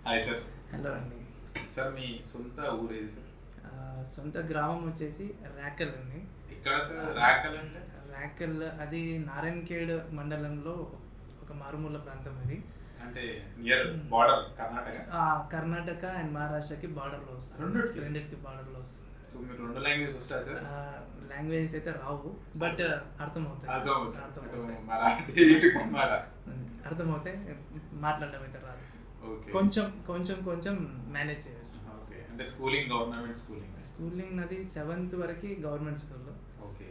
Hi sir. Hello అండి. Sir మీ సొంత ఊరేది sir? సొంత గ్రామం వచ్చేసి ర్యాకల్ అండి. ఎక్కడ సార్ రాకల్ అంటే? ర్యాకల్ అది నారాయణఖేడ్ మండలంలో ఒక మారుమూల ప్రాంతం అది. అంటే near border Karnataka. Karnataka and మహారాష్ట్రకి బార్డర్లో వస్తుంది. రెండింటికి బార్డర్లో వస్తుంది. సో మీరు రెండు లాంగ్వేజ్ వస్తాయి సార్? లాంగ్వేజెస్ అయితే రావు, బట్ అర్థమవుతాయి. మరాఠీ ఇటు కన్నడ అర్థమవుతాయి, మాట్లాడడం అయితే రాదు. ఓకే. కొంచెం కొంచెం కొంచెం మేనేజ్ చేయవచ్చు. ఓకే. అంటే స్కూలింగ్ గవర్నమెంట్ స్కూలింగ్ నాది 7th వరకు గవర్నమెంట్ స్కూల్లో. ఓకే.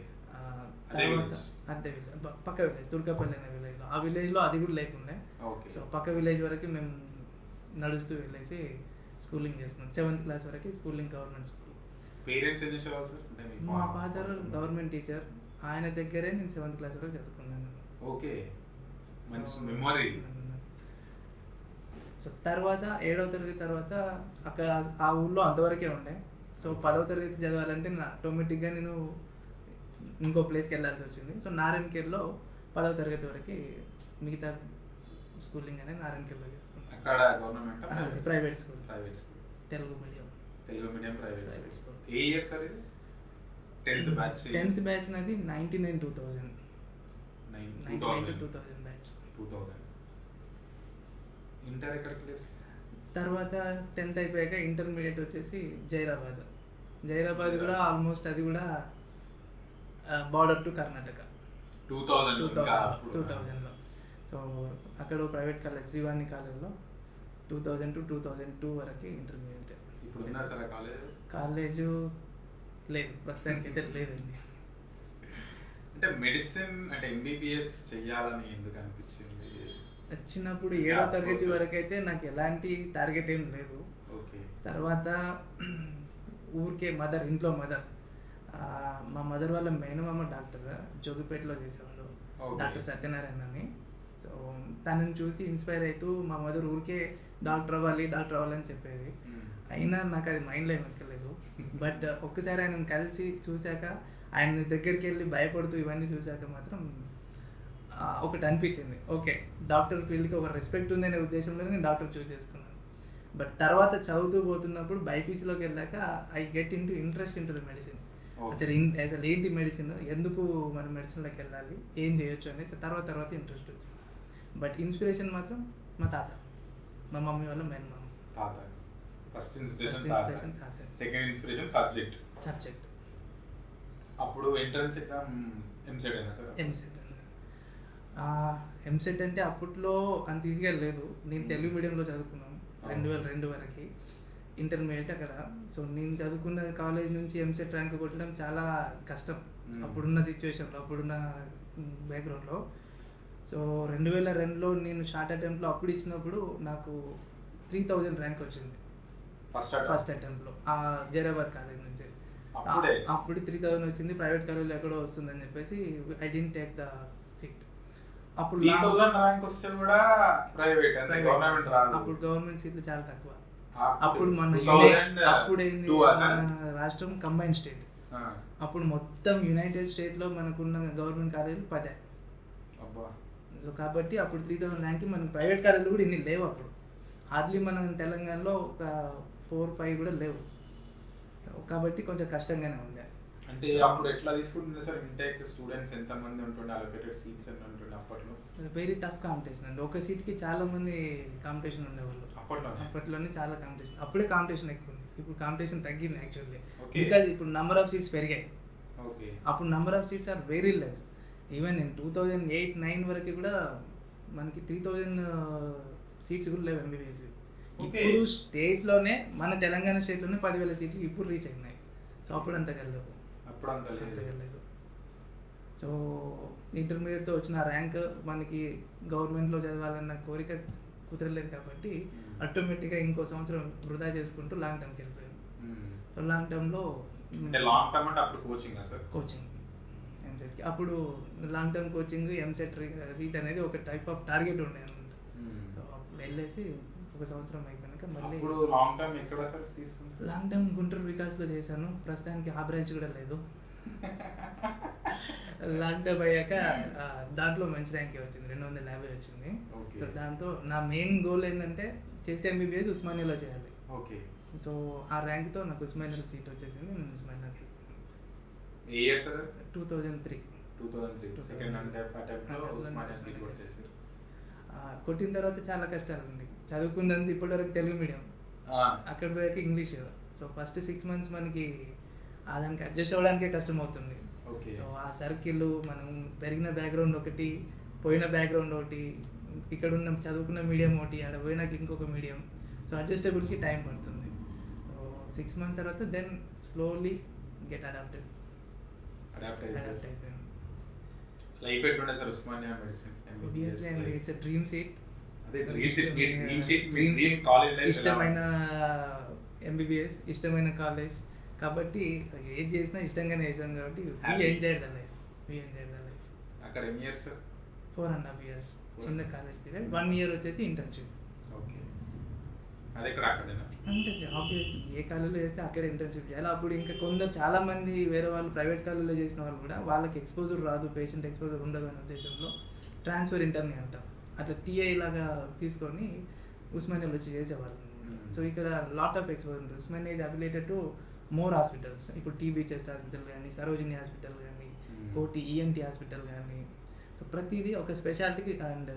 తర్వాత అదే విలేజ్, పక్క విలేజ్ దుర్గాపల్లి అనే విలేజ్లో. ఆ విలేజ్లో అది కూడా లేకుండే. ఓకే. సో పక్క విలేజ్ వరకు మేము నడుస్తూ వెళ్ళేసి స్కూలింగ్ చేసుకున్నాం. 7th క్లాస్ వరకు స్కూలింగ్ గవర్నమెంట్ స్కూల్. పేరెంట్స్ ఏం చేసేవాళ్ళు సార్? మా ఫాదర్ గవర్నమెంట్ టీచర్, ఆయన దగ్గరే నేను 7th క్లాస్ వరకు చదువుకున్నాను. ఓకే. మంచి మెమరీ. సో తర్వాత 7వ తరగతి తర్వాత అక్కడ ఆ ఊళ్ళో అంతవరకే ఉండే. సో 10వ తరగతి చదవాలంటే ఆటోమేటిక్గా నేను ఇంకో ప్లేస్కి వెళ్ళాల్సి వచ్చింది. సో నారాయణఖేడ్లో 10వ తరగతి వరకు మిగతా స్కూలింగ్ అనేది నారాయణఖేడ్లో చేసుకున్నాను. అక్కడ government private school. Telugu medium private school. ఏ ఇయర్ సార్ ఇది? 10th బ్యాచ్ నాది 99-2000 బ్యాచ్. 2000. ఇంటర్ ఎక్కడికి లేదు? తర్వాత 10th అయిపోయాక ఇంటర్మీడియట్ వచ్చేసి జైరాబాద్ కూడా ఆల్మోస్ట్ అది కూడా బార్డర్ టు కర్ణాటక. 2000లో. సో అక్కడ ప్రైవేట్ కాలేజ్ శ్రీవాణి కాలేజ్లో 2000-2002 వరకు ఇంటర్మీడియట్. ఇప్పుడు ఉందా సార్ కాలేజు? లేదు, ప్రస్తుతానికి అయితే లేదండి. అంటే మెడిసిన్ అంటే ఎంబీబీఎస్ చెయ్యాలని ఎందుకు అనిపించింది? చిన్నప్పుడు 7వ తరగతి వరకు అయితే నాకు ఎలాంటి టార్గెట్ ఏం లేదు. తర్వాత ఊరికే ఇంట్లో మదర్, మా మదర్ వాళ్ళ మేనమామ డాక్టర్ జోగిపేటలో చేసేవాళ్ళు, డాక్టర్ సత్యనారాయణ అని. సో తనని చూసి ఇన్స్పైర్ అవుతూ మా మదర్ ఊరికే డాక్టర్ అవ్వాలని చెప్పేది. అయినా నాకు అది మైండ్లో ఏం ఎక్కలేదు. బట్ ఒక్కసారి ఆయన కలిసి చూశాక, ఆయన దగ్గరికి వెళ్ళి భయపడుతూ ఇవన్నీ చూశాక మాత్రం ఒకటి అనిపించింది, ఓకే డాక్టర్ ఫీల్డ్కి ఒక రెస్పెక్ట్ ఉందనే ఉద్దేశంలో నేను డాక్టర్ చూస్ చేసుకున్నాను. బట్ తర్వాత చదువుతూ పోతున్నప్పుడు బైపీసీలోకి వెళ్ళాక I get interest in to the medicine. అసలు ఏంటి మెడిసిన్, ఎందుకు మనం మెడిసిన్లోకి వెళ్ళాలి, ఏం చేయొచ్చు అనేది తర్వాత ఇంట్రెస్ట్ వచ్చింది. బట్ ఇన్స్పిరేషన్ మాత్రం మా తాత, మా మమ్మీ వాళ్ళ మేనమామ. ఫస్ట్ ఇన్స్పిరేషన్ తాత, సెకండ్ ఇన్స్పిరేషన్ సబ్జెక్ట్. అప్పుడు ఎంట్రన్స్ ఎగ్జామ్ ఎంసెట్ అయినా సార్? ఎంసెట్ అంటే అప్పట్లో అంత ఈజీగా లేదు. నేను తెలుగు మీడియంలో చదువుకున్నాను 2002 వరకు ఇంటర్మీడియట్ అక్కడ. సో నేను చదువుకున్న కాలేజ్ నుంచి ఎంసెట్ ర్యాంక్ కొట్టడం చాలా కష్టం అప్పుడున్న సిచ్యువేషన్లో, అప్పుడున్న బ్యాక్గ్రౌండ్లో. సో 2002లో నేను షార్ట్ అటెంప్ట్లో అప్పుడు ఇచ్చినప్పుడు నాకు 3000 ర్యాంక్ వచ్చింది ఫస్ట్ అటెంప్ట్లో జైరాబాద్ కాలేజ్ నుంచి. అప్పుడు 3000 వచ్చింది. ప్రైవేట్ కాలేజ్లో ఎక్కడో వస్తుందని చెప్పేసి I didn't take the seat. అప్పుడు 3000 ర్యాంక్ వస్తే కూడా ప్రైవేట్, అప్పుడు గవర్నమెంట్ సీట్లు చాలా తక్కువ. అప్పుడు అప్పుడైంది మన రాష్ట్రం కంబైన్ స్టేట్. అప్పుడు మొత్తం యునైటెడ్ స్టేట్లో మనకున్న గవర్నమెంట్ కాలేజీలు 10. సో కాబట్టి అప్పుడు 3000 ర్యాంక్కి మనకు ప్రైవేట్ కాలేజీలు కూడా ఇన్ని లేవు. అప్పుడు హార్డ్లీ మన తెలంగాణలో ఒక 4-5 కూడా లేవు. కాబట్టి కొంచెం కష్టంగానే ఉండే. అంటే అప్పుడు ఎట్లా తీసుకుంటుండే సార్ ఇంటేక్? స్టూడెంట్స్ ఎంతమంది ఉంటుండే? అలొకేటెడ్ సీట్స్ ఎన్ని ఉంటుండే అప్పట్లో? వెరీ టఫ్ కాంపిటీషన్ అండి. ఒక సీట్కి చాలా మంది కాంపిటీషన్ ఉండేవాళ్ళు అప్పట్లోనే. చాలా కాంపిటీషన్, అప్పుడే కాంపిటీషన్ ఎక్కువ ఉంది. ఇప్పుడు కాంపిటీషన్ తగ్గింది యాక్చువల్లీ, బికాజ్ ఇప్పుడు నెంబర్ ఆఫ్ సీట్స్ పెరిగాయి. అప్పుడు number of seats are very less. Even నేను 2008-9 వరకు కూడా మనకి 3000 సీట్స్ కూడా లేవు ఎంబీబీఎస్. ఇప్పుడు స్టేట్లోనే, మన తెలంగాణ స్టేట్లోనే 10,000 సీట్లు ఇప్పుడు రీచ్ అయినాయి. సో అప్పుడు అంతగా లేవు. సో ఇంటర్మీడియట్తో వచ్చిన ర్యాంక్ మనకి గవర్నమెంట్లో చదవాలన్న కోరిక కుదరలేదు కాబట్టి ఆటోమేటిక్గా ఇంకో సంవత్సరం వృధా చేసుకుంటూ లాంగ్ టర్మ్కి వెళ్ళిపోయాం. సో లాంగ్ టర్మ్లో కోచింగ్ ఎంసెట్కి. అప్పుడు long term coaching EAMCET seat అనేది ఒక టైప్ ఆఫ్ టార్గెట్ ఉండే అనమాట. సో అప్పుడు వెళ్ళేసి ఒక సంవత్సరం అయిపోయాక మళ్ళీ లాంగ్ టర్మ్ గుంటూరు వికాస్లో చేశాను. ప్రస్తుతానికి ఆ బ్రాంచ్ కూడా లేదు. లాక్డౌన్ అయ్యాక దాంట్లో మంచి ర్యాంకే వచ్చింది, 250 వచ్చింది. సో దాంతో నా మెయిన్ గోల్ ఏంటంటే చేసే ఎంబీబీఎస్ ఉస్మానియాలో చేయాలి. ఓకే. సో ఆ ర్యాంక్తో నాకు ఉస్మానియాలో సీట్ వచ్చేసింది. నేను ఉస్మానియాకి ఏ ఇయర్ సార్? 2003. సెకండ్ అటెంప్ట్లో ఉస్మానియా సీట్ కొట్టేసి. కొట్టిన తర్వాత చాలా కష్టాలు ఉంది. చదువుకున్నంత ఇప్పటివరకు తెలుగు మీడియం, అక్కడ పోయాక ఇంగ్లీష్. సో ఫస్ట్ 6 months మనకి దానికి అడ్జస్ట్ అవ్వడానికే కష్టం అవుతుంది. సో ఆ సర్కిల్, మనం పెరిగిన బ్యాక్గ్రౌండ్ ఒకటి, పోయిన బ్యాక్గ్రౌండ్ ఒకటి, ఇక్కడ ఉన్న చదువుకున్న మీడియం ఒకటి, అక్కడ పోయినాక ఇంకొక మీడియం. సో అడ్జస్టబుల్కి టైం పడుతుంది. సో 6 months తర్వాత దెన్ స్లోలీ గెట్ అడాప్ట్ అయిపోయాను. లైఫ్ ఎట్లుండే sir Osmania medicine? It's dream seat. ఇష్టమైన ఎంబీబీఎస్, ఇష్టమైన కాలేజ్ కాబట్టి ఏది చేసినా ఇష్టంగానే చేసాం కాబట్టి we enjoyed the life. అక్కడ ఎన్ని years? 4.5 years in the college period. 1 year వచ్చేసి ఇంటర్న్షిప్. ఓకే. అది ఎక్కడ? అక్కడేనా? అంటే ఆబ్వియస్లీ ఏ కాలేజీలో చేస్తే అక్కడ ఇంటర్న్షిప్ చేయాలి. అప్పుడు ఇంకా కొందరు చాలామంది వేరే వాళ్ళు ప్రైవేట్ కాలేజీలో చేసిన వాళ్ళు కూడా వాళ్ళకి ఎక్స్పోజర్ రాదు, పేషెంట్ ఎక్స్పోజర్ ఉండదు అనే ఉద్దేశంలో ట్రాన్స్ఫర్ ఇంటర్ని అంటాం, అట్లా టీఐ లాగా తీసుకొని ఉస్మానియాలో వచ్చి చేసేవాళ్ళు. సో ఇక్కడ లాట్ ఆఫ్ ఎక్స్పోజర్ ఉంటుంది. Osmania is affiliated to more hospitals. ఇప్పుడు టీబీ చెస్ట్ హాస్పిటల్ కానీ, సరోజిని హాస్పిటల్ కానీ, కోటి ఈఎన్టీ హాస్పిటల్ కానీ. సో ప్రతిదీ ఒక స్పెషాలిటీకి. అండ్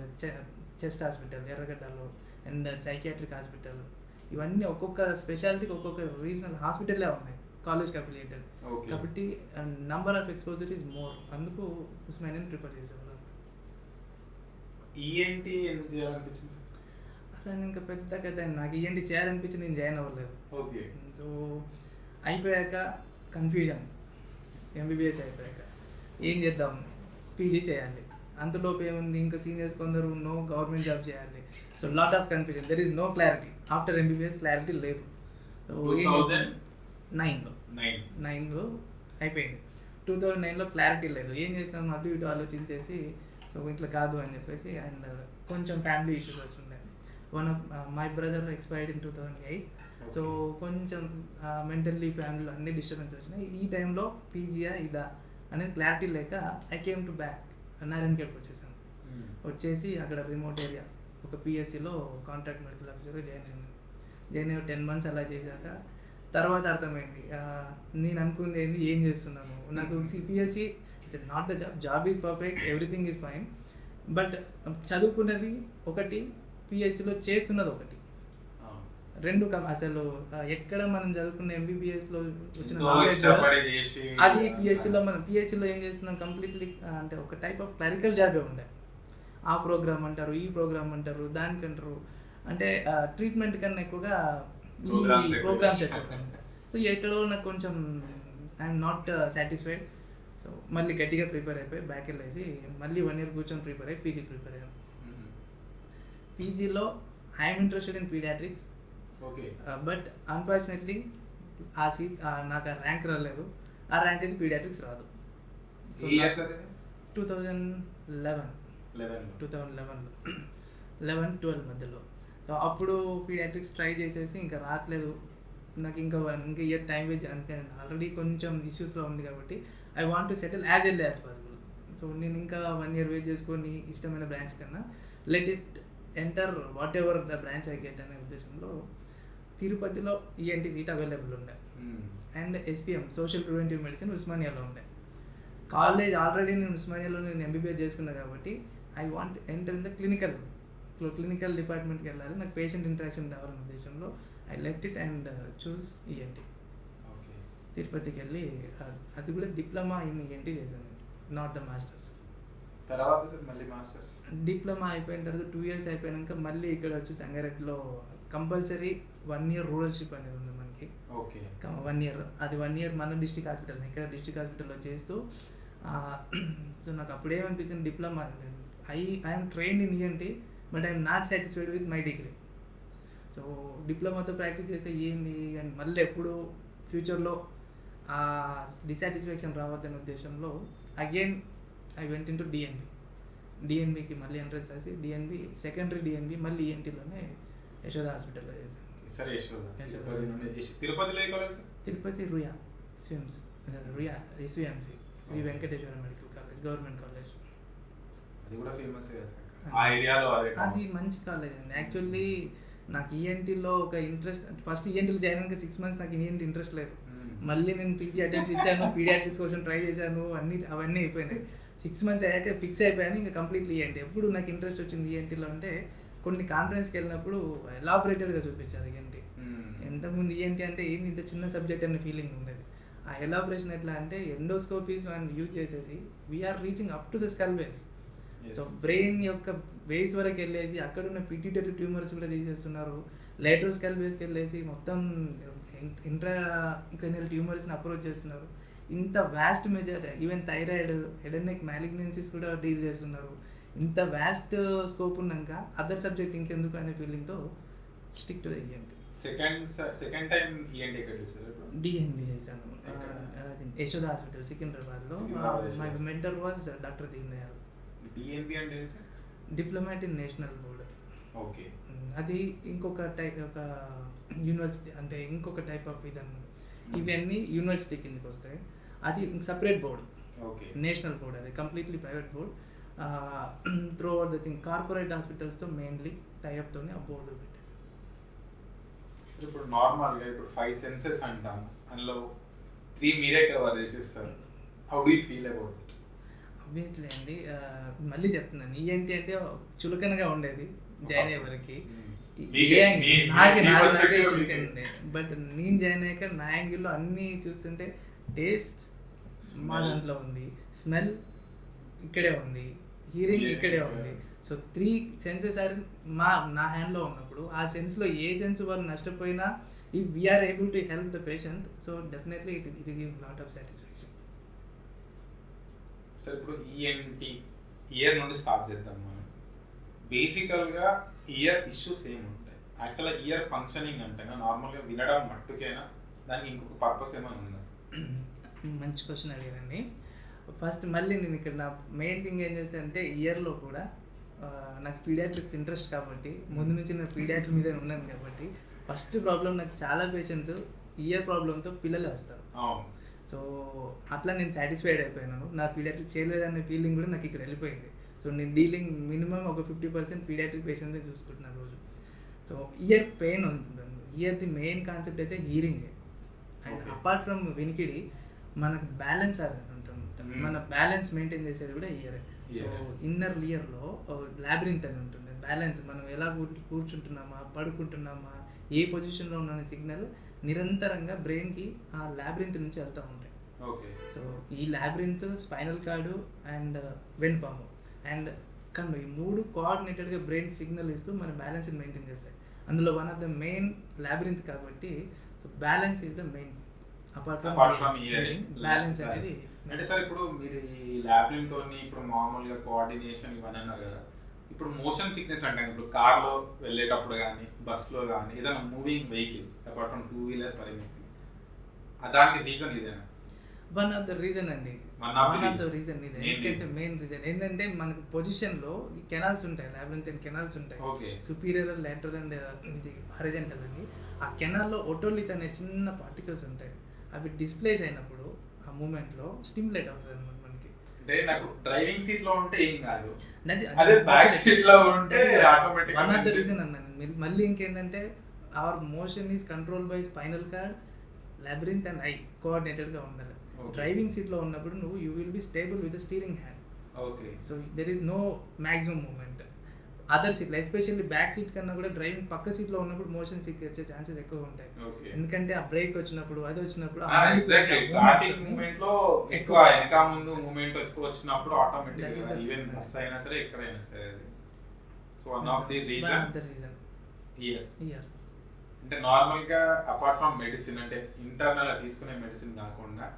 చెస్ట్ హాస్పిటల్ ఎర్రగడ్డలో, అండ్ సైకియాట్రిక్ హాస్పిటల్, ఇవన్నీ ఒక్కొక్క స్పెషాలిటీకి ఒక్కొక్క రీజనల్ హాస్పిటల్లే ఉన్నాయి కాలేజ్కి అఫిలియేటెడ్. కాబట్టి number of exposure is more. అందుకు ఉస్మానియాని ప్రిఫర్ చేసేవాళ్ళం. ఈఎన్టీ ఎందుకు చేయాలనిపించింది? అతను ఇంకా పెద్ద కథ. నాకు ఈఎన్టీ చేయాలనిపించి నేను జాయిన్ అవ్వలేదు. ఓకే. సో అయిపోయాక కన్ఫ్యూజన్. ఎంబీబీఎస్ అయిపోయాక ఏం చేద్దాం, పీజీ చేయాలి. అంతలోపు ఏముంది, ఇంకా సీనియర్స్ కొందరు నో గవర్నమెంట్ జాబ్ చేయాలి. So lot of confusion. There is no clarity. After MBBS clarity లేదు. 2009లో అయిపోయింది. 2009లో క్లారిటీ లేదు. ఏం చేస్తాం, అటు ఇటు ఆలోచించేసి సో ఇట్లా కాదు అని చెప్పేసి. అండ్ కొంచెం ఫ్యామిలీ ఇష్యూస్ వచ్చిండే. One of my brother expired in 2008. So కొంచెం మెంటల్లీ ఫ్యామిలీలో అన్ని డిస్టర్బెన్స్ వచ్చినాయి. ఈ టైంలో పీజీయా ఇదా అనేది క్లారిటీ లేక ఐ కేమ్ టు బ్యాక్ నారాయణఖేడ్కి వచ్చేసాను. వచ్చేసి అక్కడ రిమోట్ ఏరియా ఒక పిఎస్సిలో కాంట్రాక్ట్ మెడికల్ ఆఫీసర్గా జాయిన్ అయ్యి 10 months అలా చేశాక తర్వాత అర్థమైంది నేను అనుకుంది ఏంది, ఏం చేస్తున్నాము. నాకు PSC it's not the job is perfect, everything is fine. But చదువుకున్నది ఒకటి, పిఎస్సిలో చేస్తున్నది ఒకటి, రెండు అసలు ఎక్కడ మనం చదువుకున్న ఎంబీబీఎస్లో వచ్చిన నాలెడ్జ్ అది పిఎస్సిలో మనం పిఎస్సిలో ఏం చేస్తున్నాం కంప్లీట్లీ అంటే ఒక టైప్ ఆఫ్ క్లరికల్ జాబే ఉండే. ఆ ప్రోగ్రామ్ అంటారు, ఈ ప్రోగ్రామ్ అంటారు, దానికంటారు. అంటే ట్రీట్మెంట్ కన్నా ఎక్కువగా ఈ ప్రోగ్రామ్స్ ఎక్కువ. సో ఎక్కడో నాకు కొంచెం ఐఎమ్ నాట్ సాటిస్ఫైడ్. సో మళ్ళీ గట్టిగా ప్రిపేర్ అయిపోయి బ్యాక్ వెళ్ళేసి మళ్ళీ 1 year కూర్చొని ప్రిపేర్ అయ్యి పీజీ ప్రిపేర్ అయ్యాను. పీజీలో I'm interested in pediatrics. But unfortunately ఆ సీట్ నాకు ఆ ర్యాంక్ రాలేదు. ఆ ర్యాంక్ అయితే పీడియాట్రిక్స్ రాదు. 2011 మధ్యలో. సో అప్పుడు పీడియాట్రిక్స్ ట్రై చేసేసి ఇంకా రావట్లేదు. నాకు ఇంకా ఇయర్ టైం వేస్ట్. అందుకే ఆల్రెడీ కొంచెం ఇష్యూస్లో ఉంది కాబట్టి I want to settle as early as possible. So నేను ఇంకా 1 year వెయిట్ చేసుకొని ఇష్టమైన బ్రాంచ్ కన్నా let it enter whatever the branch I get అనే ఉద్దేశంలో తిరుపతిలో ఈఎన్టీ సీట్ అవైలబుల్ ఉండే. And SPM social preventive medicine ఉస్మానియాలో ఉండే. కాలేజ్ ఆల్రెడీ నేను ఉస్మానియాలో నేను ఎంబీబీఎస్ చేసుకున్నా కాబట్టి I want enter in the clinical డిపార్ట్మెంట్కి వెళ్ళాలి, నాకు పేషెంట్ ఇంటరాక్షన్ కావాలనే ఉద్దేశంలో I left it and choose ENT. తిరుపతికి వెళ్ళి అది కూడా డిప్లొమా ఇన్ ఈఎన్టీ చేశాను, నాట్ ద మాస్టర్స్. తర్వాత మళ్ళీ మాస్టర్స్ డిప్లొమా అయిపోయిన తర్వాత 2 years అయిపోయాక మళ్ళీ ఇక్కడ వచ్చి సంగారెడ్డిలో కంపల్సరీ 1 year రూరల్షిప్ అనేది ఉంది మనకి. 1 year అది 1 year మన డిస్ట్రిక్ట్ హాస్పిటల్, ఇక్కడ డిస్ట్రిక్ట్ హాస్పిటల్లో చేస్తూ. సో నాకు అప్పుడేమనిపించింది, diploma I'm trained in ENT but I'm not satisfied with my degree. So డిప్లొమాతో ప్రాక్టీస్ చేస్తే ఏంది అని మళ్ళీ ఎప్పుడు ఫ్యూచర్లో డిసాటిస్ఫాక్షన్ రావద్దనే ఉద్దేశంలో again I went into డిఎన్బికి మళ్ళీ ఎంట్రన్స్ రాసి డిఎన్బి సెకండరీ డిఎన్బి మళ్ళీ ఈఎన్టీలోనే యశోద హాస్పిటల్లో చేశాను. Tirupati Ruya Ruya SVMC. Sri Venkateswara medical college, government college. అది కూడా ఫేమస్ ఆ ఏరియాలో. అది మంచి కాలేజ్ అండి. యాక్చువల్లీ నాకు ఈఎన్టీలో ఒక ఇంట్రెస్ట్, ఫస్ట్ ఈఎన్టీలో జాయిన్ అయినాక 6 months నాకు ఈఎన్టీ ఇంట్రెస్ట్ లేదు. మళ్ళీ నేను పీజీ అటెంప్ట్స్ ఇచ్చాను, పీడియాట్రిక్స్ కోసం ట్రై చేశాను, అవన్నీ అయిపోయినాయి. 6 months అయ్యాక ఫిక్స్ అయిపోయాను ఇంకా కంప్లీట్లీ ఈఎన్టీ. ఎప్పుడు నాకు ఇంట్రెస్ట్ వచ్చింది ఈఎన్టీలో అంటే కొన్ని కాన్ఫరెన్స్కి వెళ్ళినప్పుడు ఎలాబొరేటెడ్గా చూపించారు ఈఎన్టీ. ఎంతకుముందు ఈఎన్టీ అంటే ఏంది ఇంత చిన్న సబ్జెక్ట్ అనే ఫీలింగ్ ఉండేది. ఆ ఎలాబొరేషన్ ఎట్లా అంటే ఎండోస్కోపీస్ మనం యూజ్ చేసేసి we're reaching up to the skull base. So brain యొక్క బేస్ వరకు వెళ్ళేసి అక్కడ ఉన్న పిట్యూటరీ ట్యూమర్స్ కూడా తీసేస్తున్నారు, లేటరల్ స్కల్ బేస్కి వెళ్ళేసి మొత్తం ఇంట్రా క్రెనియల్ ట్యూమర్స్ని అప్రోచ్ చేస్తున్నారు. ఇంత vast measure, even thyroid, head and neck malignancies కూడా డీల్ చేస్తున్నారు. ఇంత వ్యాస్ట్ స్కోప్ ఉన్నాక అదర్ సబ్జెక్ట్ ఇంకెందుకు అనే ఫీలింగ్తో stick to the ENT. Second time ENT ఎక్కడ చూసారు? డిఎన్బి చేశాను, యశోద హాస్పిటల్ సికింద్రాబాద్లో. My mentor was doctor Deen Dayal. DNB అంటే diplomat in national board. Okay. అది ఇంకొక టైప్, ఒక యూనివర్సిటీ అంటే ఇంకొక టైప్ ఆఫ్ ఇదన్నమాట. ఇవన్నీ యూనివర్సిటీ కిందకి వస్తాయి. అది సపరేట్ బోర్డు, నేషనల్ బోర్డ్, అది completely private board. Throughout the thing corporate హాస్పిటల్స్తో మెయిన్లీ టైఅప్తో ఆ బోర్డు పెట్టేసి. ఇప్పుడు నార్మల్గా ఇప్పుడు 5 సెన్సెస్ అంటాము, అందులో 3 మీరే కవర్ చేసేస్తారు. How do you feel about it? Obviously అండి, మళ్ళీ చెప్తున్నాను, ఏంటి అంటే చులకనగా ఉండేది జాయిన్ అయ్యే వరకు. బట్ నేను జాయిన్ అయ్యాక నా యాంగిల్లో అన్నీ చూస్తుంటే టేస్ట్ మా దాంట్లో ఉంది, స్మెల్ ఇక్కడే ఉంది, హీరింగ్ ఇక్కడే ఉంది. సో 3 సెన్సెస్ ఆర్ నా హ్యాండ్లో ఉన్నప్పుడు ఆ సెన్స్లో ఏ సెన్స్ వాళ్ళు నష్టపోయినా if we're able to help the patient, so definitely it give lot of satisfaction. Sir ఇప్పుడు ఈఎన్టీ ఇయర్ నుండి స్టార్ట్ చేద్దాం మనం. బేసికల్గా ఇయర్ ఇష్యూస్ ఏమి ఉంటాయి? యాక్చువల్గా ఇయర్ ఫంక్షనింగ్ అంటే నార్మల్గా వినడం మట్టుకేనా, దానికి ఇంకొక పర్పస్ ఏమైనా ఉందా? మంచి క్వశ్చన్ అడిగానండి. ఫస్ట్ మళ్ళీ నేను ఇక్కడ నా మెయిన్ థింగ్ ఏం చేస్తాను అంటే ఇయర్లో కూడా నాకు పీడియాట్రిక్స్ ఇంట్రెస్ట్ కాబట్టి, ముందు నుంచి నేను పీడియాట్రిక్ మీదే ఉన్నాను కాబట్టి, ఫస్ట్ ప్రాబ్లం నాకు చాలా పేషెంట్స్ ఇయర్ ప్రాబ్లంతో పిల్లలే వస్తారు. సో అట్లా నేను సాటిస్ఫైడ్ అయిపోయినాను. నా పీడియాట్రిక్ చేయలేదనే ఫీలింగ్ కూడా నాకు ఇక్కడ వెళ్ళిపోయింది. సో నేను డీలింగ్ మినిమం ఒక 50% పీడియాట్రిక్ పేషెంట్నే చూసుకుంటున్నాను రోజు. సో ఇయర్ పెయిన్ ఉంటుందండి. ఇయర్ది మెయిన్ కాన్సెప్ట్ అయితే హీరింగే. అండ్ అపార్ట్ ఫ్రమ్ వినికిడి మనకు బ్యాలెన్స్ ఉంటుంది, మన బ్యాలెన్స్ మెయింటైన్ చేసేది కూడా ఇయరే. సో ఇన్నర్ ఇయర్లో లాబ్రింత్ అని ఉంటుంది. బ్యాలెన్స్ మనం ఎలా కూర్చుంటున్నామా, పడుకుంటున్నామా, ఏ పొజిషన్లో ఉన్న సిగ్నల్ నిరంతరంగా బ్రెయిన్కి ఆ లాబ్రింత్ నుంచి వెళ్తూ ఉంటాయి. సో ఈ లాబ్రింత్, స్పైనల్ కార్డు అండ్ వెన్పాము అండ్ కన్ను, ఈ 3 కోఆర్డినేటెడ్గా బ్రెయిన్కి సిగ్నల్ ఇస్తూ మన బ్యాలెన్స్ని మెయింటైన్ చేస్తాయి. అందులో వన్ ఆఫ్ ద మెయిన్ లాబ్రింత్ కాబట్టి, so balance is the main. Apart from hearing balance అనేది అంటే సార్ ఇప్పుడు మీరు ఈ లాబ్రింత్ తోని ఇప్పుడు మామూలుగా కోఆర్డినేషన్ ఇవన్నీ అన్నారు కదా, ఇప్పుడు మోషన్ సిక్నెస్ అంటే ఇప్పుడు కార్లో వెళ్ళేటప్పుడు కానీ, బస్లో కానీ, ఏదైనా moving vehicle apart from 2 wheelers for anything, దానికి రీజన్ ఇదేనా? వన్ ఆఫ్ ద రీజన్ అండి, వన్ ఆఫ్ ద రీజన్ ఇదే. మెయిన్ రీజన్ ఏంటంటే మనకు పొజిషన్లో ఈ కెనాల్స్ ఉంటాయి, లాబ్రింత్ కెనాల్స్ ఉంటాయి, సుపీరియర్, లాటరల్ అండ్ ఇది హారిజాంటల్ అని. ఆ కెనాల్లో ఓటోలిత్ అనే చిన్న పార్టికల్స్ ఉంటాయి. అవి డిస్ప్లేస్ అయినప్పుడు ఆ మూమెంట్లో స్టిమ్యులేట్ అవుతుంది అనమాట మనకి. అంటే నాకు డ్రైవింగ్ సీట్ లో ఉంటే ఏం కాదు, అదే బ్యాక్ సీట్ లో ఉంటే automatic. One of the reason అన్నాను. మళ్ళీ ఇంకేంటంటే our motion is control by spinal cord, labyrinth and eye కోఆర్డినేటెడ్గా ఉండాలి. డ్రైవింగ్ సీట్లో ఉన్నప్పుడు నువ్వు you will be stable with the steering hand. So there is no maximum movement. Other సీట్లో especially back seat కన్నా కూడా డ్రైవింగ్ పక్క సీట్లో ఉన్నప్పుడు మోషన్ సిక్ వచ్చే ఛాన్సెస్ ఎక్కువ ఉంటాయి. ఎందుకంటే ఆ బ్రేక్ వచ్చినప్పుడు, అది వచ్చినప్పుడు ఎక్కువ వెనక ముందు మూమెంట్ ఎక్కువ వచ్చినప్పుడు ఆటోమేటిక్గా ఈవెన్ బస్ అయినా సరే ఎక్కడైనా సరే. So one of the reason year. అంటే నార్మల్గా అపార్ట్ ఫ్రమ్ మెడిసిన్, అంటే ఇంటర్నల్ తీసుకునే మెడిసిన్ కాకుండా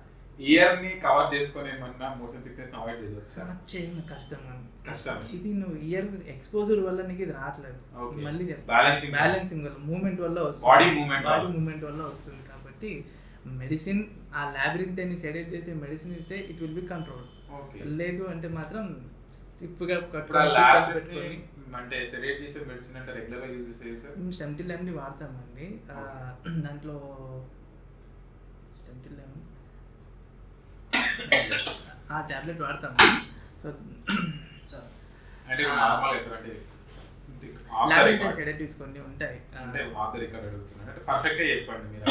ఇయర్ ని కవర్ చేసుకునే ఏమన్నా మోషన్ సిక్నెస్ అవాయిడ్ చేయవచ్చు? కష్టం. ఇది నువ్వు ఇయర్ ఎక్స్పోజర్ వల్ల నీకు ఇది రావట్లేదు. మళ్ళీ బ్యాలెన్సింగ్ వల్ల, మూమెంట్ వల్ల వస్తుంది, బాడీ మూమెంట్ వల్ల వస్తుంది. కాబట్టి మెడిసిన్, ఆ లాబ్రింత్ అని సెడేట్ చేసే మెడిసిన్ ఇస్తే ఇట్ విల్ బి కంట్రోల్. లేదు అంటే మాత్రం స్టిప్గా పెట్టుకొని. అంటే సెడేట్ చేసే మెడిసిన్ అంటే రెగ్యులర్గా యూజ్ చేసేది సార్? స్టెంటిల్ వాడతామండి. దాంట్లో స్టెంటిల్ ఆ టాబ్లెట్ వాడతాం. సో అంటే నార్మల్ ఎటువంటి లాబిరిథైన్ సెడేటివ్స్ కొన్ని ఉంటాయి. అంటే ఆథర్ ఇక్కడ అడుగుతున్నాను అంటే పర్ఫెక్ట్గా చెప్పండి మీరు.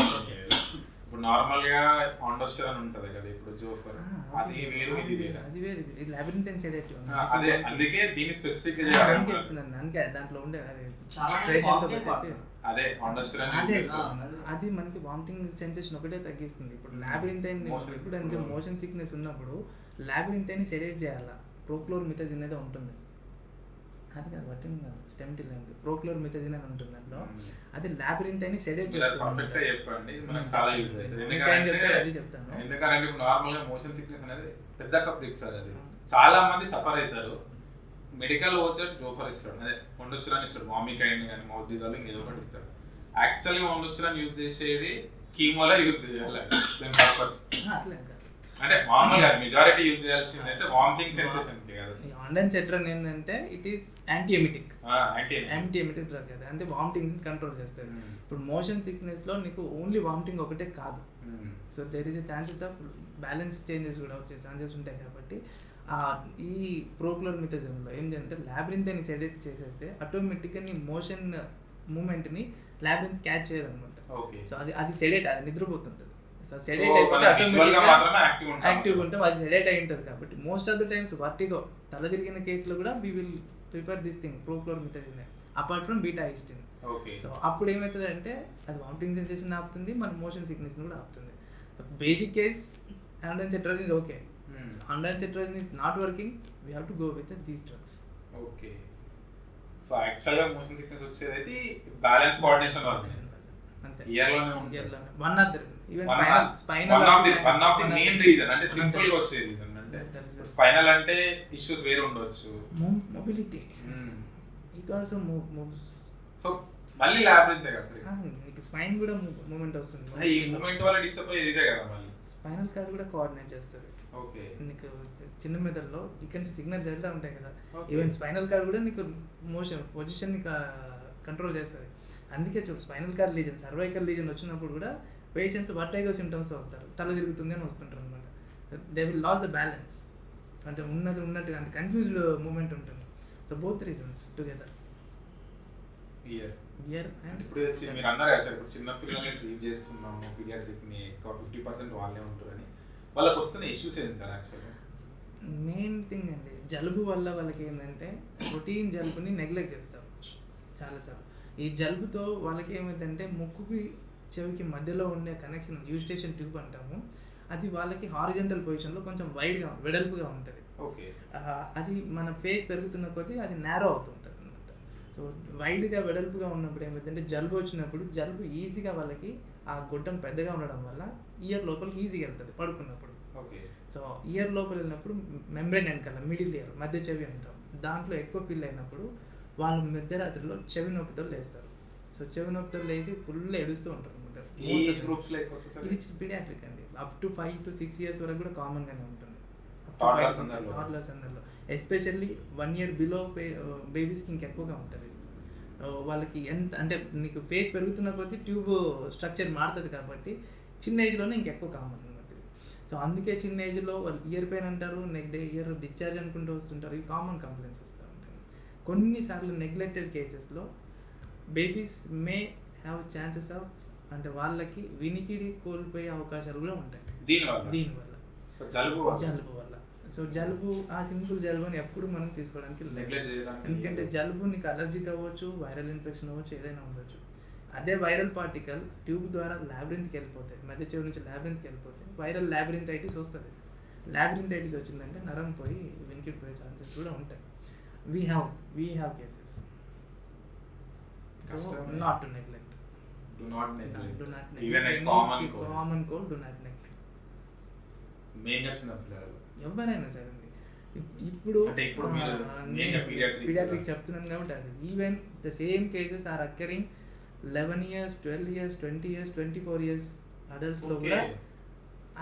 ఇప్పుడు నార్మల్ గా ఆండోస్టెరాన్ ఉంటది కదా, ఇప్పుడు జోఫర్ అది వేరు ఇది వేరు. అది వేరు, ఇది లాబిరిథైన్ సెడేటివ్. అదే అందుకే దీన్ని స్పెసిఫిక్ గా చెప్తున్నాను. అందుకే దాంట్లో ఉండే అది అదే ఆండోస్టెరాన్ అదే అది మనకి వామిటింగ్ సెన్సేషన్ ఒకటే తగ్గిస్తుంది. ఇప్పుడు లాబిరిథైన్ ఇప్పుడు అంటే మోషన్ సిక్నెస్ ఉన్నప్పుడు లాబిరిథైన్ సెడేట్ చేయాలా. ప్రోక్లోర్మిథాజిన్ అనేది ఉంటుంది, అది కాదు బట్టింగ్ స్టెమ్టిల్ అంటే ప్రోక్లోర్మిథాజిన్ అని ఉంటుంది దాంట్లో. అది లాబిరిథైన్ సెడేట్ చేస్తుంది. చెప్పండి మనకు చాలా యూజ్ అవుతుంది. ఎందుకంటే ఇప్పుడు నార్మల్ గా మోషన్ సిక్నెస్ అనేది పెద్ద సబ్జెక్ట్ సార్. అది చాలా మంది సఫర్ అవుతారు. మెడికల్ పోతే జోఫర్ ఇస్తాడు, అదే ఆండోస్టెరాన్ ఇస్తాడు, మామికైండ్ కానీ మౌత్ డిజాల్వింగ్ ఏదో ఒకటి ఇస్తాడు. యాక్చువల్గా ఆండోస్టెరాన్ యూజ్ చేసేది కీమోలో యూజ్ చేయాలి దాని పర్పస్. అంటే మామూలుగా మెజారిటీ యూజ్ చేయాల్సింది అయితే వామిటింగ్ సెన్సేషన్ కి కదా. ఆండోస్టెరాన్ ఏంటంటే ఇట్ ఈస్ యాంటీఎమిటిక్ డ్రగ్ కదా, అంటే వామిటింగ్స్ కంట్రోల్ చేస్తుంది. ఇప్పుడు మోషన్ సిక్నెస్ లో నీకు ఓన్లీ వామిటింగ్ ఒకటే కాదు. So there is a chances of balance changes కూడా వచ్చే ఛాన్సెస్ ఉంటాయి. కాబట్టి ఈ ప్రోక్లోర్మిథాజిన్లో ఏం చేయాలంటే లాబిరిథైన్ సెడేట్ చేసేస్తే ఆటోమేటిక్గా నీ మోషన్ మూమెంట్ని లాబిరిథ్ క్యాచ్ చేయదు అనమాట. సో అది సెడేట్, అది నిద్రపోతుంటుంది. సో సెడేట్ అయిపోతే యాక్టివ్ ఉంటే అది సెడేట్ అయి ఉంటుంది. కాబట్టి most of the times vertigo తల తిరిగిన కేసులో కూడా we will prefer this thing prochlorperazine apart from betahistine. So అప్పుడు ఏమవుతుంది అంటే అది వామిటింగ్ సెన్సేషన్ ఆపుతుంది, మన మోషన్ సిక్నెస్ కూడా ఆపుతుంది. Basic case ondansetron is okay. Ondansetron is not working, we have to go with these drugs. Okay. So యాక్చువల్గా motion sickness వచ్చేది అయితే బ్యాలెన్స్ కోఆర్డినేషన్ వల్ల అంతే. ఇయర్లోనే ఉంటుంది. One of the even spinal one of the main reason అంటే simple గా వచ్చే రీజన్ అంటే స్పైనల్ అంటే ఇష్యూస్ వేరే ఉండొచ్చు. Mobility it also moves. So మళ్ళీ లాబిరిథే కదా సార్, నీకు స్పైన్ కూడా మూవ్మెంట్ వస్తుంది. ఈ మూవ్మెంట్ వల్ల డిస్టర్బ్ అయ్యేది ఇదే కదా. మళ్ళీ స్పైనల్ కార్డ్ కూడా కోఆర్డినేట్ చేస్తుంది. ఓకే. నీకు చిన్న మెదడులో ఇక్కడ నుంచి సిగ్నల్ జరుగుతూ ఉంటాయి కదా, ఈవెన్ స్పైనల్ కార్డ్ కూడా నీకు మోషన్ పొజిషన్ కంట్రోల్ చేస్తుంది. అందుకే చూడు spinal cord lesion, cervical lesion వచ్చినప్పుడు కూడా పేషెంట్స్ వర్టైగో సిమ్టమ్స్ వస్తారు, తల తిరుగుతుంది అని వస్తుంటారు అనమాట. They will loss the balance, అంటే ఉన్నట్టుగా అంటే కన్ఫ్యూజ్డ్ మూమెంట్ ఉంటుంది. So both reasons together. Ear and ఇప్పుడు వచ్చి మీరు అన్నారు కదా సార్, ఇప్పుడు చిన్న పిల్లల్ని ట్రీట్ చేస్తున్నాము పీడియాట్రిక్ని, ఎక్కువ 50% వాళ్ళే ఉంటారని. వాళ్ళకి వస్తున్న ఇష్యూస్ ఏంటి సార్? యాక్చువల్గా మెయిన్ థింగ్ అండి, జలుబు వల్ల వాళ్ళకి ఏంటంటే రొటీన్ జలుబుని నెగ్లెక్ట్ చేస్తారు చాలాసార్లు. ఈ జలుబుతో వాళ్ళకి ఏమైందంటే ముక్కుకి చెవికి మధ్యలో ఉండే కనెక్షన్ యూస్టేషన్ ట్యూబ్ అంటాము, అది వాళ్ళకి హారిజెంటల్ పొజిషన్లో కొంచెం వైడ్గా వెడల్పుగా ఉంటుంది. ఓకే. అది మన ఫేస్ పెరుగుతున్న కొద్దీ అది నేరో అవుతుంటుంది అనమాట. సో వైడ్గా వెడల్పుగా ఉన్నప్పుడు ఏమైందంటే జలుబు వచ్చినప్పుడు జలుబు ఈజీగా వాళ్ళకి ఆ గొట్టం పెద్దగా ఉండడం వల్ల ఇయర్ లోపలికి ఈజీగా వెళ్తుంది పడుకున్నప్పుడు. ఓకే. సో ఇయర్ లోపల వెళ్ళినప్పుడు మెంబ్రెయిన్ వెనకాల మిడిల్ ఇయర్ మధ్య చెవి అంటాం, దాంట్లో ఎక్కువ ఫీల్ అయినప్పుడు వాళ్ళు మధ్యరాత్రిలో చెవి నొప్పితో లేస్తారు. సో చెవి నొప్పితో లేచి ఫుల్ ఏడుస్తూ ఉంటారు అనమాట. ఇది పీడియాట్రిక్ అండి, అప్ టు 5 to 6 years వరకు కూడా కామన్గానే ఉంటుంది టాడ్లర్స్ అందరిలో. ఎస్పెషల్లీ 1 year బిలో బేబీస్కి ఇంకెక్కువగా ఉంటుంది. వాళ్ళకి ఎంత అంటే నీకు ఫేస్ పెరుగుతున్న కొద్దీ ట్యూబ్ స్ట్రక్చర్ మారుతుంది కాబట్టి చిన్న ఏజ్లోనే ఇంకెక్కువ కామన్ అనమాట. సో అందుకే చిన్న ఏజ్లో వాళ్ళు ఇయర్ పెయిన్ అంటారు, నెక్స్ట్ డే ఇయర్ డిశ్చార్జ్ అనుకుంటూ వస్తుంటారు. ఇవి కామన్ కంప్లైంట్స్ వస్తూ ఉంటాయి. కొన్నిసార్లు నెగ్లెక్టెడ్ కేసెస్లో babies may have chances of అంటే వాళ్ళకి వినికిడి కోల్పోయే అవకాశాలు కూడా ఉంటాయి దీనివల్ల జలుబు వల్ల. సో జలుబు ఆ సింపుల్ జలుబుని ఎప్పుడు మనం తీసుకోవడానికి ఎందుకంటే జలుబు నీకు అలర్జిక్ అవ్వచ్చు, వైరల్ ఇన్ఫెక్షన్ అవ్వచ్చు, ఏదైనా ఉండొచ్చు. అదే వైరల్ పార్టికల్ ట్యూబ్ ద్వారా ల్యాబ్రింత్కి వెళ్ళిపోతే, మధ్య చెవి నుంచి ల్యాబ్రింత్కి వెళ్ళిపోతే వైరల్ ల్యాబ్రింథైటిస్ వస్తుంది. ల్యాబ్రింథైటిస్ వచ్చిందంటే నరం పోయి వినికిడి పోయే ఛాన్సెస్ కూడా ఉంటాయి. We have cases. Not to neglect. Do not neglect. Do not neglect. Even a common cold, do not neglect. మెయిన్గా చిన్న పిల్లలు ఎవరైనా సరే ఇప్పుడు పీడియాట్రిక్ చెప్తున్నాను కాబట్టి అది even the same cases are occurring 11 years, 12 years, 20 years, 24 years అడల్ట్స్లో కూడా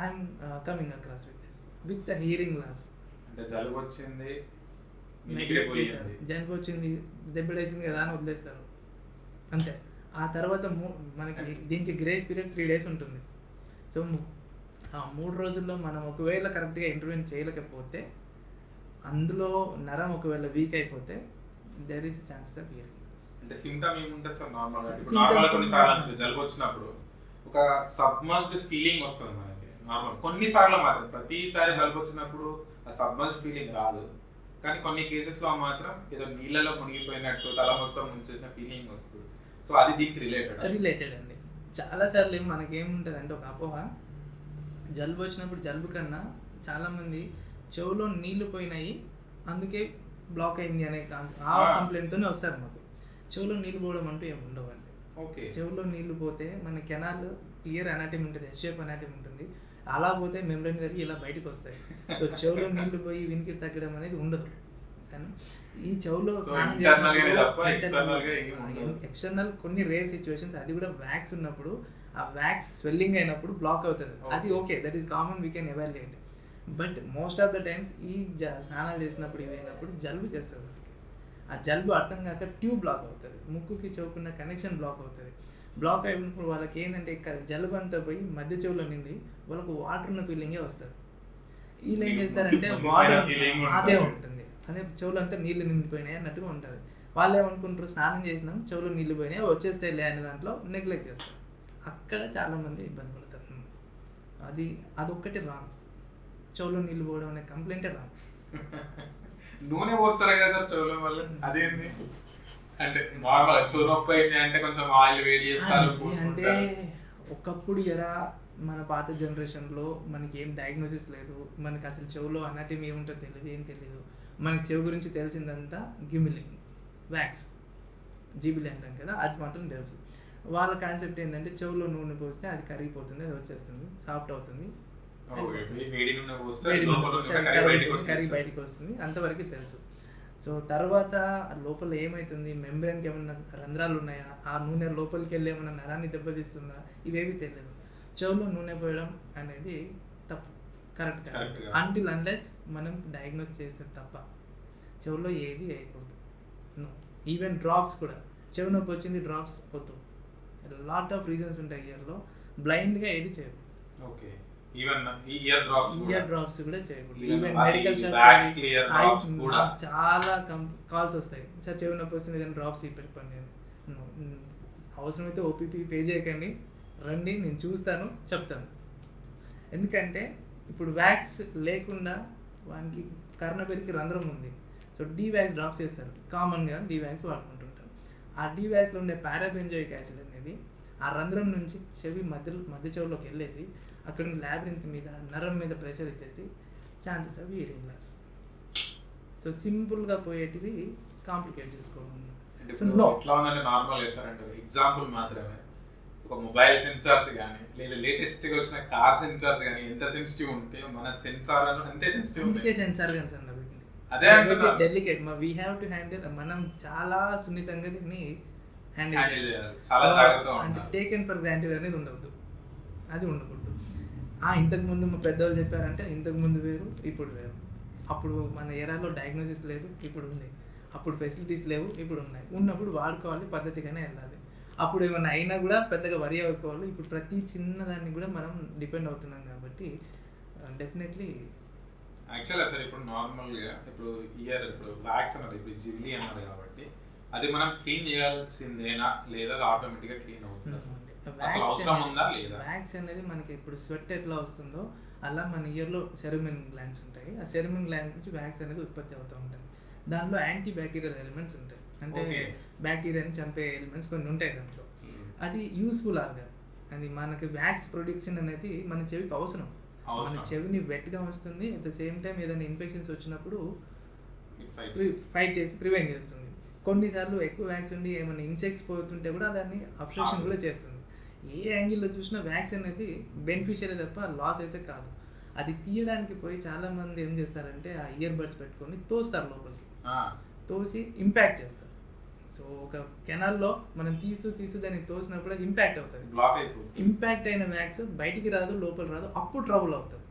I'm coming across with this with the hearing loss. అంటే జలుబు వచ్చింది, దెబ్బడేసింది కదా అని వదిలేస్తారు అంతే. ఆ తర్వాత మనకి దీనికి గ్రేస్ పీరియడ్ 3 days ఉంటుంది. సో ఆ 3 రోజుల్లో మనం ఒకవేళ కరెక్ట్గా ఇంటర్వ్యూని చేయలేకపోతే, అందులో నరం ఒకవేళ వీక్ అయిపోతే there is chances of hearing loss. అంటే సిమ్టమ్ ఏముంటుంది సార్ నార్మల్గా? ఇప్పుడు Symptoms నార్మల్గా కొన్నిసార్లు అంటే జలుబు వచ్చినప్పుడు ఒక సబ్మర్జ్డ్ ఫీలింగ్ వస్తుంది మనకి నార్మల్. కొన్నిసార్లు మాత్రం, ప్రతిసారి జలుబు వచ్చినప్పుడు ఆ సబ్మర్జ్డ్ ఫీలింగ్ రాదు, కానీ కొన్ని కేసెస్లో మాత్రం ఏదో నీళ్ళలో మునిగిపోయినట్టు తల మొత్తం ముంచేసిన ఫీలింగ్ వస్తుంది. సో అది దీనికి రిలేటెడ్ అండి. చాలాసార్లు మనకేముంటుంది అంటే ఒక అపోహ, జలుబు వచ్చినప్పుడు జలుబు కన్నా చాలామంది చెవులో నీళ్లు పోయినాయి అందుకే బ్లాక్ అయింది అనే ఆ కంప్లైంట్తోనే వస్తారు మాకు. చెవులో నీళ్ళు పోవడం అంటూ ఏమి ఉండవండి. ఓకే. చెవులో నీళ్లు పోతే మన కెనాల్ క్లియర్ అనాటమీ ఉంటుంది, ఎస్షేప్ అనాటమీ ఉంటుంది, అలా పోతే మెమ్బ్రెయిన్ జరిగి ఇలా బయటకు వస్తాయి. సో చెవులో నీళ్లు పోయి వినికి తగ్గడం అనేది ఉండదు. కానీ ఈ చెవులో స్నానం ఎక్స్టర్నల్ కొన్ని రేర్ సిచ్యువేషన్స్, అది కూడా వ్యాక్స్ ఉన్నప్పుడు ఆ వ్యాక్స్ స్వెల్లింగ్ అయినప్పుడు బ్లాక్ అవుతుంది. అది okay, that is common, we can evaluate. But most of the times ఈ స్నానాలు చేసినప్పుడు ఇవి అయినప్పుడు జలుబు చేస్తుంది. ఆ జలుబు అర్థం కాక ట్యూబ్ బ్లాక్ అవుతుంది, ముక్కుకి చెవుకున్న కనెక్షన్ బ్లాక్ అవుతుంది. బ్లాక్ అయినప్పుడు వాళ్ళకి ఏంటంటే జలుబు అంతా పోయి మధ్య చెవులో నుండి వాళ్ళకు వాటర్ ఉన్న ఫీలింగే వస్తుంది. వీళ్ళు ఏం చేస్తారంటే వాటర్ అదే ఉంటుంది, అదే చెవులు అంతా నీళ్ళు నిండిపోయినాయి అన్నట్టుగా ఉంటుంది. వాళ్ళు ఏమనుకుంటారు, స్నానం చేసినాం చెవులు నీళ్ళు పోయినాయి వచ్చేస్తాయిలే అనే దాంట్లో నెగ్లెక్ట్ చేస్తారు. అక్కడ చాలామంది ఇబ్బంది పడతారు. అదొక్కటి రాంగ్. చెవులో నీళ్ళు పోవడం అనే కంప్లైంటే రాంగ్. నూనె పోస్తారా కదా సార్ చెవుల వల్ల? అదేంది అంటే నార్మల్ చెవు నొప్పి అయితే అంటే కొంచెం ఆయిల్ వేడి చేస్తారు అంటే ఒకప్పుడు మన పాత జనరేషన్లో మనకి ఏం డయాగ్నోసిస్ లేదు, మనకి అసలు చెవులో అనాటమీ ఏముంటుందో తెలియదు, ఏం తెలియదు. మనకి చెవు గురించి తెలిసిందంతా గిమిలి, వ్యాక్స్, జీబిలి అంటాం కదా, అది మాత్రం తెలుసు. వాళ్ళ కాన్సెప్ట్ ఏంటంటే చెవులో నూనె పోస్తే అది కరిగిపోతుంది, అది వచ్చేస్తుంది, సాఫ్ట్ అవుతుంది, కరిగి బయటకు వస్తుంది, అంతవరకు తెలుసు. సో తర్వాత లోపల ఏమవుతుంది, మెంబ్రెయిన్కి ఏమన్నా రంధ్రాలు ఉన్నాయా, ఆ నూనె లోపలికి వెళ్ళి ఏమన్నా నరాన్ని దెబ్బతీస్తుందా, ఇవేవి తెలియదు. చెవులో నూనె పోయడం అనేది తప్పు, కరెక్ట్ కాదు. అంటిల్ అన్లెస్ మనం డయాగ్నోస్ చేస్తే తప్ప చెవులో ఏది వేయకూడదు. ఈవెన్ డ్రాప్స్ కూడా, చెవు నొప్పి వచ్చింది డ్రాప్స్ వద్దు. లాట్ ఆఫ్ రీజన్స్ ఉంటాయి ఇయర్లో, బ్లైండ్గా ఏది చేయకూడదు. ఓకే. ఈవెన్ ఇయర్ డ్రాప్స్ కూడా చేయకూడదు. ఈవెన్ మెడికల్ షాప్ చాలా కాల్స్ వస్తాయి, సార్ చెవి నొప్పి వస్తుంది కానీ డ్రాప్స్ పెట్టుకోండి. అవసరమైతే ఓపీపీ పే చేయకండి, రండి నేను చూస్తాను చెప్తాను. ఎందుకంటే ఇప్పుడు వ్యాక్స్ లేకుండా వానికి కర్ణబెరికి రంధ్రం ఉంది, సో డీవ్యాక్స్ డ్రాప్స్ వేస్తారు, కామన్గా డీవ్యాక్స్ వాడుకుంటుంటారు. ఆ డీవ్యాక్స్లో ఉండే పారాబెంజోయిక్ యాసిడ్ అనేది ఆ రంధ్రం నుంచి చెవి మధ్య చెవులోకి వెళ్ళేసి అక్కడ ల్యాబ్రింత్ మీద నరం మీద ప్రెషర్ ఇచ్చేసి chances of hearing loss. So సింపుల్గా పోయేటివి కాంప్లికేట్ చేసుకోవాలి. నార్మల్ ఎగ్జాంపుల్ మాత్రమే, ఒక మొబైల్ సెన్సార్స్ కానీ లేదా లేటెస్ట్గా వచ్చిన కార్ సెన్సార్స్ కానీ ఎంత సెన్సిటివ్ ఉంటే మన సెన్సార్ అంతే సెన్సిటివ్. అందుకే సెన్సార్ కానీ సార్ అదే delicate, we have to handle. మనం చాలా సున్నితంగా దీన్ని హ్యాండిల్ చేయాలి, చాలా జాగ్రత్తగా అంటే టేకెన్ ఫర్ గ్రాంటెడ్ అనేది ఉండవద్దు, అది ఉండకూడదు. ఇంతకుముందు మా పెద్దవాళ్ళు చెప్పారంటే ఇంతకుముందు వేరు ఇప్పుడు వేరు. అప్పుడు మన ఏరాలో డయాగ్నోసిస్ లేదు, ఇప్పుడు ఉంది. అప్పుడు ఫెసిలిటీస్ లేవు, ఇప్పుడు ఉన్నాయి. ఉన్నప్పుడు వాడుకోవాలి, పద్ధతిగానే వెళ్ళాలి. అప్పుడు ఏమైనా అయినా కూడా పెద్దగా వరి అవ్వకపోవాలి. ఇప్పుడు ప్రతి చిన్నదాన్ని కూడా మనం డిపెండ్ అవుతున్నాం కాబట్టి డెఫినెట్లీ. యాక్చువల్గా సార్ ఇప్పుడు నార్మల్గా ఇప్పుడు వ్యాక్స్ అన్నారు, ఇప్పుడు జిబ్లీ అన్నారు కాబట్టి అది మనం క్లీన్ చేయాల్సిందేనా లేదా ఆటోమేటిక్గా క్లీన్ అవుతుంది? వ్యాక్స్ అనేది మనకి ఇప్పుడు స్వెట్ ఎట్లా వస్తుందో అలా మన ఇయర్లో సెరమిన్ గ్లాండ్స్ ఉంటాయి. ఆ సెరమిన్ గ్లాండ్స్ నుంచి వ్యాక్స్ అనేది ఉత్పత్తి అవుతూ ఉంటుంది. దానిలో యాంటీ బ్యాక్టీరియల్ ఎలిమెంట్స్ ఉంటాయి, అంటే బ్యాక్టీరియాని చంపే ఎలిమెంట్స్ కొన్ని ఉంటాయి దాంట్లో. అది యూస్ఫుల్ ఆర్గాన్. అది మనకి వ్యాక్స్ ప్రొడక్షన్ అనేది మన చెవికి అవసరం. మన చెవిని వెట్గా ఉంచుతుంది, అట్ ద సేమ్ టైం ఏదైనా ఇన్ఫెక్షన్స్ వచ్చినప్పుడు ఫైట్ చేసి ప్రివెంట్ చేస్తుంది. కొన్నిసార్లు ఎక్కువ వ్యాక్స్ ఉండి ఏమైనా ఇన్సెక్ట్స్ పోతుంటే కూడా దాన్ని అబ్స్ట్రక్షన్ కూడా చేస్తుంది. ఏ యాంగిల్లో చూసినా వ్యాక్స్ అనేది బెనిఫిషియరీ తప్ప లాస్ అయితే కాదు. అది తీయడానికి పోయి చాలామంది ఏం చేస్తారంటే ఆ ఇయర్ బడ్స్ పెట్టుకొని తోస్తారు లోపలికి, తోసి ఇంపాక్ట్ చేస్తారు. సో ఒక కెనాల్లో మనం తీస్తూ దాన్ని తోసినప్పుడు అది ఇంపాక్ట్ అవుతుంది, ఇంపాక్ట్ అయిన వ్యాక్స్ బయటికి రాదు, లోపల రాదు, అప్పుడు ట్రబుల్ అవుతుంది.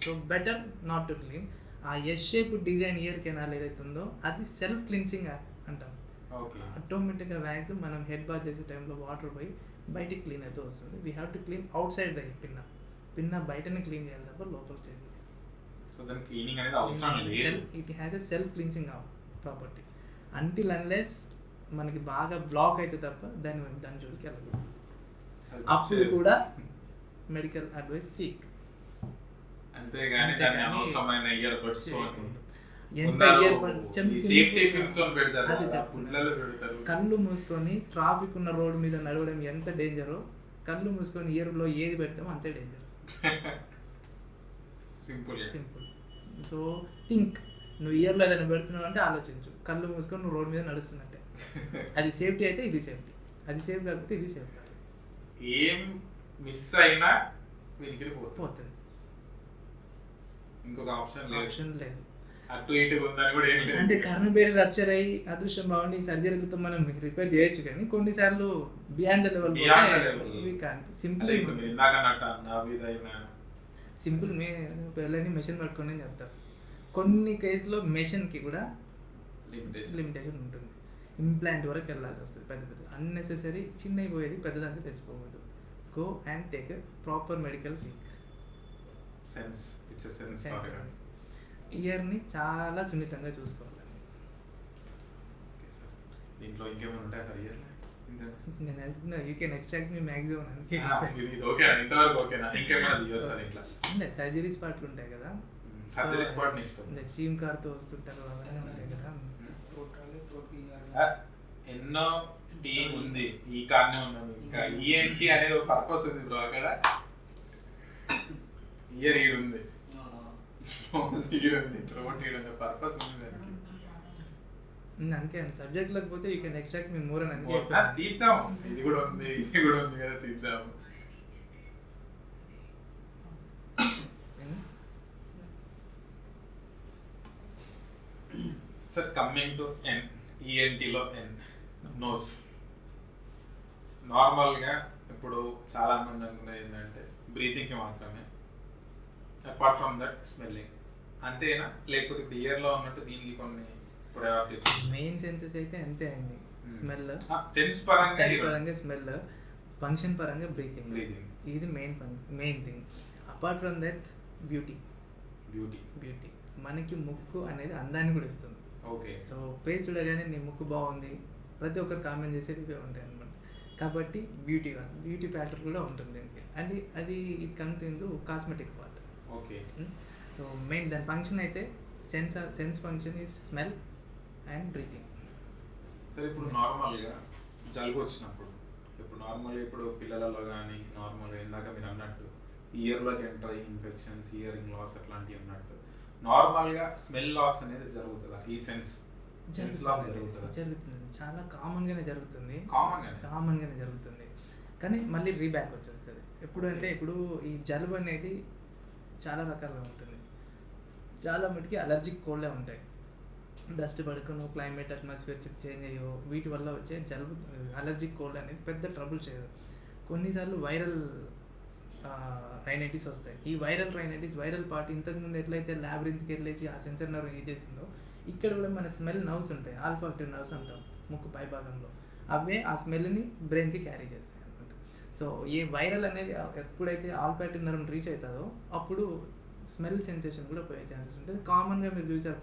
So better not to clean. ఆ S shape design ear canal ఏదైతే ఉందో అది సెల్ఫ్ క్లిన్సింగ్ అంటాం. ఆటోమేటిక్గా వ్యాక్స్ మనం హెడ్ బాత్ చేసే టైంలో వాటర్ పోయి బయటికి క్లీన్ అయితే వస్తుంది. We have to clean out side the పిన్న. పిన్న బయటనే క్లీన్ చేయాలి తప్ప లోపల చేయాలి. సో దాని క్లీనింగ్ అనేది అవసరం లేదు. It has a self cleansing property until unless మనకి బాగా బ్లాక్ అయితే తప్ప దాని జోలికి వెళ్ళదు. అప్పుడు కూడా మెడికల్ అడ్వైస్ సీక్. అంతేగాని దాన్ని అనవసరమైన ఇయర్ బడ్స్ కళ్ళు మూసుకొని ట్రాఫిక్ ఉన్న రోడ్ మీద నడవడం ఎంత డేంజరో, కళ్ళు మూసుకొని ఇయర్లో ఏది పెడతామో అంతే డేంజర్. సింపుల్. సో థింక్, నువ్వు ఇయర్లో ఏదైనా పెడుతున్నావు అంటే ఆలోచించు. కళ్ళు మూసుకొని నువ్వు రోడ్ మీద నడుస్తున్నట్టే. అది సేఫ్టీ అయితే ఇది సేఫ్టీ, అది సేఫ్ కాకపోతే ఇది సేఫ్ కాదు. ఏం మిస్ అయినా పోతుంది. ఇంకొక ఆప్షన్ లేదు. అటు ఇటు ఉందని కూడా ఏం లేదు. అంటే కర్ణబేరి రప్చర్ అయ్యి అదృష్టం బాగుండి సర్జరీతో మనం రిపేర్ చేయొచ్చు, కానీ కొన్నిసార్లు బియాండ్ ద లెవెల్ సింపుల్ పిల్లలని మెషిన్ పట్టుకొని చెప్తారు. కొన్ని కేసులో మెషిన్కి కూడా లిమిటేషన్ ఉంటుంది. ఇంప్లాంట్ వరకు వెళ్ళాల్సి వస్తుంది. పెద్ద అన్నెసెసరీ చిన్నవి పోయేది పెద్దదానికి తెచ్చుకోవద్దు. Go and take a proper medical ఇయర్ని చాలా సున్నితంగా చూసుకోవాలండి. దీంట్లో ఇంకేమైనా ఉంటాయి సార్ ఇయర్? నేను అంటున్నా you can extract me maximum అని. సర్జరీస్ పార్ట్లు ఉంటాయి కదా, చీమ్ కార్తో వస్తుంటారు అవన్నీ ఉంటాయి కదా. ఎన్నో టీ ఉంది, ఈ కార్నే ఉన్నాను. ఇంకా ఈఎన్టీ అనేది ఒక పర్పస్ ఉంది బ్రో. అక్కడ ఇయర్ ఈడ్ ఉంది, పర్పస్ ఉంది దానికి. అంతే అండి. సబ్జెక్ట్ లేకపోతే you can extract me more అని తీస్తాము. ఇది కూడా ఉంది, ఇది కూడా ఉంది కదా, తీద్దాము. సార్ కమింగ్ టు ఎన్, ఈఎన్టీలో ఎన్, నోస్. నార్మల్గా ఇప్పుడు చాలా మంది అనుకునేది ఏంటంటే బ్రీతింగ్కి మాత్రమే, అపార్ట్ ఫ్రమ్ దట్ స్మెల్లింగ్ అంతేనా? లేకపోతే ఇప్పుడు ఇయర్లో ఉన్నట్టు దీనికి కొన్ని మెయిన్ సెన్సెస్ అయితే అంతే అండి. స్మెల్, సెన్స్ పరంగా స్మెల్, ఫంక్షన్ పరంగా బ్రీతింగ్, ఇది main thing. Apart from that beauty. మనకి ముక్కు అనేది అందాన్ని కూడా ఇస్తుంది. ఓకే. సో ఫేస్ చూడగానే నీ ముక్కు బాగుంది, ప్రతి ఒక్కరు కామెంట్ చేసేది ఇవే ఉంటాయి అనమాట. కాబట్టి బ్యూటీ ఫ్యాక్టర్ కూడా ఉంటుంది దీనికి. అది it comes in to cosmetic part. Okay. So main దాని ఫంక్షన్ అయితే sense function is smell and breathing. సరే, ఇప్పుడు నార్మల్గా జలుబు వచ్చినప్పుడు, ఇప్పుడు పిల్లలలో కానీ నార్మల్గా ఇందాక మీరు అన్నట్టు ఇయర్లోకి ఎంటర్ అయ్యి ఇన్ఫెక్షన్స్, ఇయరింగ్ లాస్ అట్లాంటివి అన్నట్టు నార్మల్గా స్మెల్ లాస్ అనేది జరుగుతుందా? ఈ సెన్స్ లాస్ జరుగుతుంది. చాలా కామన్గానే జరుగుతుంది. కానీ మళ్ళీ రీబ్యాక్ వచ్చేస్తుంది. ఇప్పుడు ఈ జలుబు అనేది చాలా రకాలుగా ఉంటుంది. చాలా మటుకి అలర్జిక్ కోల్డే ఉంటాయి. డస్ట్ పడుకును, క్లైమేట్, అట్మాస్ఫియర్ చేంజ్ అయ్యో వీటి వల్ల వచ్చే జలుబు, అలర్జిక్ కోల్డ్ అనేది పెద్ద ట్రబుల్ చేయదు. కొన్నిసార్లు వైరల్ రైనైటిస్ వస్తాయి. ఈ వైరల్ పార్ట్ ఇంతకుముందు ఎట్లయితే ల్యాబ్రింత్కి వెళ్ళేసి ఆ సెన్సర్ నర్వ్ ఏం చేసిందో, ఇక్కడ కూడా మన స్మెల్ నర్వ్స్ ఉంటాయి, ఆల్ఫాక్టివ్ నర్వ్స్ అంటాం ముక్కు పై భాగంలో. అవే ఆ స్మెల్ని బ్రెయిన్కి క్యారీ చేస్తాయి అనమాట. సో ఈ వైరల్ అనేది ఎప్పుడైతే ఆల్ఫాక్టివ్ నర్వ్ని రీచ్ అవుతుందో అప్పుడు స్మెల్ సెన్సేషన్ కూడా పోయే ఛాన్సెస్ ఉంటుంది. కామన్గా మీరు చూసారు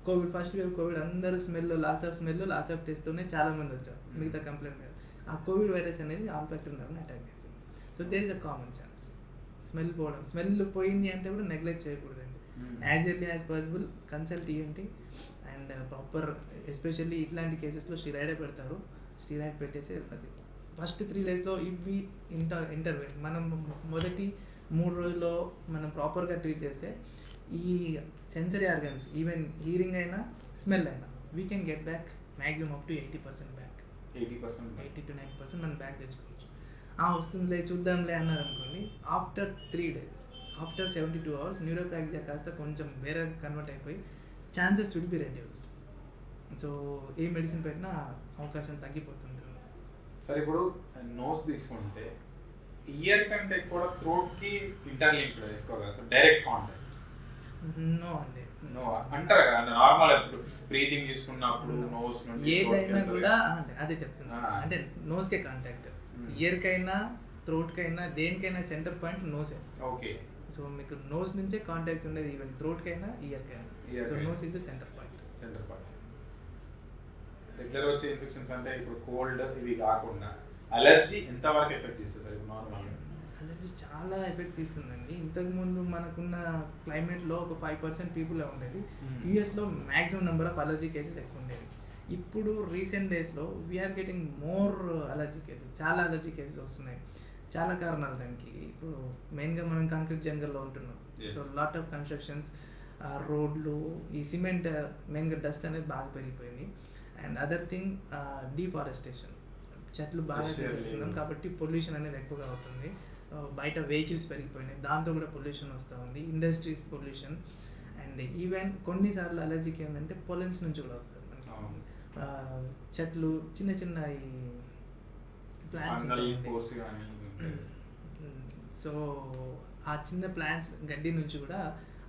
కోవిడ్ ఫస్ట్ వేవ్ అందరూ లాస్ ఆఫ్ టేస్తూనే చాలామంది వచ్చారు. మిగతా కంప్లైంట్ లేదు. ఆ కోవిడ్ వైరస్ అనేది ఆల్ఫాక్టివ్ నర్వ్ని అటాక్ చేసింది. So there is a common chance. Smell పోయింది అంటే కూడా నెగ్లెక్ట్ చేయకూడదండి. As early as possible consult ఇవ్వండి. అండ్ ప్రాపర్ ఎస్పెషల్లీ ఇట్లాంటి కేసెస్లో స్టిరాయిడే పెడతారు. స్టిరాయిడ్ పెట్టేసి అది ఫస్ట్ 3 daysలో ఇవి ఇంటర్వెన్ మనం మొదటి 3 రోజుల్లో మనం ప్రాపర్గా ట్రీట్ చేస్తే ఈ సెన్సరీ ఆర్గన్స్, ఈవెన్ హీరింగ్ అయినా స్మెల్ అయినా, we can get back maximum up to 80% back. 80 to 90% మనం బ్యాక్ తెచ్చుకోవచ్చు. వస్తుందిలే చూద్దాంలే అన్నారు అనుకోండి, ఆఫ్టర్ 3 days, ఆఫ్టర్ 72 hours న్యూరోప్లాక్సియా కాస్త కొంచెం వేరే కన్వర్ట్ అయిపోయి chances will be reduced. So A medicine పెట్టినా అవకాశం తగ్గిపోతుంది. సరే, ఇప్పుడు నోస్ తీసుకుంటే ఇయర్ కంటే కూడా థ్రోట్కి ఇంటర్లింక్డ్ ఎక్కువగా డైరెక్ట్ కాంటాక్ట్ నో అండి. నో అంటారు కదా, నార్మల్ ఇప్పుడు బ్రీతింగ్ తీసుకున్నప్పుడు నోస్ నుండి ఏదైనా కూడా అదే చెప్తున్నా, అంటే నోస్కే కాంటాక్ట్. ఇయర్కైనా థ్రోట్కైనా దేనికైనా సెంటర్ పాయింట్ నోసే. ఓకే. సో మీకు నోస్ నుంచే కాంటాక్ట్స్ ఉండేది ఈవెన్ థ్రోట్కైనా ఇయర్కైనా. So nose is the center point. Regular వచ్చే ఇన్ఫెక్షన్స్ అంటే ఇప్పుడు కోల్డ్ ఇవి కాకుండా అలర్జీ ఎంతవరకు ఎఫెక్ట్ ఇస్తుంది సార్ నార్మల్గా? అలర్జీ చాలా ఎఫెక్ట్ ఇస్తుందండి. ఇంతకుముందు మనకున్న క్లైమేట్లో ఒక 5% పీపుల్ ఉండేది. యూఎస్లో maximum number of allergy cases ఎక్కువ ఉండేవి. ఇప్పుడు రీసెంట్ డేస్లో we're getting more allergy cases, చాలా అలర్జీ కేసెస్ వస్తున్నాయి. చాలా కారణాలు దానికి. ఇప్పుడు మెయిన్గా మనం కాంక్రీట్ జంగల్లో ఉంటున్నాం. సో లాట్ ఆఫ్ కన్స్ట్రక్షన్స్, రోడ్లు, ఈ సిమెంట్ మెయిన్గా డస్ట్ అనేది బాగా పెరిగిపోయింది. అండ్ అదర్ థింగ్ డీఫారెస్టేషన్, చెట్లు బాగా చేస్తున్నాం కాబట్టి పొల్యూషన్ అనేది ఎక్కువగా అవుతుంది. బయట వెహికల్స్ పెరిగిపోయినాయి, దాంతో కూడా పొల్యూషన్ వస్తూ ఉంది. Industries pollution. అండ్ ఈవెన్ కొన్నిసార్లు అలర్జీకి ఏంటంటే పొలెన్స్ నుంచి కూడా వస్తుంది. చెట్లు చిన్న చిన్న ఈ ప్లాంట్స్ సో ఆ చిన్న ప్లాంట్స్ గడ్డి నుంచి కూడా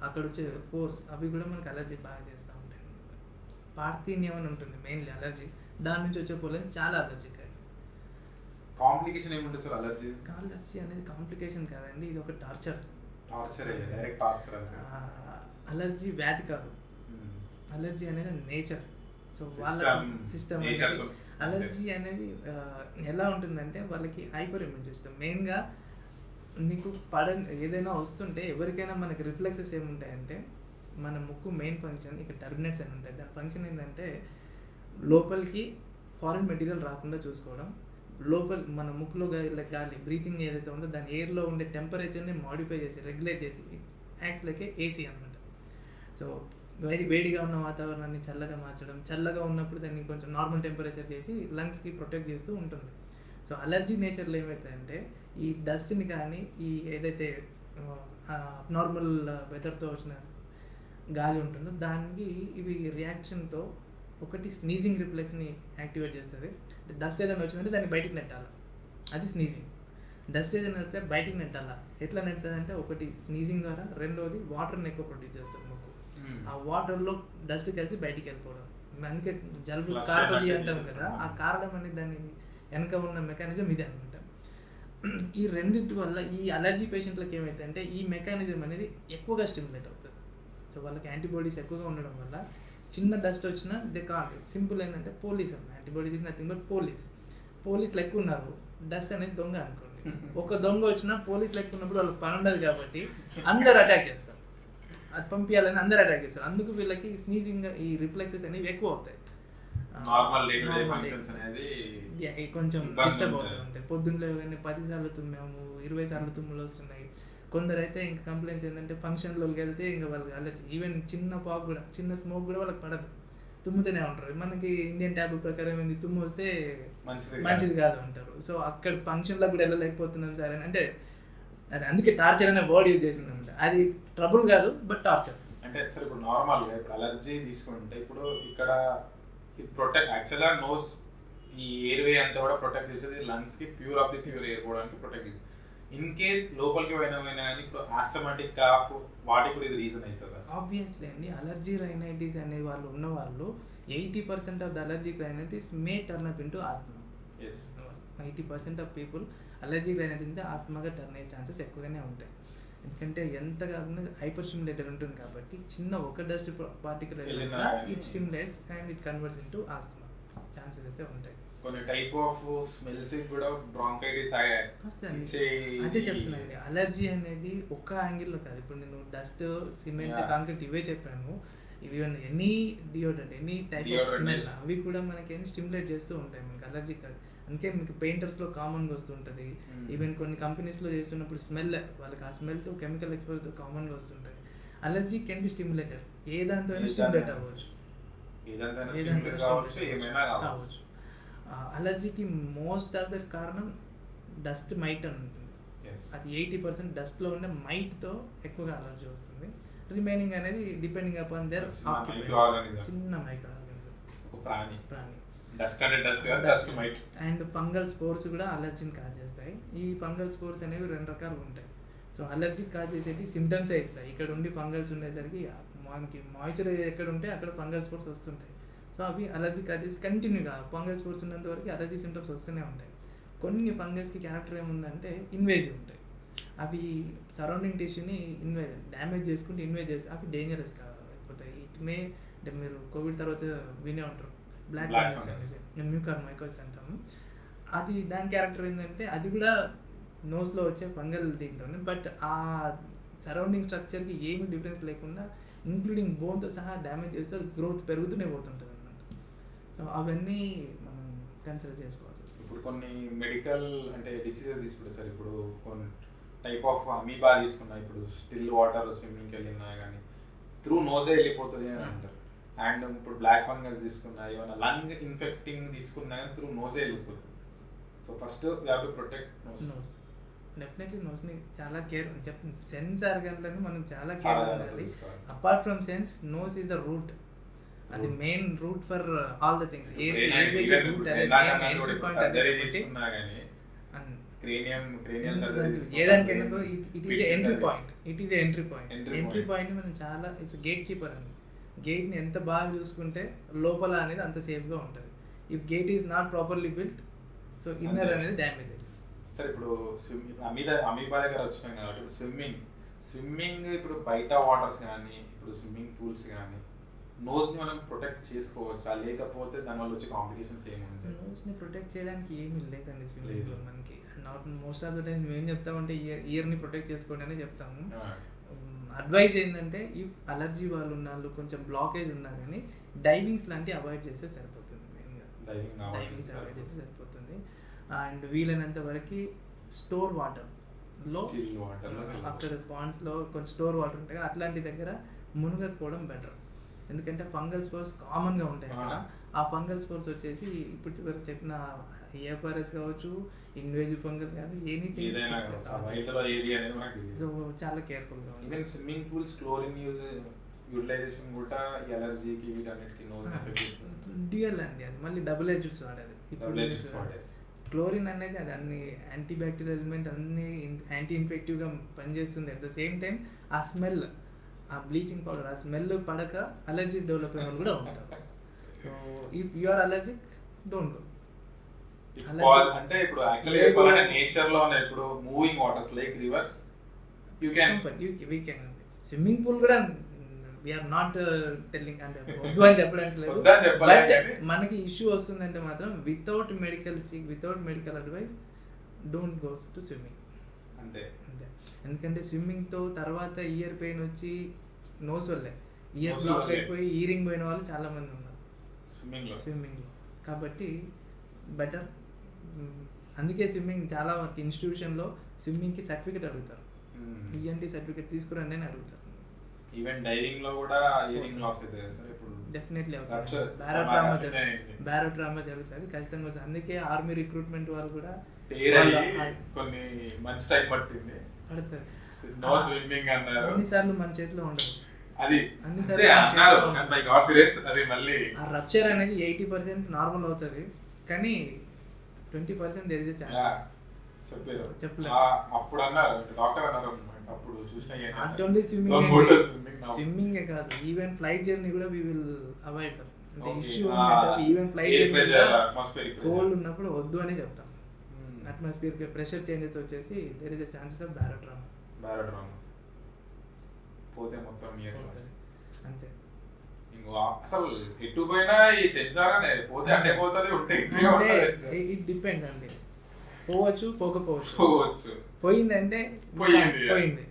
అక్కడ వచ్చే పోర్స్ అవి కూడా మనకు అలర్జీ బాగా చేస్తూ ఉంటాయి. పార్థీనియం అని ఉంటుంది మెయిన్లీ అలర్జీ, దాని నుంచి వచ్చే పొలెన్స్ చాలా అలర్జీ. కాంప్లికేషన్ ఏముంటుంది సార్ అలర్జీ? అలర్జీ అనేది కాంప్లికేషన్ కాదండి, ఇది ఒక టార్చర్. Direct torture. అలర్జీ వ్యాధి కాదు, అలర్జీ అనేది నేచర్. సో వాళ్ళ సిస్టమ్ అలర్జీ అనేది ఎలా ఉంటుందంటే వాళ్ళకి హైపర్ ఇమ్యూన్ సిస్టమ్. మెయిన్గా నీకు ఏదైనా వస్తుంటే ఎవరికైనా మనకి రిఫ్లెక్సెస్ ఏముంటాయంటే మన ముక్కు మెయిన్ ఫంక్షన్ ఇక్కడ టర్మినేట్స్ అని ఉంటాయి. దాని ఫంక్షన్ ఏంటంటే లోపలికి ఫారిన్ మెటీరియల్ రాకుండా చూసుకోవడం, లోపల మన ముక్కులో గాలి బ్రీతింగ్ ఏదైతే ఉందో దాని ఎయిర్లో ఉండే టెంపరేచర్ని మాడిఫై చేసి రెగ్యులేట్ చేసి యాక్ట్స్ లైక్ ఏసీ అనమాట. సో వేడిగా ఉన్న వాతావరణాన్ని చల్లగా మార్చడం, చల్లగా ఉన్నప్పుడు దాన్ని కొంచెం నార్మల్ టెంపరేచర్ చేసి లంగ్స్కి ప్రొటెక్ట్ చేస్తూ ఉంటుంది. సో అలర్జీ నేచర్లో ఏమవుతాయంటే ఈ డస్ట్ని కానీ ఈ ఏదైతే నార్మల్ వెదర్తో వచ్చిన గాలి ఉంటుందో దానికి ఇవి రియాక్షన్తో ఒకటి స్నీజింగ్ రిఫ్లెక్స్ని యాక్టివేట్ చేస్తుంది. డస్ట్ ఏదైనా వచ్చిందంటే దాన్ని బయటికి నెట్టాలి, అది స్నీజింగ్. డస్ట్ ఏదైనా వస్తే బయటికి నెట్టాలా. ఎట్లా నెట్టుంది అంటే ఒకటి స్నీజింగ్ ద్వారా, రెండోది వాటర్ని ఎక్కువ ప్రొడ్యూస్ చేస్తుంది ముక్కు. ఆ వాటర్లో డస్ట్ కలిసి బయటికి వెళ్ళిపోవడం. అందుకే జలుబు కారడి అంటాం కదా, ఆ కారణం అనేది దాని వెనక ఉన్న మెకానిజం ఇదే అనమాట. ఈ రెండింటి వల్ల ఈ అలర్జీ పేషెంట్లకు ఏమైతే అంటే ఈ మెకానిజం అనేది ఎక్కువగా స్టిమ్యులేట్ అవుతుంది. సో వాళ్ళకి యాంటీబాడీస్ ఎక్కువగా ఉండడం వల్ల చిన్న డస్ట్ వచ్చినా దే కాంట్. సింపుల్ ఏంటంటే పోలీస్ అన్న యాంటీబాడీస్ ఇస్ నథింగ్ బట్ పోలీసులు ఎక్కువ ఉన్నారు, డస్ట్ అనేది దొంగ అనుకోండి. ఒక దొంగ వచ్చినా పోలీసులు ఎక్కువ ఉన్నప్పుడు వాళ్ళకి పని ఉండదు కాబట్టి అందరు అటాక్ చేస్తారు, అది పంపించాలని అందరు అటాక్ చేస్తారు. అందుకు వీళ్ళకి స్నీజింగ్ ఈ రిఫ్లెక్సెస్ అనేవి ఎక్కువ అవుతాయి. కొంచెం డిస్టర్బ్ అవుతూ ఉంటాయి. పొద్దున్నలో కానీ 10 సార్లు తుమ్మాము, 20 సార్లు తుమ్ములు వస్తున్నాయి. కొందరు అయితే ఇంకా కంప్లైంట్స్ ఏంటంటే ఫంక్షన్లోకి వెళ్తే ఇంకా వాళ్ళకి అలర్జీ. ఈవెన్ చిన్న పాక్ కూడా, చిన్న స్మోక్ కూడా వాళ్ళకి పడదు, తుమ్ముతూనే ఉంటారు. మనకి ఇండియన్ ట్యాబ్ ప్రకారం ఏంది, తుమ్ము వస్తే మంచిది కాదు అంటారు. సో అక్కడ ఫంక్షన్లో కూడా వెళ్ళలేకపోతున్నాం సార్ అని అంటే అది అందుకే టార్చర్ అనే వర్డ్ యూజ్ చేసిందంట. అది ట్రబుల్ కాదు బట్ టార్చర్. అంటే సార్ ఇప్పుడు నార్మల్గా ఇప్పుడు అలర్జీ తీసుకుంటే ఇప్పుడు ఇక్కడ ప్రొటెక్ట్ యాక్చువల్గా నోస్ ఈ ఎయిర్వే అంతా కూడా ప్రొటెక్ట్ చేసేది లంగ్స్కి pure of the pure air పోవడానికి ప్రొటెక్ట్ చేస్తుంది. ఇన్ కేస్ లోపలికి పోయినా కానీ ఇప్పుడు ఆస్థమాటిక్ కాఫ్ వాటికి కూడా ఇది రీజన్ అవుతుందా? ఆబ్వియస్లీ అండి. అలర్జీ రైనైటిస్ అనే వాళ్ళు ఉన్న వాళ్ళు 80% of the allergic rhinitis May turn up into asthma. 80% of people allergic rhinitis అంటే ఆస్తమాగా టర్న్ అయ్యే ఛాన్సెస్ ఎక్కువగానే ఉంటాయి. ఎందుకంటే ఎంత కాకుండా హైపర్ స్టిమ్యులేటర్ ఉంటుంది కాబట్టి చిన్న ఒక dust particle it stimulates and it converts into asthma chances అయితే ఉంటాయి. కొన్ని టైప్ ఆఫ్ స్మెల్స్ కూడా బ్రాంకైటిస్ అదే చెప్తున్నానండి. అలర్జీ అనేది ఒక్క యాంగిల్లో కాదు. ఇప్పుడు నేను డస్ట్, సిమెంట్, కాంక్రీట్ ఇవే చెప్పాను. ఇవి any deodorant, any type of smell అవి కూడా మనకి స్టిమ్యులేట్ చేస్తూ ఉంటాయి మనకి అలర్జీ కాదు. అందుకే మీకు పెయింటర్స్లో కామన్గా వస్తుంటుంది. ఈవెన్ కొన్ని కంపెనీస్లో చేస్తున్నప్పుడు స్మెల్ వాళ్ళకి ఆ స్మెల్తో కెమికల్ ఎక్స్పోజర్తో కామన్గా వస్తుంటుంది. అలర్జీ కెన్ బి స్టిమ్యులేటర్, ఏ దాంతో అయినా స్టిమ్యులేట్ అవ్వచ్చు. అలర్జీకి మోస్ట్ ఆఫ్ ద కారణం డస్ట్ మైట్ అని ఉంటుంది. అది 80% డస్ట్లో ఉండే మైట్తో ఎక్కువగా అలర్జీ వస్తుంది. రిమైనింగ్ అనేది డిపెండింగ్ అపాన్ దేర్ చిన్న మైక్రో ఆర్గానిజం ప్రాణి. అండ్ ఫంగల్ స్పోర్స్ కూడా అలర్జీని కాజ్ చేస్తాయి. ఈ ఫంగల్ స్పోర్స్ అనేవి 2 రకాలు ఉంటాయి. సో అలర్జీ కాజ్ చేసేవి సిమ్టమ్సే ఇస్తాయి. ఇక్కడ ఉండి ఫంగల్స్ ఉండేసరికి మనకి మాయిశ్చర్ ఎక్కడ ఉంటే అక్కడ ఫంగల్ స్పోర్స్ వస్తుంటాయి. సో అవి అలర్జీ కాజ్ చేసి కంటిన్యూగా ఫంగల్ స్పోర్స్ ఉన్నంత వరకు అలర్జీ సిమ్టమ్స్ వస్తూనే ఉంటాయి. కొన్ని ఫంగస్కి క్యారెక్టర్ ఏముందంటే ఇన్వేజివ్ ఉంటాయి. అవి సరౌండింగ్ టిష్యూని డ్యామేజ్ చేసుకుంటే ఇన్వేజ్ చేసి అవి డేంజరస్ అయిపోతాయి. ఇట్ మే అంటే మీరు కోవిడ్ తర్వాత వినే ఉంటారు బ్లాక్ ఫంగస్ అనేది మ్యూకర్మైకోసిస్ అంటాము. అది దాని క్యారెక్టర్ ఏంటంటే అది కూడా నోస్లో వచ్చే ఫంగల్ దీంతో, బట్ ఆ సరౌండింగ్ స్ట్రక్చర్కి ఏమి డిఫరెన్స్ లేకుండా ఇంక్లూడింగ్ బోన్తో సహా డ్యామేజ్ చేస్తే గ్రోత్ పెరుగుతూనే పోతుంటుంది అన్నమాట. సో అవన్నీ మనం కన్సిడర్ చేసుకోవాలి. ఇప్పుడు కొన్ని మెడికల్ అంటే డిసీజెస్ తీసుకుంటే సార్, ఇప్పుడు కొన్ని టైప్ ఆఫ్ అమీబా తీసుకున్నా, ఇప్పుడు స్టిల్ వాటర్ స్విమ్మింగ్కి వెళ్ళినా కానీ త్రూ నోజే వెళ్ళిపోతుంది అని అంటారు. అండ్ ఇప్పుడు బ్లాక్ ఫంగస్ తీసుకున్నా, ఏమైనా లంగ్ ఇన్ఫెక్టింగ్ తీసుకున్నా కానీ త్రూ నోజే వెళ్ళిపోతుంది. So first we have to protect nose. Definitely నోస్ని చాలా కేర్ సెన్స్ ఆర్గన్లను మనం చాలా కేర్ ఉండాలి. Apart from sense nose is the route, అది main route for all the things. ఏదానికైనా it is entry point. Entry point మనం చాలా ఇట్స్ గేట్ కీపర్ అని. గేట్ని ఎంత బాగా చూసుకుంటే లోపల అనేది అంత సేఫ్గా ఉంటుంది. If gate is not properly built, so inner అనేది డ్యామేజ్ అవుతుంది. సార్ ఇప్పుడు అమీబా దగ్గర వచ్చినాం కాబట్టి ఇప్పుడు స్విమ్మింగ్ ఇప్పుడు బయట వాటర్స్ కానీ ఇప్పుడు స్విమ్మింగ్ పూల్స్ కానీ నోస్ని మనం ప్రొటెక్ట్ చేసుకోవచ్చా, లేకపోతే దానివల్ల వచ్చే కాంప్లికేషన్స్ ఏముంటాయి? నోస్ని ప్రొటెక్ట్ చేయడానికి ఏమీ లేదండి స్విమ్మింగ్లో మనకి. మోస్ట్ ఆఫ్ ద టైం మేము చెప్తామంటే ఇయర్ని ప్రొటెక్ట్ చేసుకోండి అని చెప్తాము. అడ్వైజ్ ఏంటంటే ఈ అలర్జీ వాళ్ళు ఉన్న కొంచెం బ్లాకేజ్ ఉన్నా కానీ డైవింగ్స్ లాంటివి అవాయిడ్ చేస్తే సరిపోతుంది. మెయిన్గా డైవింగ్స్ అవాయిడ్ చేస్తే సరిపోతుంది. అండ్ వీలైనంత వరకు స్టోర్ వాటర్లో అక్కడ పాండ్స్లో కొంచెం స్టోర్ వాటర్ ఉంటాయి, అట్లాంటి దగ్గర మునగకపోవడం బెటర్. ఎందుకంటే ఫంగల్ స్పోర్స్ కామన్గా ఉంటాయి అక్కడ. ఆ ఫంగల్ స్పోర్స్ వచ్చేసి ఇప్పుడు వరకు చెప్పిన ఏఎఫ్ఆర్ఎస్ కావచ్చు, ఇన్వేజివ్ ఫంగల్ కానీ ఎనీథింగ్, సో చాలా కేర్ఫుల్గా ఉంది. Even swimming pools chlorine utilization కూడా ఎలర్జీకి వీటన్నిటికి డ్యూయల్ అండి, అది మళ్ళీ డబుల్ ఎడ్జెస్ వాడేది. క్లోరిన్ అనేది అది అన్ని యాంటీ బ్యాక్టీరియల్ ఎలిమెంట్ అన్ని యాంటీ ఇన్ఫెక్టివ్గా పనిచేస్తుంది. అట్ ద సేమ్ టైం ఆ స్మెల్, ఆ బ్లీచింగ్ పౌడర్ ఆ స్మెల్ పడక అలర్జీస్ డెవలప్ అయిన వాళ్ళు కూడా ఉంటారు. So if you are allergic don't go. అంటే ఇప్పుడు యాక్చువల్లీ చెప్పాలంటే నేచర్ లో ఇప్పుడు moving waters like rivers you can swimming pool కూడా వీఆర్ నాట్ టెల్లింగ్ అంటే వద్దు అని చెప్పడానికి లేదు. బట్ మనకి ఇష్యూ వస్తుందంటే మాత్రం without medical advice don't go to swimming. అంతే. ఎందుకంటే స్విమ్మింగ్తో తర్వాత ఇయర్ పెయిన్ వచ్చి నోస్ వల్లే ఇయర్ బ్లాక్ అయిపోయి ఇయరింగ్ పోయిన వాళ్ళు చాలా మంది ఉన్నారు స్విమ్మింగ్లో. కాబట్టి బెటర్. అందుకే స్విమ్మింగ్ చాలా ఇన్స్టిట్యూషన్లో స్విమ్మింగ్కి సర్టిఫికేట్ అడుగుతారు. ఈఎన్టీ సర్టిఫికేట్ తీసుకురండి అని అడుగుతారు. ఈవెన్ డైవింగ్ లో కూడా ఇయరింగ్ లాస్ అవుతుంది సార్. ఇప్పుడు డెఫినెట్లీ అవుతుంది. బ్యారోట్రామా జరుగుతుంది ఖచ్చితంగా. అందుకే ఆర్మీ రిక్రూట్మెంట్ వాళ్ళు కూడా కొన్ని మంచి టైం పడుతుంది. నో స్విమ్మింగ్ అన్నారు. అన్నిసార్లు మన చేతిలో ఉండదు అది. అన్నిసార్లు ఆ రప్చర్ అనేది 80% నార్మల్ అవుతుంది, కానీ 20% దేర్ ఇస్ ఎ ఛాన్స్. చెప్పలేదు అప్పుడు అన్నారు, డాక్టర్ అన్నారు అప్పుడు చూసిన. నాట్ ఓన్లీ స్విమ్మింగ్ కాదు, ఈవెన్ ఫ్లైట్ జర్నీ కూడా వి విల్ అవాయిడ్. అంటే issue even flight journey cold ఉన్నప్పుడు వద్దు అని చెప్తాం. అట్మాస్ఫియర్ ప్రెషర్ చేంజెస్ వచ్చేసి there is a chances of barotrauma పోతే మొత్తం అంతే. ఇంకో అసలు ఎటు పోయినా ఈ సెన్సార్ అనేది పోతే అంటే పోతుంది, ఉంటే ఇట్ డిపెండ్ అండి. పోవచ్చు పోకపోవచ్చు. పోయిందంటే పోయింది.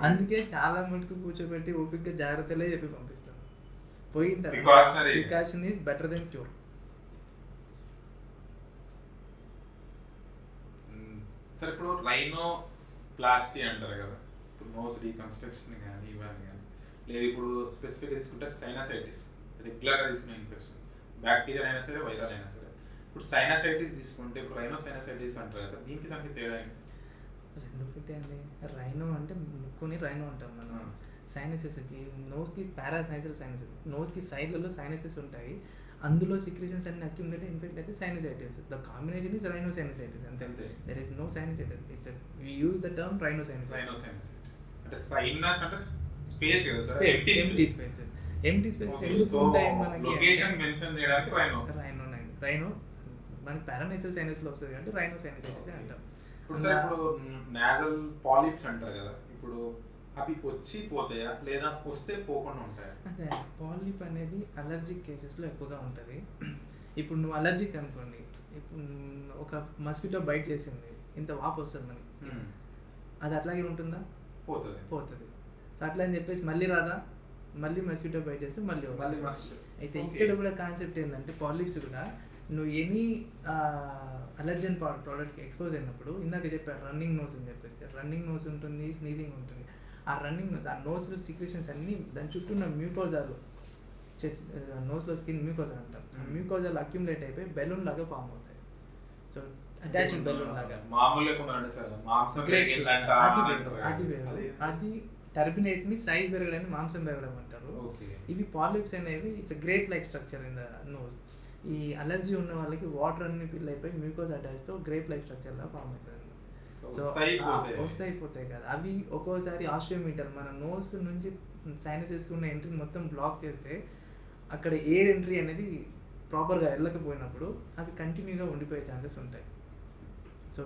అందుకే చాలా మటుకు కూర్చోబెట్టి ఓపికగా జాగ్రత్తలే చెప్పి పంపిస్తాం. పోయిన తర్వాత precaution is better than cure. Sir ఇప్పుడు రైనోప్లాస్టీ అంటారు కదా, ఇప్పుడు నోస్ రీకన్స్ట్రక్షన్ కానీ ఇవన్నీ కానీ, లేదు ఇప్పుడు స్పెసిఫిక్ తీసుకుంటే సైనసైటిస్ రెగ్యులర్గా తీసుకునే ఇన్ఫెక్షన్, బ్యాక్టీరియల్ అయినా సరే వైరల్ అయినా సరే. ఇప్పుడు సైనసైటిస్ తీసుకుంటే ఇప్పుడు రైనోసైనసైటిస్ అంటారు కదా సార్, దీనికి దానికి తేడా ఏంటి? రెండు ఒకటే అండి. రైనో అంటే ముక్కుని రైనో అంటాం మనం. సైనసెస్కి నోస్కి పారాసైనసల్ సైనసెస్, నోస్కి సైడ్లలో సైనసెస్ ఉంటాయి, అందులో సిక్రిషన్స్ అన్ని అక్యుములేట్ ఇన్ఫెక్ట్ అయితే sinusitis. The combination is rhinosinusitis. అంతే. There is no sinusitis. It's we use the term rhinosinusitis. అంటే సైనస్ అంటే స్పేస్ కదా sir, empty spaces. Empty spaces ఎందుకు ఉంటాయి మనకి? లొకేషన్ మెన్షన్ చేయడానికి రైనో మనకి పారానైసల్ సైనస్లో వస్తుంది కాబట్టి రైనోసైనసైటిస్ అంటాం. ఇప్పుడు సార్ ఇప్పుడు నాజల్ పాలిప్స్ అంటారు కదా, ఇప్పుడు అవి వచ్చి పోతాయా లేదా వస్తే పోకుండా ఉంటాయా? అదే పాలిప్ అనేది అలర్జిక్ కేసెస్లో ఎక్కువగా ఉంటుంది. ఇప్పుడు నువ్వు అలర్జిక్ అనుకోండి, ఇప్పుడు ఒక మస్కిటో బైట్ చేసింది, ఇంత వాపు వస్తుంది మనకి, అది అట్లాగే ఉంటుందా? పోతుంది. పోతుంది. సో అట్లా అని చెప్పేసి మళ్ళీ రాదా? మళ్ళీ మస్కిటో బైట్ చేస్తే మళ్ళీ వస్తుంది. అయితే ఇక్కడ కూడా కాన్సెప్ట్ ఏంటంటే పాలిప్స్ కూడా నువ్వు ఎనీ అలర్జెన్ ప్రోడక్ట్కి ఎక్స్పోజ్ అయినప్పుడు, ఇందాక చెప్పారు రన్నింగ్ నోస్ అని చెప్పేసి, రన్నింగ్ నోస్ ఉంటుంది, స్నీజింగ్ ఉంటుంది. ఆ రన్నింగ్ నోస్, ఆ నోస్ సీక్రెషన్స్ అన్నీ దాని చుట్టూ ఉన్న మ్యూకోజాలు, నోస్లో స్కిన్ మ్యూకోజా అంటాం, ఆ మ్యూకోజాలు అక్యుములేట్ అయిపోయి బెలూన్ లాగా ఫామ్ అవుతాయి. సో అటాచ్డ్ బెలూన్ లాగా అది టర్బినేట్ని సైజ్ పెరగడానికి మాంసం పెరగడం అంటారు. ఇవి పాలిప్స్ అనేవి it's grape like structure in the nose. ఈ అలర్జీ ఉన్న వాళ్ళకి వాటర్ అన్ని ఫిల్ అయిపోయి మ్యూకోజ్ అటాచ్తో గ్రేప్ లైక్ స్ట్రక్చర్లా ఫామ్ అవుతుంది. సో వస్తాయి పోతాయి కదా. అవి ఒక్కోసారి ఆస్టియోమీటర్, మన నోస్ నుంచి సైనసెస్ ఉన్న ఎంట్రీని మొత్తం బ్లాక్ చేస్తే అక్కడ ఎయిర్ ఎంట్రీ అనేది ప్రాపర్గా వెళ్ళకపోయినప్పుడు అవి కంటిన్యూగా ఉండిపోయే ఛాన్సెస్ ఉంటాయి. సో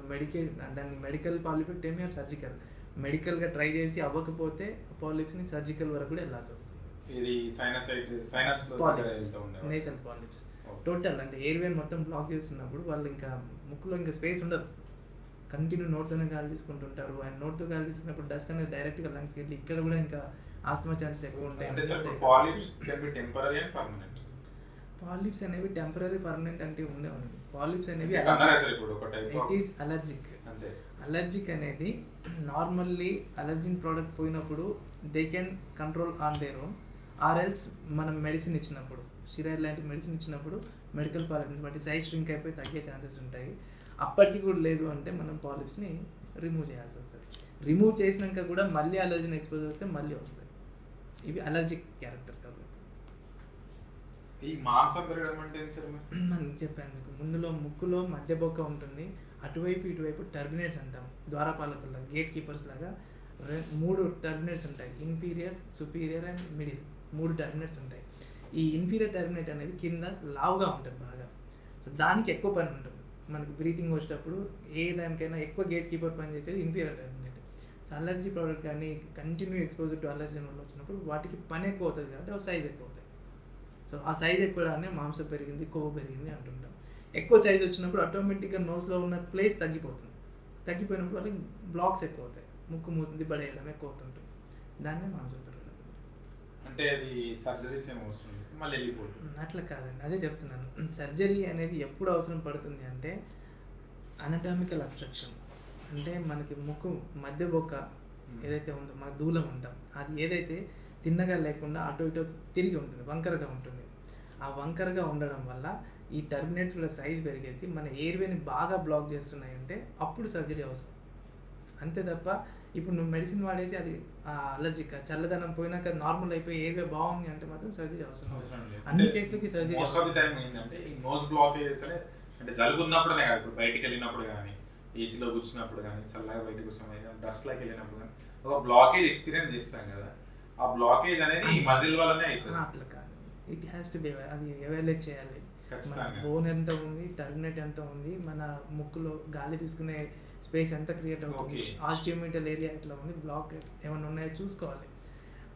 దాన్ని మెడికల్ పాలిపెక్టమీ ఆర్ సర్జికల్, మెడికల్గా ట్రై చేసి అవ్వకపోతే పాలిప్స్ని సర్జికల్ వరకు కూడా వెళ్ళాల్సి వస్తుంది. ఇది నేసల్ పాలిప్స్ టోటల్ అంటే ఎయిర్వే మొత్తం బ్లాక్ చేస్తున్నప్పుడు వాళ్ళు ఇంకా ముక్కులో ఇంకా స్పేస్ ఉండదు, కంటిన్యూ నోట్తోనే గాలి తీసుకుంటుంటారు. అండ్ నోట్తో గాలి తీసుకున్నప్పుడు డస్ట్ అనేది డైరెక్ట్గా లంగ్స్కి వెళ్ళి ఇక్కడ కూడా ఇంకా ఆస్తమా ఛాన్సెస్ ఎక్కువ ఉంటాయి. పాలిప్స్ అనేవి టెంపరీ పర్మనెంట్ అంటే ఉండే ఉంది. పాలిప్స్ అనేవి ఇట్ ఈస్ అలర్జిక్ అనేది నార్మల్లీ అలర్జిన్ ప్రోడక్ట్ పోయినప్పుడు they can control on their own, or else మనం మెడిసిన్ ఇచ్చినప్పుడు, స్టిరాయిడ్ లాంటి మెడిసిన్ ఇచ్చినప్పుడు మెడికల్ పాలిప్స్ బట్టి సైజ్ ష్రింక్ అయిపోయి తగ్గే ఛాన్సెస్ ఉంటాయి. అప్పటికి కూడా లేదు అంటే మనం పాలిప్స్ని రిమూవ్ చేయాల్సి వస్తుంది. రిమూవ్ చేసినాక కూడా మళ్ళీ అలర్జీని ఎక్స్పోజ్ వస్తే మళ్ళీ వస్తాయి. ఇవి అలర్జిక్ క్యారెక్టర్ కాబట్టి. ఈ మాంసం పెరగడం అంటే మనం చెప్పాను మీకు, ముందులో ముక్కులో మధ్య బొక్క ఉంటుంది, అటువైపు ఇటువైపు టర్మినేట్స్ అంటాం, ద్వారపాలకుల గేట్ కీపర్స్ లాగా 3 టర్మినేట్స్ ఉంటాయి, inferior, superior and middle, 3 terminates ఉంటాయి. ఈ ఇన్ఫీరియర్ టర్మినేట్ అనేది కింద లావుగా ఉంటుంది బాగా. సో దానికి ఎక్కువ పని ఉంటుంది. మనకి బ్రీతింగ్ వచ్చేటప్పుడు ఏ దానికైనా ఎక్కువ గేట్ కీపర్ పని చేసేది inferior terminate. So allergy product కానీ కంటిన్యూ ఎక్స్పోజర్ టు అలర్జీ వల్ల వచ్చినప్పుడు వాటికి పని ఎక్కువ అవుతుంది కాబట్టి ఆ సైజ్ ఎక్కువ అవుతాయి. సో ఆ సైజ్ ఎక్కువనే మాంసం పెరిగింది, కొవ్వు పెరిగింది అంటుంటాం. ఎక్కువ సైజ్ వచ్చినప్పుడు ఆటోమేటిక్గా నోస్లో ఉన్న ప్లేస్ తగ్గిపోతుంది. తగ్గిపోయినప్పుడు వాళ్ళకి బ్లాక్స్ ఎక్కువ అవుతాయి, ముక్కు మూతుంది పడేయడం ఎక్కువ అవుతుంటుంది, దాన్నే మాంసం పెరగడం. అంటే అది సర్జరీస్ ఏమో అవసరం మళ్ళీ వెళ్ళిపోతుంది అట్లా కాదండి, అదే చెప్తున్నాను. సర్జరీ అనేది ఎప్పుడు అవసరం పడుతుంది అంటే అనటామికల్ అబ్స్ట్రక్షన్, అంటే మనకి ముక్కు మధ్య బొక్క ఏదైతే ఉందో మన దూలం ఉంటాం, అది ఏదైతే తిన్నగా లేకుండా అటు ఇటు తిరిగి ఉంటుంది, వంకరగా ఉంటుంది. ఆ వంకరగా ఉండడం వల్ల ఈ టర్మినేట్స్ కూడా సైజ్ పెరిగేసి మన ఎయిర్వేని బాగా బ్లాక్ చేస్తున్నాయంటే అప్పుడు సర్జరీ అవసరం. అంతే తప్ప ఇప్పుడు నువ్వు మెడిసిన్ వాడేసి అది అలర్జిక్ చల్లదనం పోయినాక నార్మల్ అయిపోయి ఎయిర్వే బాగుంది అంటే మాత్రం సర్జరీ అవసరం లేదు. అన్ని కేసులకి surgery. Most of the time ఏంటంటే ఈ నోస్ బ్లాకేజెస్ అంటే జలుబు ఉన్నప్పుడే కాదు, ఇప్పుడు బయటికి వెళ్ళినప్పుడు కానీ, ఏసీలో కూర్చున్నప్పుడు కానీ, చల్లగా బయటకు వచ్చినప్పుడు, డస్ట్లోకి వెళ్ళినప్పుడు కానీ ఒక బ్లాకేజ్ ఎక్స్పీరియన్స్ చేస్తాం కదా, ఆ బ్లాకేజ్ అనేది ఈ మజిల్ వల్లనే అవుతుంది. అట్లా కాదు, ఇట్ హ్యాస్ టు బి, అది ఎవాల్యుయేట్ చేయాలి. బోన్ ఎంత ఉంది, టర్మినేట్ ఎంత ఉంది, మన ముక్కులో గాలి తీసుకునే స్పేస్ ఎంత క్రియేట్ అవుతుంది, ఆస్టియోమీటర్ ఏరియా ఎట్లా ఉంది, బ్లాక్ ఏమైనా ఉన్నాయో చూసుకోవాలి.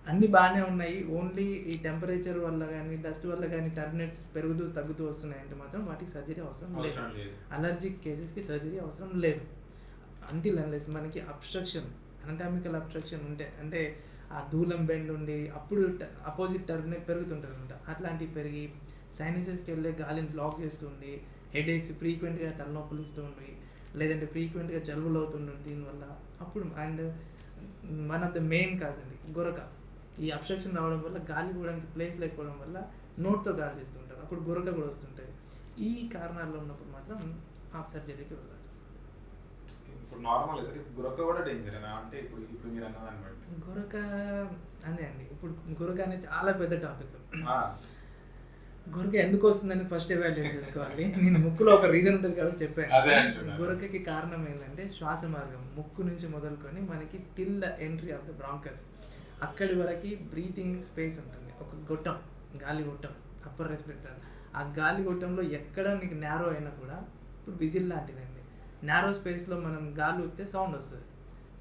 అన్నీ బాగానే ఉన్నాయి, ఓన్లీ ఈ టెంపరేచర్ వల్ల కానీ డస్ట్ వల్ల కానీ టర్మినేట్స్ పెరుగుతూ తగ్గుతూ వస్తున్నాయంటే మాత్రం వాటికి సర్జరీ అవసరం లేదు. అలర్జిక్ కేసెస్కి సర్జరీ అవసరం లేదు. అంటిల్ అన్లెస్ మనకి అబ్స్ట్రక్షన్, అనటామికల్ అబ్స్ట్రక్షన్ ఉంటే, అంటే ఆ దూలం బెండ్ ఉండి అప్పుడు అపోజిట్ టర్మినేట్ పెరుగుతుంటుంది అనమాట. అట్లాంటివి పెరిగి సైనసెస్కి వెళ్ళే గాలిని బ్లాక్ చేస్తుండి హెడేక్స్, ఫ్రీక్వెంట్గా తలనొప్పులు ఇస్తూ ఉండి, లేదంటే ఫ్రీక్వెంట్గా జలుబులు అవుతుంటుంది దీనివల్ల. అప్పుడు and one of the main cause అండి గురక. ఈ అబ్స్ట్రక్షన్ రావడం వల్ల గాలి పోవడానికి ప్లేస్ లేకపోవడం వల్ల నోట్తో గాలి తీస్తుంటారు, అప్పుడు గురక కూడా వస్తుంటుంది. ఈ కారణాల్లో ఉన్నప్పుడు మాత్రం ఆ సర్జరీకి వెళ్ళాలి. ఇప్పుడు నార్మల్ గురక కూడా డేంజర్ అంటే ఇప్పుడు మీరు అన్నదాన్ని బట్టి గురక అదే అండి. ఇప్పుడు గురక అనేది చాలా పెద్ద టాపిక్. గురక ఎందుకు వస్తుందని ఫస్ట్ ఎవాల్యుయేట్ చేసుకోవాలి. నేను ముక్కులో ఒక రీజన్ ఉంటుంది కాబట్టి చెప్పాను. గురకకి కారణం ఏంటంటే శ్వాస మార్గం, ముక్కు నుంచి మొదలుకొని మనకి till the entry of the bronchus, అక్కడి వరకు బ్రీతింగ్ స్పేస్ ఉంటుంది. ఒక గొట్టం, గాలి గొట్టం, అప్పర్ రెస్పిరేటర్, ఆ గాలి గొట్టంలో ఎక్కడ నీకు నేరో అయినా కూడా, ఇప్పుడు విజిల్ లాంటిదండి, నేరో స్పేస్లో మనం గాలి ఊపితే సౌండ్ వస్తుంది.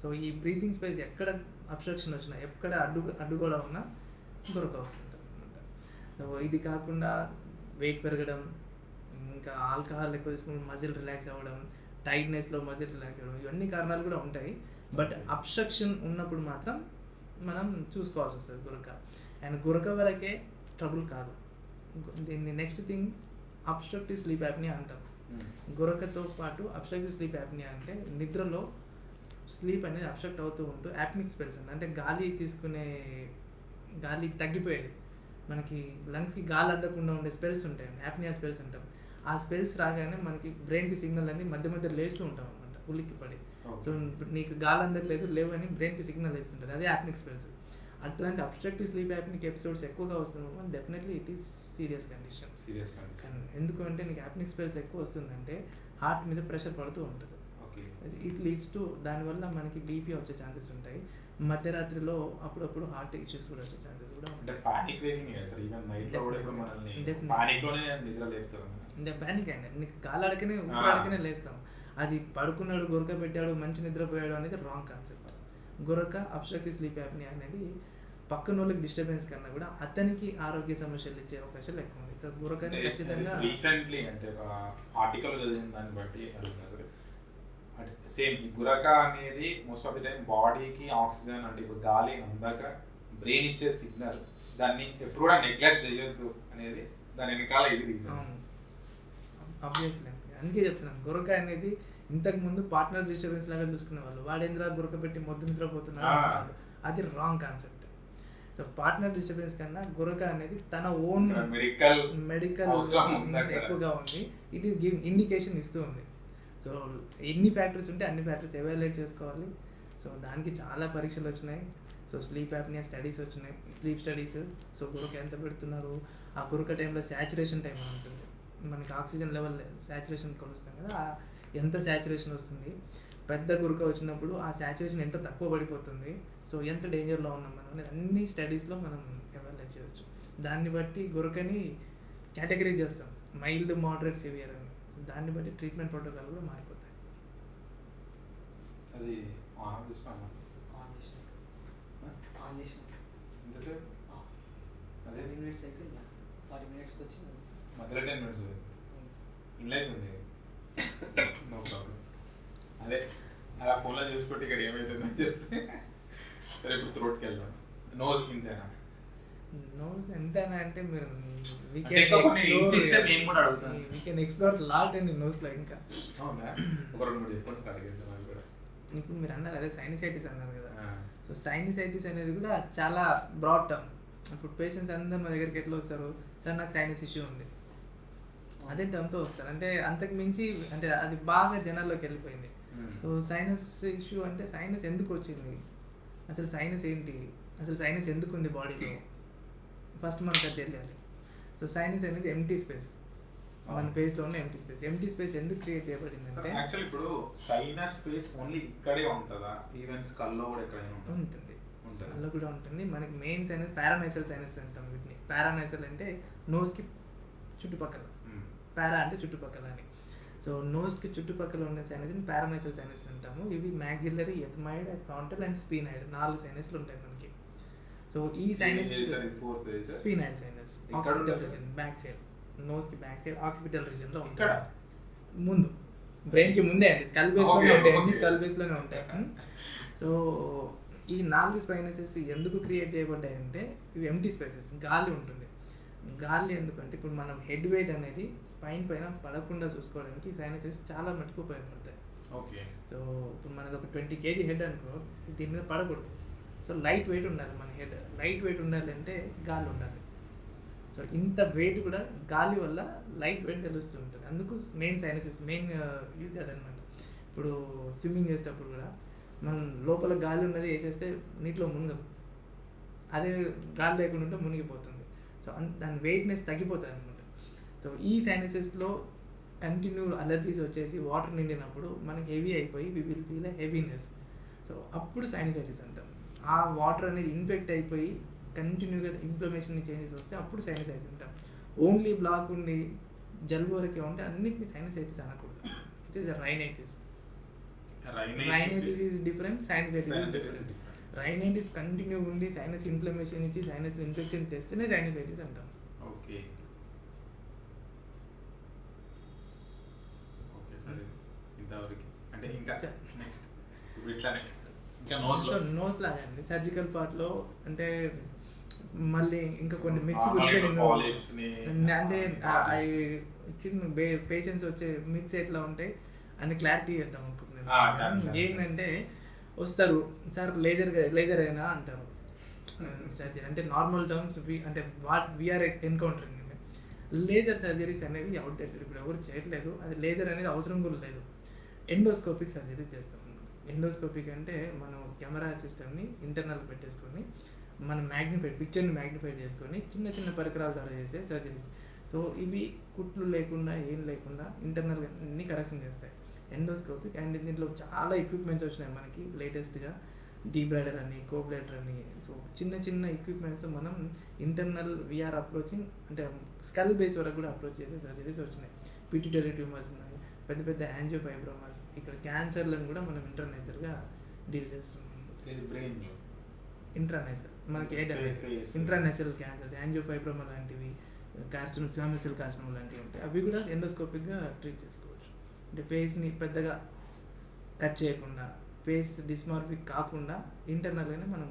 సో ఈ బ్రీతింగ్ స్పేస్ ఎక్కడ అబ్స్ట్రక్షన్ వచ్చినా, ఎక్కడ అడ్డుగోడ ఉన్నా గురక వస్తుంటుంది అనమాట. సో ఇది కాకుండా వెయిట్ పెరగడం, ఇంకా ఆల్కహాల్ ఎక్కువ తీసుకుని మజిల్ రిలాక్స్ అవ్వడం, టైట్నెస్లో మజిల్ రిలాక్స్ అవ్వడం, ఇవన్నీ కారణాలు కూడా ఉంటాయి. బట్ అబ్స్ట్రక్షన్ ఉన్నప్పుడు మాత్రం మనం చూసుకోవాల్సి వస్తుంది గురక. అండ్ గురక వరకే ట్రబుల్ కాదు, దీన్ని next thing obstructive sleep apnea అంటాం. గురకతో పాటు అబ్స్ట్రక్టివ్ స్లీప్ యాప్నియా అంటే నిద్రలో స్లీప్ అనేది అబ్స్ట్రక్ట్ అవుతూ ఉంటూ యాప్నిక్ స్పెల్స్ అంటే గాలి తగ్గిపోయేది, మనకి లంగ్స్కి గాలి అందకుండా ఉండే స్పెల్స్ ఉంటాయి, యాప్నియా స్పెల్స్ అంటాం. ఆ స్పెల్స్ రాగానే మనకి బ్రెయిన్కి సిగ్నల్ అనేది మధ్య మధ్య లేస్తూ ఉంటాం అనమాట, ఉలిక్కి పడి. సో నీకు గాలి అందట్లేదు లేవు అని బ్రెయిన్కి సిగ్నల్ వేస్తుంటుంది, అదే యాప్నిక్ స్పెల్స్. అట్లాంటి అబ్స్ట్రక్టివ్ స్లీప్ యాప్నిక్ ఎపిసోడ్స్ ఎక్కువగా వస్తున్నాయి, definitely it is serious condition. ఎందుకంటే నీకు యాప్నిక్ స్పెల్స్ ఎక్కువ వస్తుందంటే హార్ట్ మీద ప్రెషర్ పడుతూ ఉంటుంది. ఇట్ లీడ్స్ టు, దానివల్ల మనకి బీపీ వచ్చే ఛాన్సెస్ ఉంటాయి. మధ్యరాత్రిలో అప్పుడప్పుడు హార్ట్ ఇష్యూస్ కూడా వచ్చే ఛాన్సెస్ కూడా ఉంటాయి. పానిక్ అండి, నీకు గాలి అడకనే ఊపిరాడకనే లేస్తాం. అది పడుకున్నాడు, గురక పెట్టాడు, మంచి నిద్రపోయాడు అనేది రాంగ్ కాన్సెప్ట్. గురక అబ్స్ట్రక్టివ్ స్లీప్ యాప్నియా అనేది పక్కన వాళ్ళకి డిస్టర్బెన్స్ కన్నా కూడా అతనికి ఆరోగ్య సమస్యలు ఇచ్చే అవకాశాలు ఎక్కువ ఉంది. గురకని ఖచ్చితంగా రీసెంట్లీ అంటే ఒక ఆర్టికల్ చదివిన దాన్ని బట్టి అడుగుతున్నారు, సేమ్ ఈ గురక అనేది మోస్ట్ ఆఫ్ ది టైం బాడీకి ఆక్సిజన్ అంటే ఇప్పుడు గాలి అందాక బ్రెయిన్ ఇచ్చే సిగ్నల్, దాన్ని ఎప్పుడు కూడా నెగ్లెక్ట్ చేయొద్దు అనేది దాని వెనకాల ఇది రీజన్స్. ఆబ్వియస్లీ అందుకే చెప్తున్నాను, గురక అనేది ఇంతకు ముందు పార్ట్నర్ డిస్టర్బెన్స్ లాగా చూసుకునే వాళ్ళు, వాడేంద్ర గురక పెట్టి మొద్దు నిద్రపోతున్నాడు, అది wrong concept. So partner disturbance కన్నా గురక అనేది తన ఓన్ మెడికల్ ఎక్కువగా ఉంది, ఇట్ ఈస్ గివింగ్ ఇండికేషన్ ఇస్తూ ఉంది. సో ఎన్ని ఫ్యాక్టర్స్ ఉంటే అన్ని ఫ్యాక్టర్స్ ఎవాల్యుయేట్ చేసుకోవాలి. సో దానికి చాలా పరీక్షలు వచ్చినాయి. సో స్లీప్ యాప్నియా స్టడీస్ వచ్చినాయి, స్లీప్ స్టడీస్. సో గురక ఎంత పెడుతున్నారు, ఆ గురక టైంలో శాచురేషన్ టైం అని ఉంటుంది, మనకి ఆక్సిజన్ లెవెల్ శాచురేషన్ కొలుస్తాం కదా, ఎంత శాచురేషన్ వస్తుంది, పెద్ద గురక వచ్చినప్పుడు ఆ శాచురేషన్ ఎంత తక్కువ పడిపోతుంది, సో ఎంత డేంజర్లో ఉన్నాం మనం అనేది అన్ని స్టడీస్లో మనం ఎవాల్యుయేట్ చేయవచ్చు. దాన్ని బట్టి గురకని కేటగిరీ చేస్తాం, మైల్డ్, మోడరేట్, సివియర్ అని. దాన్ని బట్టి ట్రీట్మెంట్ ప్రోటోకాల్ కూడా మారిపోతాయి. అది ఆన్ చేసిన అదే 30 minutes అయిపోయింది, 40 minutesకి వచ్చి మధ్యలో 10 minutes ఇన్లైతుంది. No problem. అదే అలా ఫోన్లో చూసుకుంటే ఇక్కడ ఏమవుతుందని చెప్పి సరే ఇప్పుడు త్రోట్కి వెళ్దాం. నోస్ ఇంతేనా? నోస్ ఎంతేనా అంటే మీరు వీ కెన్ ఎక్స్ప్లోర్ లాట్ అండి నోస్లో. ఇంకా ఒక 2-3 చెప్పండి అడిగేద్దాం. ఇప్పుడు మీరు అన్నారు అదే సైనసైటిస్ అన్నారు కదా, సో సైనసైటిస్ అనేది కూడా చాలా బ్రాడ్ టర్మ్. ఇప్పుడు పేషెంట్స్ అందరూ మా దగ్గరికి ఎట్లా వస్తారు, సార్ నాకు సైనస్ ఇష్యూ ఉంది, అదే టర్మ్తో వస్తారు. అంటే అంతకు మించి అంటే అది బాగా జనాల్లోకి వెళ్ళిపోయింది. సో సైనస్ ఇష్యూ అంటే సైనస్ ఎందుకు వచ్చింది, అసలు సైనస్ ఏంటి, అసలు సైనస్ ఎందుకు ఉంది బాడీలో, ఫస్ట్ మనకు అది తెలియాలి. సో సైనస్ అనేది ఎంటీ స్పేస్, మన ఫేస్లో ఉన్న ఎంటీ స్పేస్. ఎంటీ స్పేస్ ఎందుకు క్రియేట్ చేయబడింది అంటే యాక్చువల్లీ ఇప్పుడు సైనస్ స్పేస్ ఓన్లీ ఇక్కడే ఉంటుందా, ఈవెన్ స్కల్లో కూడా ఎక్కడైనా ఉంటుంది, స్కల్లో కూడా ఉంటుంది. మనకి మెయిన్ సైనస్ పారానైసల్ సైనస్ అంటాం వీటిని. పారానైసల్ అంటే నోస్కి చుట్టుపక్కల, పారా అంటే చుట్టుపక్కల అని. సో నోస్కి చుట్టుపక్కల ఉన్న సైనస్ని పారానైసల్ సైనస్ అంటాము. ఇవి maxillary, ethmoid, frontal and sphenoid 4 సైనస్లు ఉంటాయి మనకి. సో ఈ sinus sphenoid sinus occipital region, back side, నోస్కి బ్యాక్ సైడ్ ఆక్సిపిటల్ రీజన్లో ఉంటాయి, ముందు బ్రెయిన్కి ముందే అండి, స్కల్ బేస్లోనే ఉంటాయి, అన్ని స్కల్ బేస్లోనే ఉంటాయి. సో ఈ 4 స్పైనసెస్ ఎందుకు క్రియేట్ చేయబడ్డాయి అంటే ఇవి ఎంటీ స్పేసెస్, గాలి ఉంటుంది. గాలి ఎందుకంటే ఇప్పుడు మనం హెడ్ వెయిట్ అనేది స్పైన్ పైన పడకుండా చూసుకోవడానికి సైనసెస్ చాలా మటుకు ఉపయోగపడతాయి. ఓకే. సో ఇప్పుడు మనది ఒక 20 kg హెడ్ అనుకో, దీని మీద పడకూడదు. సో లైట్ వెయిట్ ఉండాలి మన హెడ్. లైట్ వెయిట్ ఉండాలి అంటే గాలి ఉండాలి. సో ఇంత వెయిట్ కూడా గాలి వల్ల లైట్ వెయిట్ తెలుస్తుంటుంది. అందుకు మెయిన్ సైనసెస్ మెయిన్ యూజ్ అదనమాట. ఇప్పుడు స్విమ్మింగ్ చేసేటప్పుడు కూడా మనం లోపల గాలి ఉన్నది వేసేస్తే నీటిలో మునగదు, అదే గాలి లేకుండా ఉంటే మునిగిపోతుంది. సో దాని వెయిట్నెస్ తగ్గిపోతుంది అనమాట. సో ఈ సైనసెస్లో కంటిన్యూ అలర్జీస్ వచ్చేసి వాటర్ నిండినప్పుడు మనకి హెవీ అయిపోయి we will feel heaviness. So అప్పుడు సైనసైటిస్ అంటాం. ఆ వాటర్ అనేది ఇన్ఫెక్ట్ అయిపోయి కంటిన్యూగా ఇన్ఫ్లమేషన్ చేంజెస్ వస్తే అప్పుడు సైనసైటిస్ అంటాం. ఓన్లీ బ్లాక్ ఉండి జలుబు వరకే ఉంటే అన్నిటిని సైనసైటిస్ అనకూడదు. It is rhinitis. Rhinitis is different, sinusitis is different. Rhinitis continue ఉండి సైనస్ ఇన్ఫ్లమేషన్ ఇచ్చి సైనస్ ఇన్ఫెక్షన్ తెస్తేనే సైనసైటిస్ అంటాం. ఓకే ఓకే సరే ఇంతవరకు అంటే ఇంకా నెక్స్ట్ ఇట్లానే ఇంకా నోస్ లాగా అండి సర్జికల్ పార్ట్లో అంటే మళ్ళీ ఇంకా కొన్ని మిక్స్ అంటే చిన్న పేషెంట్స్ వచ్చే మిక్స్ ఎట్లా ఉంటాయి అని క్లారిటీ చేద్దాం అనుకుంటున్నాను. ఏంటంటే వస్తారు సార్ లేజర్ అయినా అంటారు సర్జరీ అంటే నార్మల్ టర్మ్స్ అంటే what we're encountering. Laser surgeries అనేవి అవుట్డేటెడ్, ఇప్పుడు ఎవరు చేయట్లేదు. అది లేజర్ అనేది అవసరం కూడా లేదు. ఎండోస్కోపిక్ సర్జరీ చేస్తాం. ఎండోస్కోపిక్ అంటే మనం కెమెరా సిస్టమ్ని ఇంటర్నల్ పెట్టేసుకొని మనం పిక్చర్ని మ్యాగ్నిఫై చేసుకొని చిన్న చిన్న పరికరాల ద్వారా చేసే సర్జరీస్. సో ఇవి కుట్లు లేకుండా ఏం లేకుండా ఇంటర్నల్ అన్ని కరెక్షన్ చేస్తాయి ఎండోస్కోపిక్. అండ్ దీంట్లో చాలా ఎక్విప్మెంట్స్ వచ్చినాయి మనకి లేటెస్ట్గా, డీబ్రైడర్ అని, కోబ్లైడర్ అని. సో చిన్న చిన్న ఎక్విప్మెంట్స్ మనం ఇంటర్నల్ వీఆర్ అప్రోచింగ్ అంటే స్కల్ బేస్ వరకు కూడా అప్రోచ్ చేసే సర్జరీస్ వచ్చినాయి. పిట్యూటరీ ట్యూమర్స్ ఉన్నాయి, పెద్ద పెద్ద యాంజియోఫైబ్రోమాస్, ఇక్కడ క్యాన్సర్లను కూడా మనం ఇంటర్నేసర్గా డీల్ చేస్తున్నాం. ఇంట్రానేసల్ మనకి ఇంట్రానేసల్ క్యాన్సర్స్, యాంజియోఫైబ్రోమా లాంటివి, స్క్వామస్ సెల్ కార్సినోమా లాంటివి ఉంటాయి. అవి కూడా ఎండోస్కోపిక్గా ట్రీట్ చేసుకోవచ్చు. అంటే ఫేస్ని పెద్దగా కట్ చేయకుండా, ఫేస్ డిస్మార్ఫిక్ కాకుండా ఇంటర్నల్గానే మనం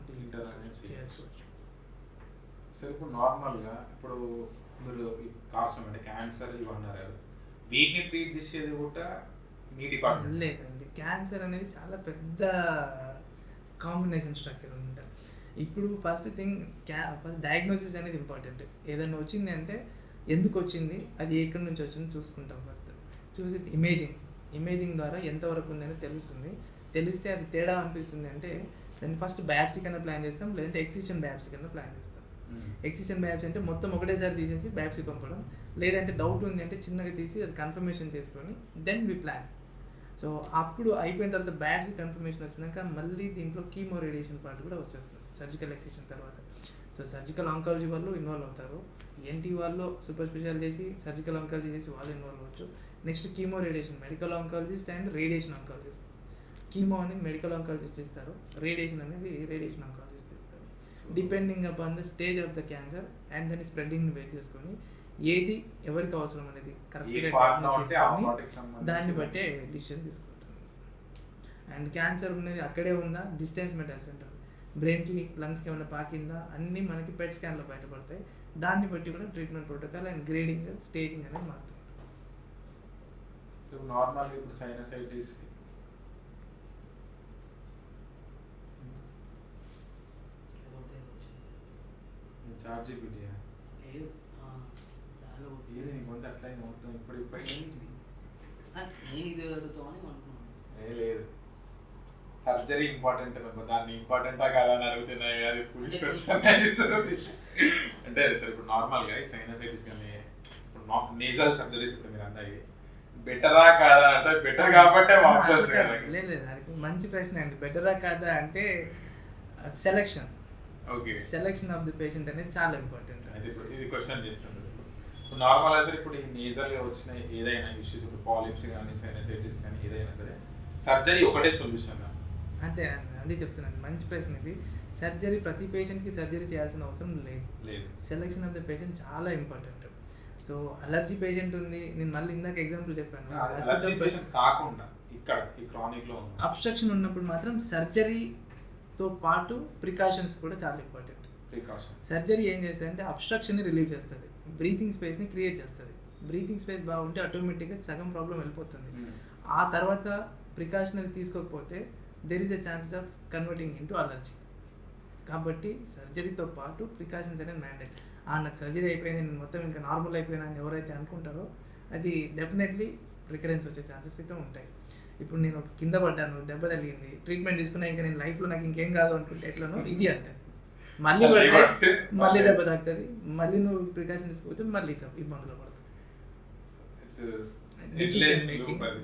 చేసుకోవచ్చు. సరే ఇప్పుడు నార్మల్గా ఇప్పుడు మీరు కార్సినోమా అంటే క్యాన్సర్ ఇవి అన్నారు, వీటిని ట్రీట్ చేసేది కూడా మీ డిపార్ట్మెంట్ లేదండి. క్యాన్సర్ అనేది చాలా పెద్ద కాంబినేషన్ స్ట్రక్చర్ అనమాట. ఇప్పుడు ఫస్ట్ థింగ్ ఫస్ట్ డయాగ్నోసిస్ అనేది ఇంపార్టెంట్. ఏదైనా వచ్చింది అంటే ఎందుకు వచ్చింది, అది ఎక్కడి నుంచి వచ్చింది చూసుకుంటాం. ఫస్ట్ చూసి ఇమేజింగ్ ద్వారా ఎంతవరకు ఉందని తెలుస్తుంది. తెలిస్తే అది తేడా అనిపిస్తుంది అంటే దాన్ని ఫస్ట్ బయాప్సీ కన్నా ప్లాన్ చేస్తాం, లేదంటే ఎక్సిషన్ బయాప్సీ కన్నా ప్లాన్ చేస్తాం. ఎక్సిషన్ బయాప్సీ అంటే మొత్తం ఒకటేసారి తీసేసి బయాప్సీ పంపడం, లేదంటే డౌట్ ఉంది అంటే చిన్నగా తీసి అది కన్ఫర్మేషన్ చేసుకొని దెన్ వి ప్లాన్. సో అప్పుడు అయిపోయిన తర్వాత బయాప్సీ కన్ఫర్మేషన్ వచ్చినాక మళ్ళీ దీంట్లో కీమో రేడియేషన్ పార్ట్ కూడా వచ్చేస్తుంది సర్జికల్ ఎక్సిషన్ తర్వాత. సో సర్జికల్ ఆంకాలజీ వాళ్ళు ఇన్వాల్వ్ అవుతారు, ఎన్టీ వాళ్ళు సూపర్ స్పెషాలిటీ చేసి సర్జికల్ ఆంకాలజీ చేసి వాళ్ళు ఇన్వాల్వ్ అవ్వచ్చు. Next chemo radiation, medical oncologist and radiation oncologist. Chemo అనేది మెడికల్ ఆంకాలజిస్ట్ ఇస్తారు, రేడియేషన్ అనేది రేడియేషన్ ఆంకాలజిస్ట్ ఇస్తారు. Depending upon the stage of the cancer and దాని స్ప్రెడ్డింగ్ని బేస్ చేసుకొని ఏది ఎవరికి అవసరం అనేది కరెక్ట్గా దాన్ని బట్టే డిసిషన్ తీసుకుంటారు. అండ్ క్యాన్సర్ అనేది అక్కడే ఉందా, డిస్టెన్స్ మెటాస్ అంటారు, బ్రెయిన్కి లంగ్స్కి ఏమైనా పాకిందా, అన్నీ మనకి పెట్ స్కాన్లో బయటపడతాయి. దాన్ని బట్టి కూడా treatment protocol and grading staging అనేది మారుతుంది. సో నార్మల్గా ఇప్పుడు సైనసైటిస్ చార్జీ బిడ్యా ఏది నీ కొంత అట్లయింది మొత్తం ఇప్పుడు నేను ఇది అడుగుతామని అనుకున్నాను. లేదు సర్జరీ ఇంపార్టెంట్ దాన్ని ఇంపార్టెంటా కాదని అడుగుతున్నాయి, అది ఫుల్ క్వశ్చన్ అంటే సరే ఇప్పుడు నార్మల్గా ఈ సైనసైటిస్ కానీ ఇప్పుడు నేజల్ సర్జరీస్ ఇప్పుడు మీరు అన్నాయి బెటరా కాదా అంటే బెటర్ కాబట్టి ఆప్షన్స్ కదా. లేదు అది మంచి ప్రశ్న అండి. బెటరా కాదా అంటే సెలెక్షన్ ఆఫ్ ది పేషెంట్ అనేది చాలా ఇంపార్టెంట్. అయితే ఇప్పుడు ఇది క్వశ్చన్ చేస్తుంది. ఇప్పుడు నార్మల్గా సరే ఇప్పుడు ఈ నేజల్గా వచ్చిన ఏదైనా ఇష్యూస్ ఇప్పుడు పాలిప్స్ కానీ సైనసైటిస్ కానీ ఏదైనా సరే సర్జరీ ఒకటే సొల్యూషన్ అంతే అదే చెప్తున్నాను. మంచి ప్రశ్న ఇది. సర్జరీ ప్రతి పేషెంట్కి సర్జరీ చేయాల్సిన అవసరం లేదు. సెలెక్షన్ ఆఫ్ ద పేషెంట్ చాలా ఇంపార్టెంట్. సో అలర్జీ పేషెంట్ ఉంది, నేను మళ్ళీ ఇందాక ఎగ్జాంపుల్ చెప్పాను, కాకుండా ఇక్కడ ఈ క్రానిక్లో అబ్స్ట్రక్షన్ ఉన్నప్పుడు మాత్రం సర్జరీతో పాటు ప్రికాషన్స్ కూడా చాలా ఇంపార్టెంట్. సర్జరీ ఏం చేస్తుంది అబ్స్ట్రక్షన్ని రిలీవ్ చేస్తుంది, బ్రీతింగ్ స్పేస్ని క్రియేట్ చేస్తుంది. బ్రీతింగ్ స్పేస్ బాగుంటే ఆటోమేటిక్గా సగం ప్రాబ్లం వెళ్ళిపోతుంది. ఆ తర్వాత ప్రికాషనరీ తీసుకోకపోతే there is a chances of converting into allergy. కాబట్టి సర్జరీతో పాటు ప్రికాషన్స్ అనేది మ్యాండేట్. నాకు సర్జరీ అయిపోయింది, నేను మొత్తం ఇంకా నార్మల్ అయిపోయినా అని ఎవరైతే అనుకుంటారో అది డెఫినెట్లీ రికరెన్స్ వచ్చే ఛాన్సెస్ అయితే ఉంటాయి. ఇప్పుడు నేను కింద పడ్డాను, దెబ్బ తగిలింది, ట్రీట్మెంట్ తీసుకున్నా ఇంకా నేను లైఫ్లో నాకు ఇంకేం కాదు అనుకుంటే ఎట్లనో ఇది అంతే. మళ్ళీ మళ్ళీ దెబ్బ తాకుతుంది, మళ్ళీ నువ్వు ప్రికాషన్ తీసుకుపోతే మళ్ళీ ఇబ్బందులు పడతావు.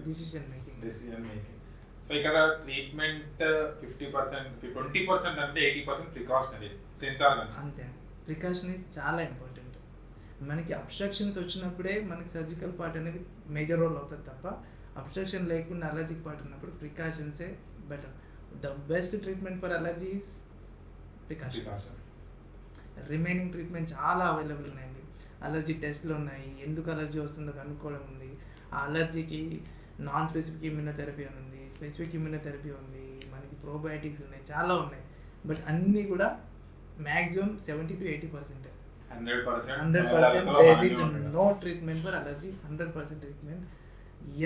Decision making. సో ఇక్కడ ట్రీట్మెంట్ 50%, 20% అంటే 80% ప్రికాషనరీ సెన్సార్ అంతే. ప్రికాషన్ ఈజ్ చాలా ఇంపార్టెంట్. మనకి అబ్స్ట్రక్షన్స్ వచ్చినప్పుడే మనకి సర్జికల్ పార్ట్ అనేది మేజర్ రోల్ అవుతుంది తప్ప అబ్స్ట్రక్షన్ లేకుండా అలర్జిక్ పార్ట్ ఉన్నప్పుడు ప్రికాషన్సే better. The best treatment for allergy is precaution. Remaining treatment చాలా అవైలబుల్ ఉన్నాయండి. అలర్జీ టెస్ట్లు ఉన్నాయి, ఎందుకు అలర్జీ వస్తుందో కనుక్కోవడం ఉంది. ఆ అలర్జీకి నాన్ స్పెసిఫిక్ ఇమ్యూనోథెరపీ అని ఉంది, స్పెసిఫిక్ ఇమ్యూనోథెరపీ ఉంది, మనకి ప్రోబయోటిక్స్ ఉన్నాయి, చాలా ఉన్నాయి. బట్ అన్నీ కూడా maximum 70 to 80%. 100% there is no treatment for allergy. 100% treatment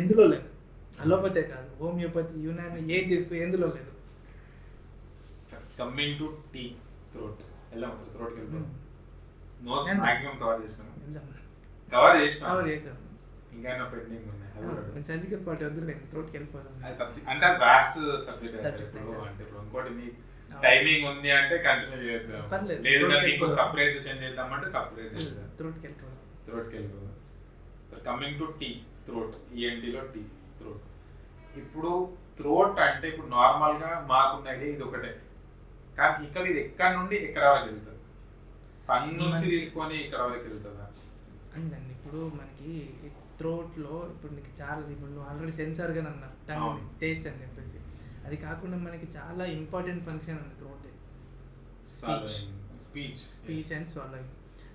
ఎందులో లేదు. అలోపతే కాదు, హోమియోపతి, యునాని ఏది తీసుకో ఎందులో లేదు. కమింగ్ టు టీ థ్రోట్ థ్రోట్కి వెళ్ళిపోతాం. నోస్ మాక్సిమం కవర్ చేసాం. ఇంకా పెండింగ్ ఉన్నాయి. సర్జికల్ పార్ట్ వద్దులేదు, థ్రోట్కి వెళ్ళిపోతాం. అంటే వాస్ట్ సబ్జెక్ట్ ఇప్పుడు. అంటే ఇప్పుడు ఇంకోటి మీ టైమింగ్ ఉంది అంటే కంటిన్యూ చేద్దాం, లేదు కానీ ఇంకో సపరేట్ సెషన్ చేద్దామంటే సపరేట్ చేద్దాం. థ్రోట్కి వెళ్ళిపోదాం. కమింగ్ టు టీ థ్రోట్, ఈఎన్టీలో టీ థ్రోట్. ఇప్పుడు థ్రోట్ అంటే ఇప్పుడు నార్మల్గా మాకున్న ఐడియా ఇది ఒకటే, కానీ ఇక్కడ ఇది ఎక్కడ నుండి ఎక్కడ వరకు వెళ్తుంది? పన్ను నుంచి తీసుకొని ఇక్కడ వరకు వెళ్తుందా? అందండి. ఇప్పుడు మనకి థ్రోట్లో ఇప్పుడు నీకు చాలా, ఇప్పుడు నువ్వు ఆల్రెడీ సెన్సార్ గాని అన్నారు, టంగ్ టేస్ట్ అని చెప్పేసి. అది కాకుండా మనకి చాలా ఇంపార్టెంట్ ఫంక్షన్ ఉంది throat, speech and swallowing.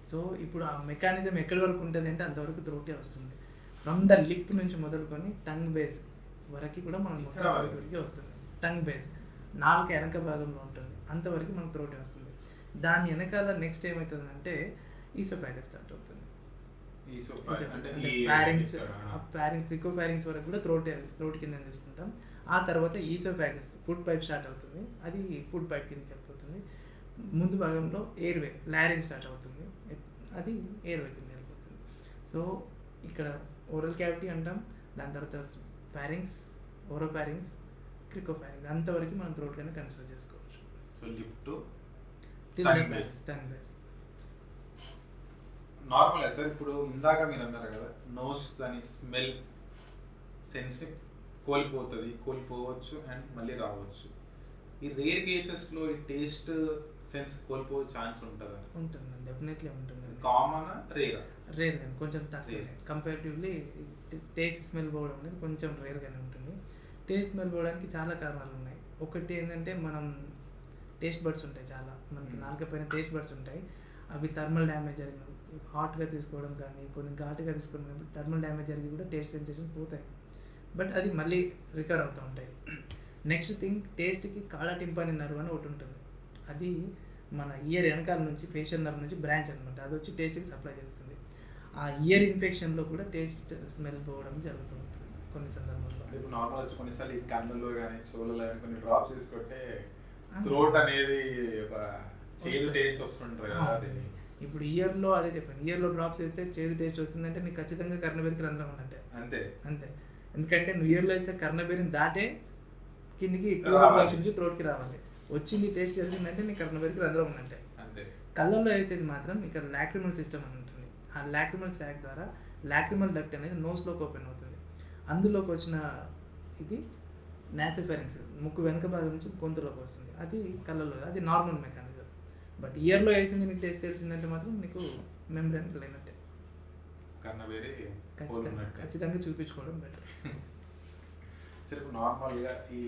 So ఇప్పుడు ఆ మెకానిజం ఎక్కడి వరకు ఉంటుంది అంటే అంతవరకు థ్రోటే వస్తుంది. ఫ్రమ్ ద లిప్ నుంచి మొదలుకొని టంగ్ బేస్ వరకు కూడా మనం వరకు వస్తుంది. టంగ్ బేస్ నాలుక వెనక భాగంలో ఉంటుంది, అంతవరకు మనకు థ్రోటే వస్తుంది. దాని వెనకాల నెక్స్ట్ ఏమవుతుందంటే ఈసోఫాగస్ స్టార్ట్ అవుతుంది. ఫ్యారింగ్స్ రికోఫారింగ్స్ వరకు కూడా థ్రోట్ కింద తీసుకుంటాం. ఆ తర్వాత ఈసోఫాగస్ ఫుడ్ పైప్ స్టార్ట్ అవుతుంది, అది ఫుడ్ పైప్ కిందకి వెళ్ళిపోతుంది. ముందు భాగంలో ఎయిర్వే లారింగ్ స్టార్ట్ అవుతుంది, అది ఎయిర్వే కింద వెళ్ళిపోతుంది. సో ఇక్కడ ఓరల్ క్యావిటీ అంటాం, దాని తర్వాత ఫ్యారింగ్స్, ఓరోఫారింగ్స్, క్రికోఫారింగ్స్, అంతవరకు మనం థ్రోట్ కింద కన్సిడర్ చేసుకోవచ్చు. So lip to tongue base. Normal sir. ఇప్పుడు ఇందాక మీరు అన్నారు కదా, నోస్ దాని స్మెల్ సెన్స్ కోల్పోవచ్చు అండ్ మళ్ళీ రావచ్చు. ఈ రేర్ కేసెస్లో ఈ టేస్ట్ సెన్స్ కోల్పోయే ఛాన్స్ ఉంటుందా? ఉంటుందండి, డెఫినెట్లీ ఉంటుంది. కామన్ రేర్ కొంచెం తక్కువ. కంపారిటివ్లీ టేస్ట్ స్మెల్ పోవడం అనేది కొంచెం రేర్గానే ఉంటుంది. టేస్ట్ స్మెల్ పోవడానికి చాలా కారణాలు ఉన్నాయి. ఒకటి ఏంటంటే మనం టేస్ట్ బడ్స్ ఉంటాయి, చాలా మనకి నాలుక పైన టేస్ట్ బడ్స్ ఉంటాయి. అవి థర్మల్ డ్యామేజ్ జరిగిన, హాట్గా తీసుకోవడం కానీ కొన్ని ఘాటుగా తీసుకోవడం కానీ థర్మల్ డ్యామేజ్ జరిగి కూడా టేస్ట్ సెన్సేషన్ పోతాయి. బట్ అది మళ్ళీ రికవర్ అవుతూ ఉంటాయి. నెక్స్ట్ థింగ్, టేస్ట్కి కాడా టింపాని నర్వ్ అని ఒకటి ఉంటుంది. అది మన ఇయర్ వెనకాల నుంచి ఫేషియల్ నర్వ్ నుంచి బ్రాంచ్ అనమాట, అది వచ్చి టేస్ట్కి సప్లై చేస్తుంది. ఆ ఇయర్ ఇన్ఫెక్షన్లో కూడా టేస్ట్ స్మెల్ పోవడం జరుగుతూ ఉంటుంది కొన్ని సందర్భాల్లో. ఇప్పుడు నార్మల్ కొన్నిసార్లు ఈ కన్నులో కానీ చెవులలో కానీ కొన్ని డ్రాప్స్ తీసుకుంటే థ్రోట్ అనేది ఒక చేదు టేస్ట్ వస్తుంటుంది కదా. ఇప్పుడు ఇయర్లో అదే చెప్పాను, ఇయర్లో డ్రాప్స్ వేస్తే చేదు టేస్ట్ వస్తుందంటే నీకు ఖచ్చితంగా కర్ణబేరికి రంధ్రం ఉన్నట్టే. అంతే. ఎందుకంటే నువ్వు ఇయర్లో వేస్తే కర్ణబేరిని దాటే కిందికి నుంచి థ్రోట్కి రావాలి. వచ్చింది టేస్ట్ తెలిసిందంటే నీకు కర్ణబేరికి రంధ్రం ఉన్నట్టే. కళ్ళల్లో వేసేది మాత్రం ఇక్కడ లాక్రిమల్ సిస్టమ్ అని ఉంటుంది. ఆ లాక్రిమల్ శాక్ ద్వారా లాక్రిమల్ డక్ట్ అనేది నోస్లోకి ఓపెన్ అవుతుంది. అందులోకి వచ్చిన ఇది నాసోఫారింగ్స్, ముక్కు వెనక భాగం నుంచి గొంతులోకి వస్తుంది, అది కళ్ళల్లో, అది నార్మల్ మెకానిజం. బట్ ఇయర్లో వేసింది నీకు టేస్ట్ తెలిసిందంటే మాత్రం నీకు మెమరీ లేనట్టే. ఖచ్చితంగా చూపించుకోవడం బెటర్. సరే, ఇప్పుడు నార్మల్గా ఈ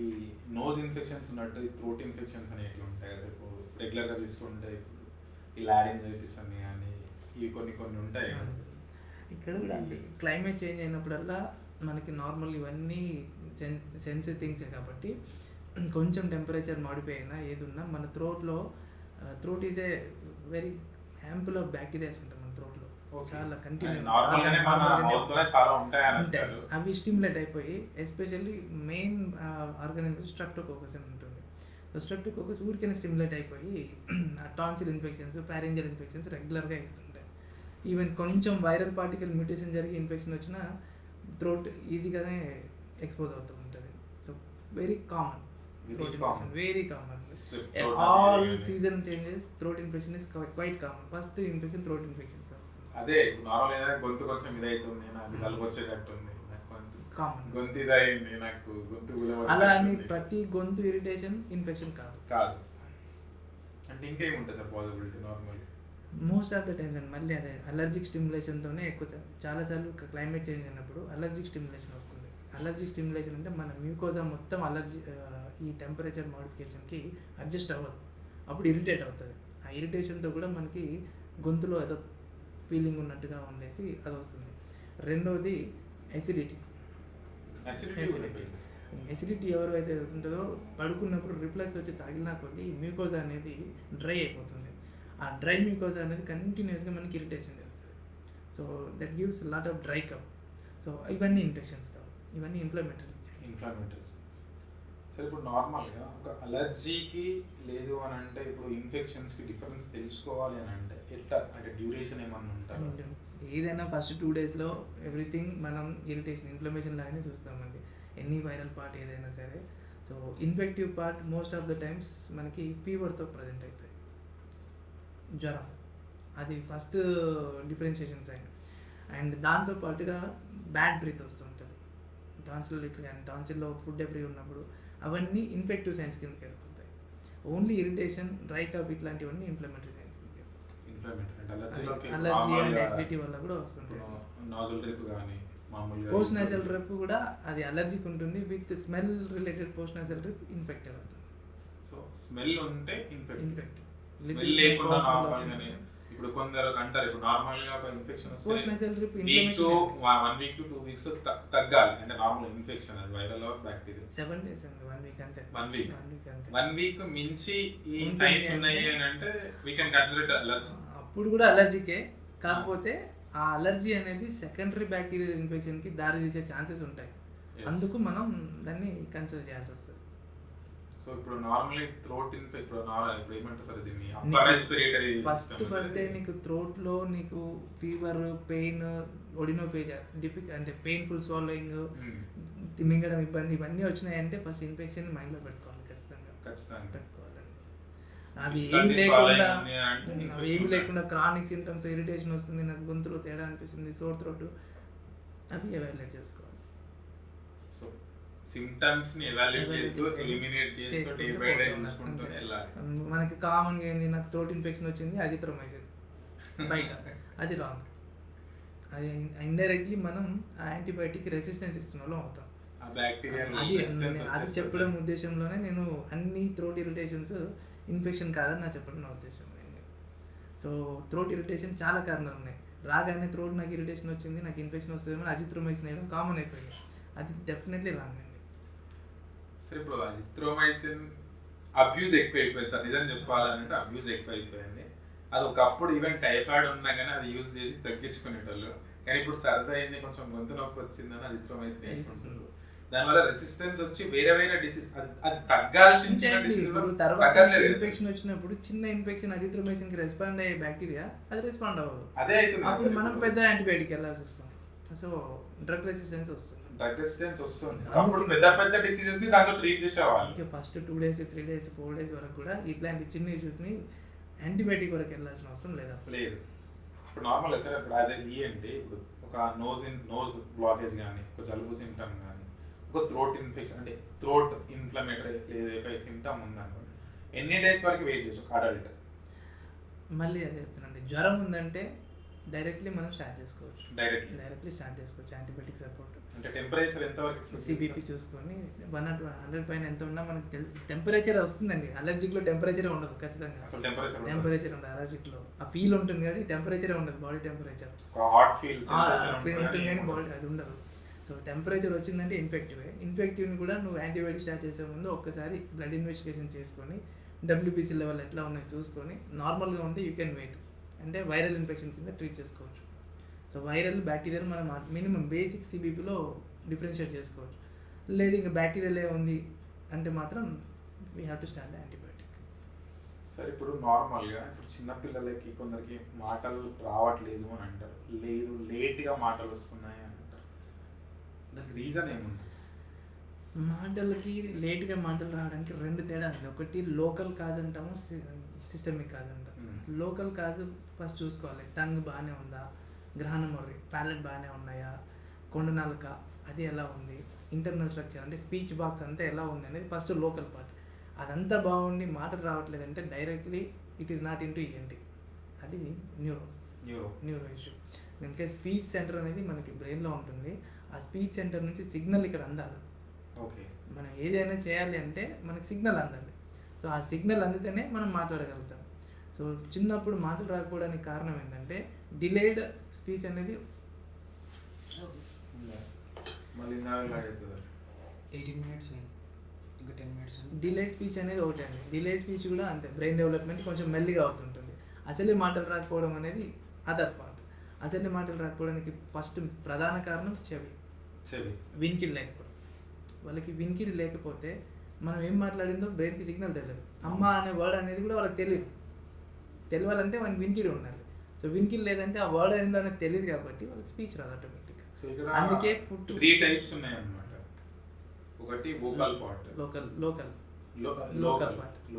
నోజ్ ఇన్ఫెక్షన్స్ ఉన్నట్టు ఈ థ్రోట్ ఇన్ఫెక్షన్స్ అనేవి ఉంటాయి కదా. ఇప్పుడు రెగ్యులర్గా తీసుకుంటే ఇప్పుడు ఈ లారింజైటిస్ అని కానీ ఇవి కొన్ని ఉంటాయి కదా. ఇక్కడ కూడా క్లైమేట్ చేంజ్ అయినప్పుడల్లా మనకి నార్మల్ ఇవన్నీ సెన్సిటివ్ థింగ్సే కాబట్టి కొంచెం టెంపరేచర్ మాడిఫై అయినా ఏది ఉన్నా మన throat is a very ample of bacterias ఉంటాయి మన థ్రోట్లో. చాలా కంటిన్యూ అవి స్టిమ్యులేట్ అయిపోయి ఎస్పెషల్లీ మెయిన్ ఆర్గానిజం స్ట్రెప్టోకోకస్ అని ఉంటుంది. సో స్ట్రెప్టోకోకస్ ఊరికైనా స్టిమ్యులేట్ అయిపోయి టాన్సిల్ ఇన్ఫెక్షన్స్, ప్యారింజల్ ఇన్ఫెక్షన్స్ రెగ్యులర్గా ఇస్తుంటాయి. ఈవెన్ కొంచెం వైరల్ పార్టికల్ మ్యూటేషన్ జరిగి ఇన్ఫెక్షన్ వచ్చినా థ్రోట్ ఈజీగానే ఎక్స్పోజ్ అవుతూ ఉంటుంది. So very common, very common. All season changes throat infection is quite common. First infection throat infection వస్తుంది. అదే నార్మల్ ఏదైనా గొంతు కొంచెం ఇదైతుంది, నాకు జలుబు వచ్చేటట్టు ఉంది, కామన్ గొంతు ఇదైంది, నాకు గొంతు అలా అని ప్రతి గొంతు ఇరిటేషన్ ఇన్ఫెక్షన్ కాదు. అంటే ఇంకేముంటుంది sir possibility normal? Most of the times అండి మళ్ళీ అదే అలర్జిక్ స్టిమ్యులేషన్తోనే ఎక్కువ చాలాసార్లు క్లైమేట్ చేంజ్ అయినప్పుడు అలర్జిక్ స్టిమ్యులేషన్ వస్తుంది. అలర్జిక్ స్టిమ్యులేషన్ అంటే మన మ్యూకోజా మొత్తం ఈ టెంపరేచర్ మోడిఫికేషన్కి అడ్జస్ట్ అవ్వదు, అప్పుడు ఇరిటేట్ అవుతుంది. ఆ ఇరిటేషన్తో కూడా మనకి గొంతులో ఏదో ఫీలింగ్ ఉన్నట్టుగా ఉండేసి అది వస్తుంది. రెండవది ఎసిడిటీ. ఎసిడిటీ ఎవరైతే ఉంటుందో పడుకున్నప్పుడు రిఫ్లెక్స్ వచ్చి తగిలినా కొద్దీ మ్యూకోజా అనేది డ్రై అయిపోతుంది. ఆ డ్రై మ్యూకోజా అనేది కంటిన్యూస్గా మనకి ఇరిటేషన్ చేస్తుంది. So that gives lot of dry cup. So ఇవన్నీ ఇన్ఫెక్షన్స్ కావు, ఇవన్నీ ఇన్ఫ్లమేటరీ. సరే ఇప్పుడు నార్మల్గా ఒక అలర్జీకి లేదు అని అంటే ఇప్పుడు ఇన్ఫెక్షన్స్కి డిఫరెన్స్ తెలుసుకోవాలి అని అంటే ఎట్లా అంటే డ్యూరేషన్ ఏమన్నా ఉంటారు? ఏదైనా ఫస్ట్ 2 daysలో ఎవ్రీథింగ్ మనం ఇరిటేషన్ ఇన్ఫ్లమేషన్ లాగానే చూస్తామండి, ఎనీ వైరల్ పార్ట్ ఏదైనా సరే. So infective part most of the times మనకి ఫీవర్తో ప్రజెంట్ అవుతాయి, జ్వరం, అది ఫస్ట్ డిఫరెన్షియేషన్ సైన్. అండ్ దాంతోపాటుగా బ్యాడ్ బ్రీత్ వస్తుంటుంది, టాన్సిల్ కానీ టాన్సిల్లో ఫుడ్ డెబ్రీ ఉన్నప్పుడు అవన్నీ ఇన్ఫెక్టివ్ సైన్స్ కిందకి వెళ్ళిపోతాయి. ఓన్లీ ఇరిటేషన్, డ్రై కఫ్ ఇట్లాంటివన్నీ ఇన్ఫ్లమేటరీ సైన్స్ కిందకి వెళ్ళిపోతాయి. అలర్జీ అండ్ ఎసిడిటీ వల్ల కూడా వస్తుంటాయి. పోస్ట్ నేసల్ డ్రిప్ కూడా అది అలర్జిక్ ఉంటుంది, with smell related post nasal drip infected అవుతుంది. సో స్మెల్ ఉంటే ఇన్ఫెక్ట్ స్మెల్ లేకుండా నార్మల్గానే ఇప్పుడు కొందరు అంటారు ఇప్పుడు నార్మల్ గా ఒక ఇన్ఫెక్షన్ వస్తే post nasal drip week to 1 week to 2 weeks తో తగ్గాలి అంటే నార్మల్ ఇన్ఫెక్షన్ అది వైరల్ ఆర్ బ్యాక్టీరియా 7 days అండి, 1 week అంతే. 1 week అంతే. 1 week మించి ఈ సైన్స్ ఉన్నాయి అని అంటే we can consider it allergy. అప్పుడు కూడా అలర్జీకే, కాకపోతే ఆ అలర్జీ అనేది సెకండరీ బ్యాక్టీరియల్ ఇన్ఫెక్షన్కి దారి తీసే ఛాన్సెస్ ఉంటాయి, అందుకు మనం దాన్ని కన్సిడర్ చేయాల్సి వస్తుంది. సో ఇప్పుడు నార్మల్లీ థ్రోట్ ఇన్ఫెక్షన్ ఇప్పుడు ఏమంటారు సార్ దీన్ని అప్పర్ రెస్పిరేటరీ ఫస్ట్ నీకు థ్రోట్లో నీకు ఫీవర్, పెయిన్, ఒడినోపేజా, అంటే పెయిన్ఫుల్ స్వాలోయింగ్, మింగడం ఇబ్బంది, ఇవన్నీ వచ్చినాయంటే ఫస్ట్ ఇన్ఫెక్షన్ మైండ్లో పెట్టుకోవాలి, ఖచ్చితంగా పెట్టుకోవాలండి. అవి ఏమి లేకుండా క్రానిక్ సింటమ్స్, ఇరిటేషన్ వస్తుంది, నాకు గొంతులో తేడా అనిపిస్తుంది, సోర్ థ్రోట్, అవి ఎవాల్యుయేట్ చేసుకోవాలి. సో సిమ్టమ్స్ ని ఎవాల్యుయేట్ చేస్తూ ఎలిమినేట్ చేస్తూ డే బై డే చూసుకుంటూ వెళ్ళాలి. మనకి కామన్గా ఏంది, నాకు థ్రోట్ ఇన్ఫెక్షన్ వచ్చింది, అజిత్రోమైసిన్ బయట, అది రాంగ్. అది ఇండైరెక్ట్లీ మనం ఆ యాంటీబయాటిక్ రెసిస్టెన్స్ ఇస్తున్న వాళ్ళం అవుతాం. అది చెప్పడం ఉద్దేశంలోనే నేను అన్ని థ్రోట్ ఇరిటేషన్స్ ఇన్ఫెక్షన్ కాదని నా చెప్పడం నా ఉద్దేశం. సో థ్రోట్ ఇరిటేషన్ చాలా కారణాలు ఉన్నాయి. రాగానే థ్రోట్ నాకు ఇరిటేషన్ వచ్చింది, నాకు ఇన్ఫెక్షన్ వస్తుందేమో అజిత్రోమైసిన్ వేయడం కామన్ అయిపోయింది, అది డెఫినెట్లీ రాంగ్ అండి. సరే ఇప్పుడు అజిత్రోమైసిన్ అబ్యూజ్ ఎక్కువ అయిపోయింది సార్, నిజం చెప్పాలంటే అబ్యూజ్ ఎక్కువ అయిపోయింది. అది ఒకప్పుడు ఈవెన్ టైఫాయిడ్ ఉన్నా కానీ అది యూజ్ చేసి తగ్గించుకునేటోళ్ళు, కానీ ఇప్పుడు సరదా అయింది, కొంచెం గొంతు నొప్పి వచ్చిందని అజిత్రోమైసిన్ వేసుకుంటున్నారు. దానివల్ల రెసిస్టెన్స్ వచ్చి వేరే వేరే డిసీజ్ అది తగ్గాల్సిన ఇన్ఫెక్షన్ వచ్చినప్పుడు చిన్న ఇన్ఫెక్షన్ అజిత్రోమైసిన్ కి రెస్పాండ్ అయ్యే బ్యాక్టీరియా అది రెస్పాండ్ అవ్వదు, అదే అవుతుంది. అప్పుడు మనం పెద్ద యాంటీబయాటిక్ వెళ్ళాల్సి వస్తుంది. సో డ్రగ్ రెసిస్టెన్స్ వస్తుంది. అప్పుడు పెద్ద పెద్ద డిసీజెస్ ని దాంతో ట్రీట్ చేసేవాళ్ళు. ఇంకా ఫస్ట్ 2 days 3 days 4 days వరకు కూడా ఇట్లాంటి చిన్న ఇష్యూస్ ని యాంటీబయాటిక్ వరకు వెళ్ళాల్సిన అవసరం లేదు. ఇప్పుడు నార్మల్ సార్ ఇప్పుడు యాజ్ ఈఎన్టీ ఇప్పుడు ఒక నోజ్ బ్లాకేజ్ కానీ, ఒక జలుబు సిమ్టమ్ కానీ, ఒక థ్రోట్ ఇన్ఫెక్షన్ అంటే థ్రోట్ ఇన్ఫ్లమేటరీ లేదా సిమ్టమ్ ఉందనుకోండి, ఎన్ని డేస్ వరకు వెయిట్ చేయొచ్చు ఒక అడల్ట్? మళ్ళీ అదే చెప్తున్నాండి, జ్వరం ఉందంటే డైరెక్ట్లీ మనం స్టార్ట్ చేసుకోవచ్చు, డైరెక్ట్లీ స్టార్ట్ చేసుకోవచ్చు యాంటీబయాటిక్ సపోర్ట్. అంటే టెంపరేచర్ ఎంత వరకు సిబిపి చూసుకొని 100 పైన ఎంత ఉన్నా మనకి టెంపరేచర్ వస్తుందండి. అలర్జిక్లో టెంపరేచర్ ఉండదు, ఖచ్చితంగా టెంపరేచర్ ఉండదు. అలర్జిక్లో ఆ ఫీల్ ఉంటుంది కానీ టెంపరేచరే ఉండదు, బాడీ టెంపరేచర్ ఉంటుంది కానీ బాడీ అది ఉండదు. సో టెంపరేచర్ వచ్చిందంటే ఇన్ఫెక్టివ్ని కూడా నువ్వు యాంటీబయాటిక్ స్టార్ట్ చేసే ముందు ఒక్కసారి బ్లడ్ ఇన్వెస్టిగేషన్ చేసుకొని డబ్ల్యూబీసీ లెవెల్ ఎట్లా ఉన్నాయో చూసుకొని నార్మల్గా ఉంటే యూ కెన్ వెయిట్, అంటే వైరల్ ఇన్ఫెక్షన్ కింద ట్రీట్ చేసుకోవచ్చు. సో వైరల్ బ్యాక్టీరియల్ మనం మినిమం బేసిక్ సిబిపిలో డిఫరెన్షియేట్ చేసుకోవచ్చు. లేదు ఇంకా బ్యాక్టీరియలే ఉంది అంటే మాత్రం we have to start antibiotic. సరే ఇప్పుడు నార్మల్గా ఇప్పుడు చిన్నపిల్లలకి కొందరికి మాటలు రావట్లేదు అని అంటారు, లేదు లేట్గా మాటలు వస్తున్నాయి అని అంటారు, దానికి రీజన్ ఏముంటుంది? మాటలకి లేట్గా మాటలు రావడానికి 2 తేడా ఉంది. ఒకటి లోకల్ కాజ్ అంటాము, సిస్టమిక్ కాజ్ అంటాము. లోకల్ కాజ్ ఫస్ట్ చూసుకోవాలి, టంగ్ బాగానే ఉందా, గ్రహణం ప్యాలెట్ బాగానే ఉన్నాయా, కొండనాలుక అది ఎలా ఉంది, ఇంటర్నల్ స్ట్రక్చర్ అంటే స్పీచ్ బాక్స్ అంతా ఎలా ఉంది అనేది ఫస్ట్ లోకల్ పార్ట్. అదంతా బాగుండి మాటలు రావట్లేదంటే directly it is not into ENT, అది న్యూరో ఇష్యూ. ఎందుకంటే స్పీచ్ సెంటర్ అనేది మనకి బ్రెయిన్లో ఉంటుంది. ఆ స్పీచ్ సెంటర్ నుంచి సిగ్నల్ ఇక్కడ అందాలి. ఓకే, మనం ఏదైనా చేయాలి అంటే మనకి సిగ్నల్ అందాలి. సో ఆ సిగ్నల్ అందితేనే మనం మాట్లాడగలుగుతాం. సో చిన్నప్పుడు మాటలు రాకపోవడానికి కారణం ఏంటంటే డిలేడ్ స్పీచ్ అనేది. మళ్ళీ 18 minutes ఇంకా 10 minutes డిలేడ్ స్పీచ్ అనేది ఒకటి అండి. డిలేడ్ స్పీచ్ కూడా అంతే, బ్రెయిన్ డెవలప్మెంట్ కొంచెం మెల్లిగా అవుతుంటుంది. అసలే మాటలు రాకపోవడం అనేది అదర్ పార్ట్. అసలే మాటలు రాకపోవడానికి ఫస్ట్ ప్రధాన కారణం చెవి, వినికిడి లేకపోవడం. వాళ్ళకి వినికిడి లేకపోతే మనం ఏం మాట్లాడిందో బ్రెయిన్కి సిగ్నల్ తెలియదు. అమ్మ అనే వర్డ్ అనేది కూడా వాళ్ళకి తెలియదు. తెలియాలంటే మనకి వినికిడి ఉండాలి. సో వినికిడి లేదంటే ఆ వర్డ్ ఏందో అనేది తెలియదు కాబట్టి వాళ్ళకి స్పీచ్ రాదు ఆటోమేటిక్గా. సో ఇక్కడ అందుకే 3 టైప్స్ ఉన్నాయి అన్నమాట. ఒకటి vocal part,